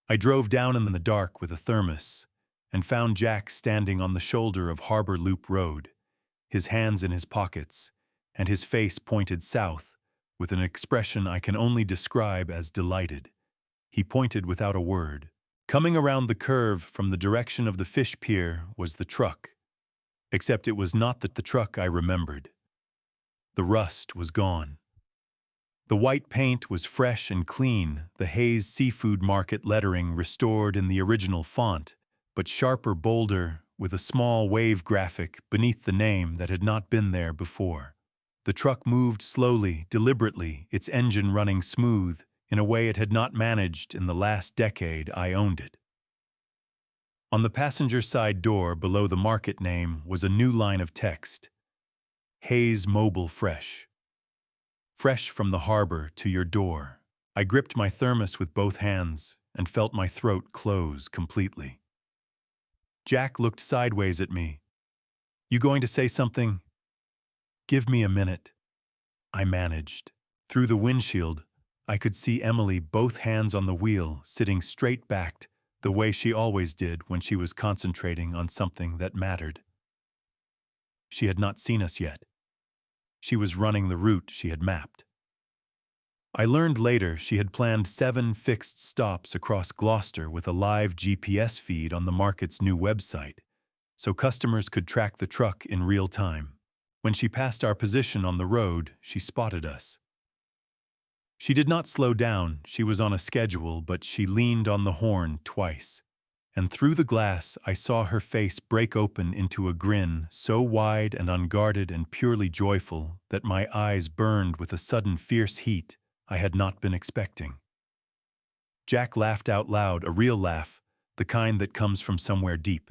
I drove down in the dark with a thermos and found Jack standing on the shoulder of Harbor Loop Road, his hands in his pockets, and his face pointed south with an expression I can only describe as delighted. He pointed without a word. Coming around the curve from the direction of the fish pier was the truck, except it was not the truck I remembered. The rust was gone. The white paint was fresh and clean, the Hayes Seafood Market lettering restored in the original font, but sharper, bolder, with a small wave graphic beneath the name that had not been there before. The truck moved slowly, deliberately, its engine running smooth, in a way it had not managed in the last decade I owned it. On the passenger side door below the market name was a new line of text. Hayes Mobile Fresh. Fresh from the harbor to your door. I gripped my thermos with both hands and felt my throat close completely. Jack looked sideways at me. "You going to say something?" "Give me a minute." I managed. Through the windshield, I could see Emily, both hands on the wheel, sitting straight-backed, the way she always did when she was concentrating on something that mattered. She had not seen us yet. She was running the route she had mapped. I learned later she had planned 7 fixed stops across Gloucester with a live GPS feed on the market's new website, so customers could track the truck in real time. When she passed our position on the road, she spotted us. She did not slow down, she was on a schedule, but she leaned on the horn twice. And through the glass I saw her face break open into a grin so wide and unguarded and purely joyful that my eyes burned with a sudden fierce heat I had not been expecting. Jack laughed out loud, a real laugh, the kind that comes from somewhere deep.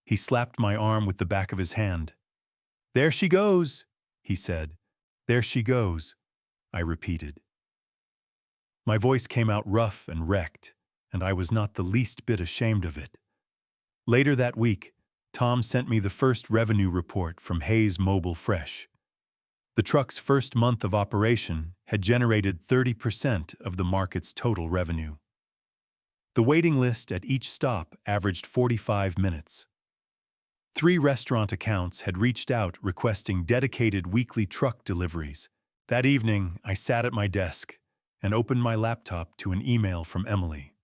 He slapped my arm with the back of his hand. "There she goes," he said. "There she goes," I repeated. My voice came out rough and wrecked, and I was not the least bit ashamed of it. Later that week, Tom sent me the first revenue report from Hayes Mobile Fresh. The truck's first month of operation had generated 30% of the market's total revenue. The waiting list at each stop averaged 45 minutes. 3 restaurant accounts had reached out requesting dedicated weekly truck deliveries. That evening, I sat at my desk and opened my laptop to an email from Emily.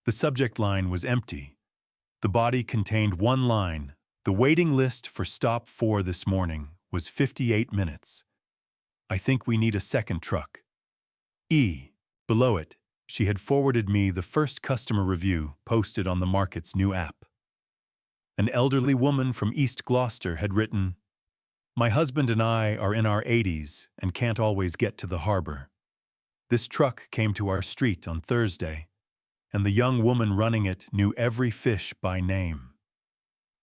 The subject line was empty. The body contained one line: "The waiting list for stop 4 this morning was 58 minutes. I think we need a second truck." Below it, she had forwarded me the first customer review posted on the market's new app. An elderly woman from East Gloucester had written, "My husband and I are in our 80s and can't always get to the harbor. This truck came to our street on Thursday, and the young woman running it knew every fish by name.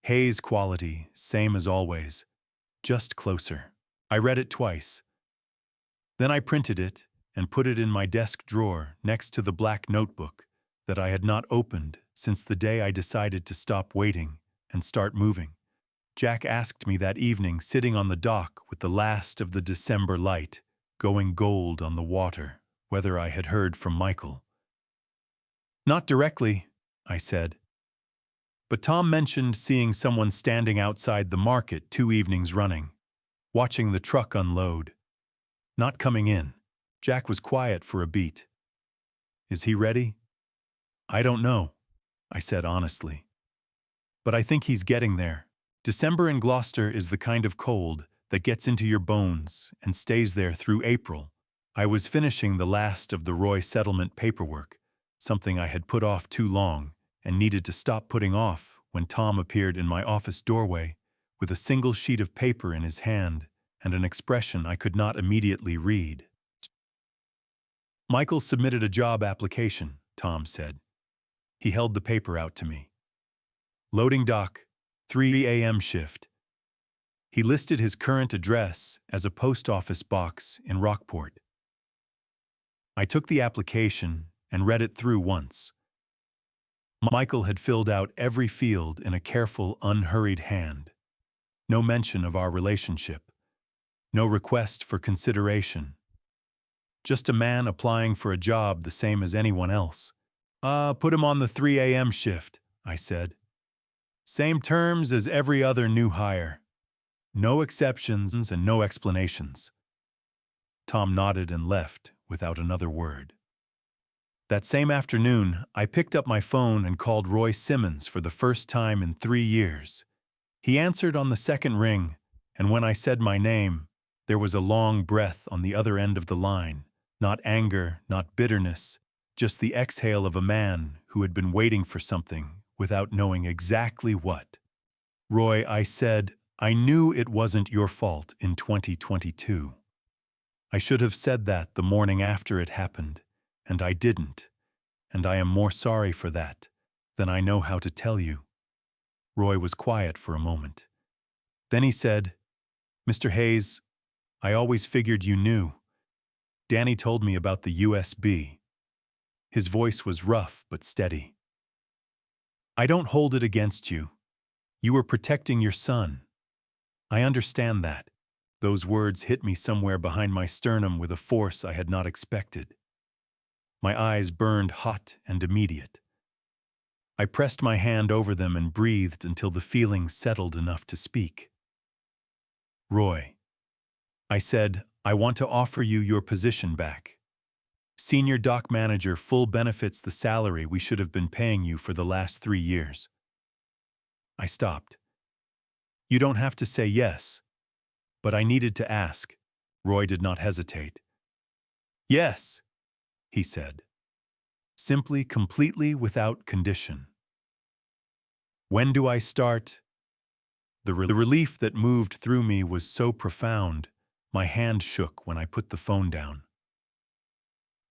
Hayes quality, same as always, just closer." I read it twice. Then I printed it and put it in my desk drawer next to the black notebook that I had not opened since the day I decided to stop waiting and start moving. Jack asked me that evening, sitting on the dock with the last of the December light going gold on the water, whether I had heard from Michael. "Not directly," I said. "But Tom mentioned seeing someone standing outside the market 2 evenings running, watching the truck unload. Not coming in." Jack was quiet for a beat. "Is he ready?" "I don't know," I said honestly. "But I think he's getting there. December in Gloucester is the kind of cold that gets into your bones and stays there through April." I was finishing the last of the Roy settlement paperwork, something I had put off too long and needed to stop putting off, when Tom appeared in my office doorway with a single sheet of paper in his hand and an expression I could not immediately read. "Michael submitted a job application," Tom said. He held the paper out to me. "Loading dock, 3 a.m. shift." He listed his current address as a post office box in Rockport. I took the application and read it through once. Michael had filled out every field in a careful, unhurried hand. No mention of our relationship. No request for consideration. Just a man applying for a job the same as anyone else. Put him on the 3 a.m. shift," I said. "Same terms as every other new hire. No exceptions and no explanations." Tom nodded and left without another word. That same afternoon, I picked up my phone and called Roy Simmons for the first time in 3 years. He answered on the second ring, and when I said my name, there was a long breath on the other end of the line. Not anger, not bitterness, just the exhale of a man who had been waiting for something without knowing exactly what. "Roy," I said, "I knew it wasn't your fault in 2022. I should have said that the morning after it happened, and I didn't, and I am more sorry for that than I know how to tell you." Roy was quiet for a moment. Then he said, "Mr. Hayes, I always figured you knew. Danny told me about the USB." His voice was rough but steady. "I don't hold it against you. You were protecting your son. I understand that." Those words hit me somewhere behind my sternum with a force I had not expected. My eyes burned hot and immediate. I pressed my hand over them and breathed until the feeling settled enough to speak. "Roy," I said, I want to offer you your position back. Senior dock manager, full benefits, the salary we should have been paying you for the last 3 years. I stopped. You don't have to say yes, but I needed to ask. Roy did not hesitate. Yes, he said. Simply, completely, without condition. When do I start? The relief that moved through me was so profound, my hand shook when I put the phone down.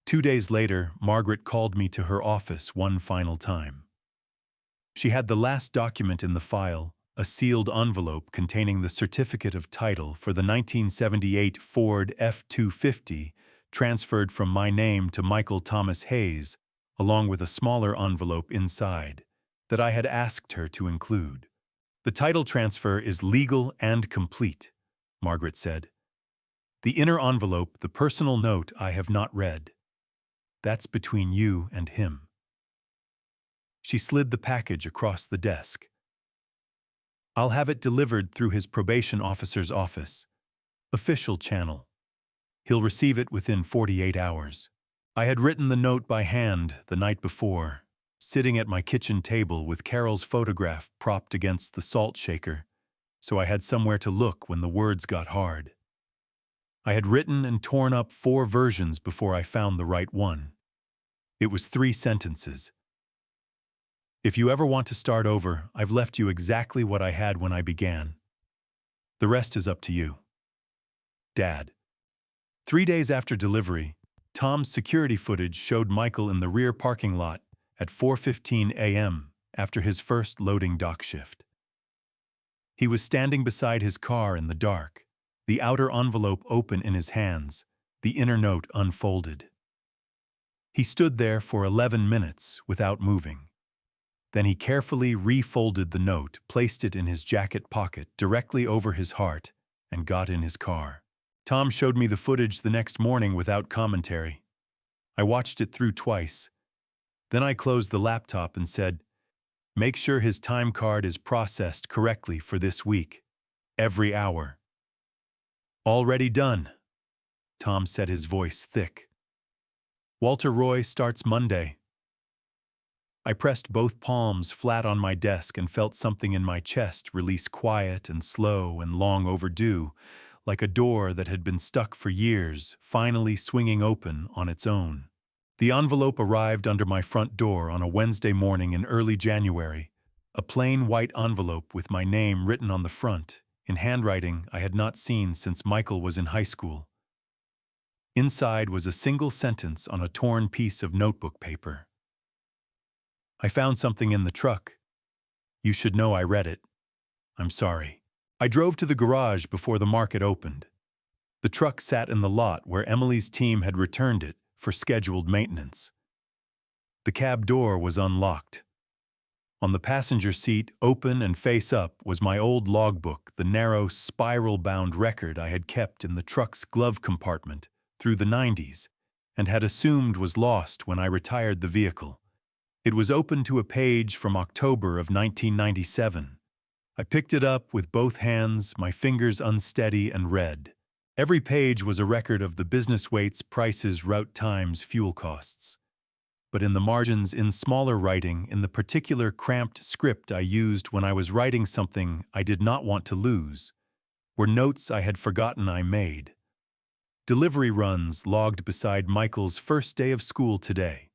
2 days later, Margaret called me to her office one final time. She had the last document in the file, a sealed envelope containing the certificate of title for the 1978 Ford F-250, transferred from my name to Michael Thomas Hayes, along with a smaller envelope inside, that I had asked her to include. The title transfer is legal and complete, Margaret said. The inner envelope, the personal note, I have not read. That's between you and him. She slid the package across the desk. I'll have it delivered through his probation officer's office. Official channel. He'll receive it within 48 hours. I had written the note by hand the night before, sitting at my kitchen table with Carol's photograph propped against the salt shaker, so I had somewhere to look when the words got hard. I had written and torn up 4 versions before I found the right one. It was 3 sentences. If you ever want to start over, I've left you exactly what I had when I began. The rest is up to you. Dad. 3 days after delivery, Tom's security footage showed Michael in the rear parking lot at 4:15 a.m. after his first loading dock shift. He was standing beside his car in the dark, the outer envelope open in his hands, the inner note unfolded. He stood there for 11 minutes without moving. Then he carefully refolded the note, placed it in his jacket pocket directly over his heart, and got in his car. Tom showed me the footage the next morning without commentary. I watched it through twice. Then I closed the laptop and said, "Make sure his time card is processed correctly for this week. Every hour." "Already done," Tom said, his voice thick. "Walter Roy starts Monday." I pressed both palms flat on my desk and felt something in my chest release, quiet and slow and long overdue, like a door that had been stuck for years, finally swinging open on its own. The envelope arrived under my front door on a Wednesday morning in early January, a plain white envelope with my name written on the front, in handwriting I had not seen since Michael was in high school. Inside was a single sentence on a torn piece of notebook paper. "I found something in the truck. You should know I read it. I'm sorry." I drove to the garage before the market opened. The truck sat in the lot where Emily's team had returned it for scheduled maintenance. The cab door was unlocked. On the passenger seat, open and face up, was my old logbook, the narrow, spiral-bound record I had kept in the truck's glove compartment through the 90s and had assumed was lost when I retired the vehicle. It was open to a page from October of 1997. I picked it up with both hands, my fingers unsteady, and read. Every page was a record of the business weights, prices, route times, fuel costs. But in the margins, in smaller writing, in the particular cramped script I used when I was writing something I did not want to lose, were notes I had forgotten I made. Delivery runs logged beside Michael's first day of school today.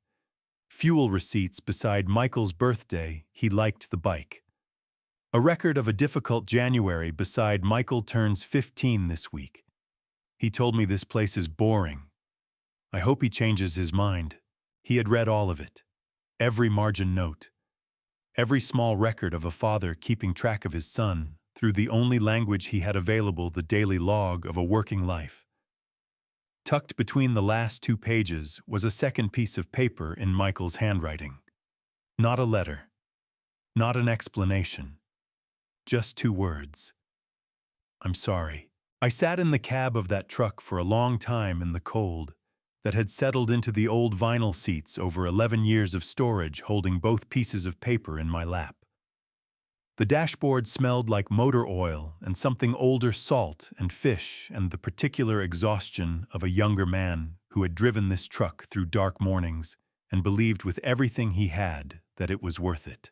Fuel receipts beside Michael's birthday, he liked the bike. A record of a difficult January beside Michael turns 15 this week. He told me this place is boring. I hope he changes his mind. He had read all of it. Every margin note. Every small record of a father keeping track of his son through the only language he had available, the daily log of a working life. Tucked between the last 2 pages was a second piece of paper in Michael's handwriting. Not a letter. Not an explanation. Just 2 words. "I'm sorry." I sat in the cab of that truck for a long time in the cold that had settled into the old vinyl seats over 11 years of storage, holding both pieces of paper in my lap. The dashboard smelled like motor oil and something older, salt and fish, and the particular exhaustion of a younger man who had driven this truck through dark mornings and believed with everything he had that it was worth it.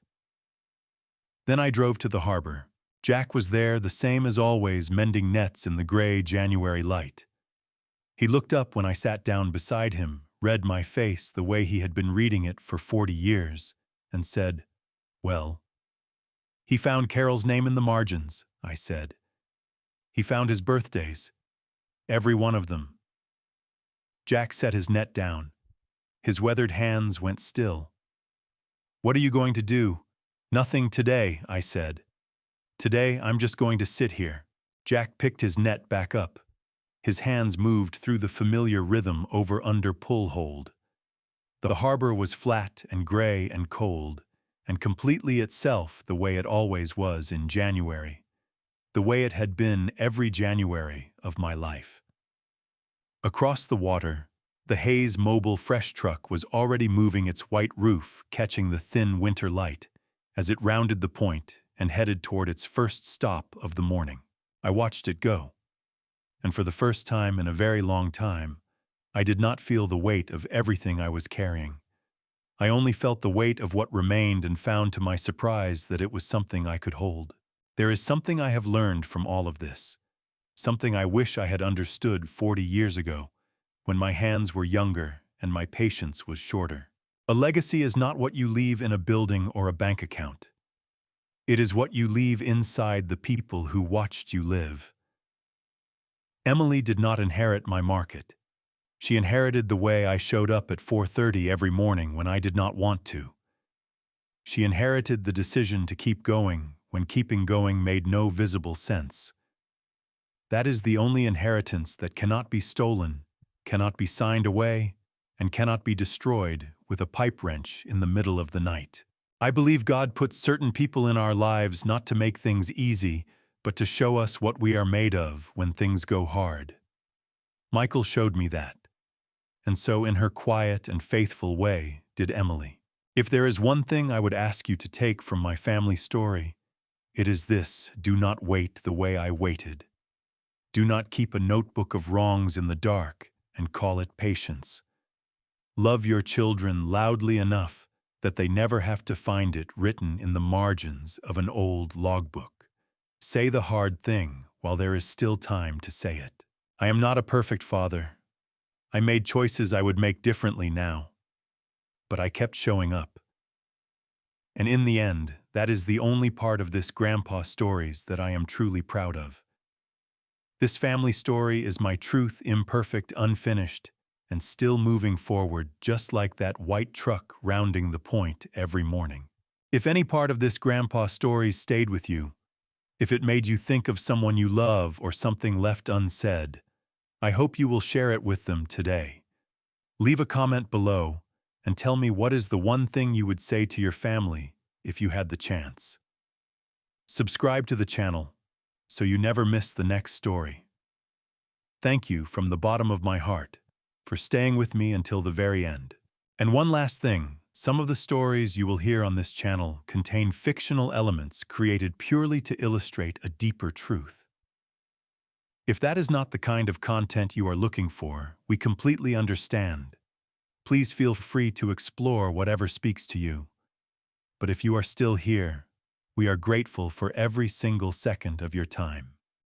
Then I drove to the harbor. Jack was there, the same as always, mending nets in the gray January light. He looked up when I sat down beside him, read my face the way he had been reading it for 40 years, and said, "Well." "He found Carol's name in the margins," I said. "He found his birthdays. Every one of them." Jack set his net down. His weathered hands went still. "What are you going to do?" "Nothing today," I said. "Today, I'm just going to sit here." Jack picked his net back up. His hands moved through the familiar rhythm over-under pull hold. The harbor was flat and gray and cold, and completely itself the way it always was in January, the way it had been every January of my life. Across the water, the Hayes mobile fresh truck was already moving its white roof, catching the thin winter light as it rounded the point and headed toward its first stop of the morning. I watched it go, and for the first time in a very long time, I did not feel the weight of everything I was carrying. I only felt the weight of what remained and found to my surprise that it was something I could hold. There is something I have learned from all of this, something I wish I had understood 40 years ago, when my hands were younger and my patience was shorter. A legacy is not what you leave in a building or a bank account. It is what you leave inside the people who watched you live. Emily did not inherit my market. She inherited the way I showed up at 4:30 every morning when I did not want to. She inherited the decision to keep going when keeping going made no visible sense. That is the only inheritance that cannot be stolen, cannot be signed away, and cannot be destroyed with a pipe wrench in the middle of the night. I believe God puts certain people in our lives not to make things easy, but to show us what we are made of when things go hard. Michael showed me that. And so in her quiet and faithful way did Emily. If there is one thing I would ask you to take from my family story, it is this: do not wait the way I waited. Do not keep a notebook of wrongs in the dark and call it patience. Love your children loudly enough that they never have to find it written in the margins of an old logbook. Say the hard thing while there is still time to say it. I am not a perfect father. I made choices I would make differently now, but I kept showing up. And in the end, that is the only part of this grandpa stories that I am truly proud of. This family story is my truth, imperfect, unfinished, and still moving forward, just like that white truck rounding the point every morning. If any part of this grandpa story stayed with you, if it made you think of someone you love or something left unsaid, I hope you will share it with them today. Leave a comment below and tell me what is the one thing you would say to your family if you had the chance. Subscribe to the channel so you never miss the next story. Thank you from the bottom of my heart for staying with me until the very end. And one last thing, some of the stories you will hear on this channel contain fictional elements created purely to illustrate a deeper truth. If that is not the kind of content you are looking for, we completely understand. Please feel free to explore whatever speaks to you. But if you are still here, we are grateful for every single second of your time.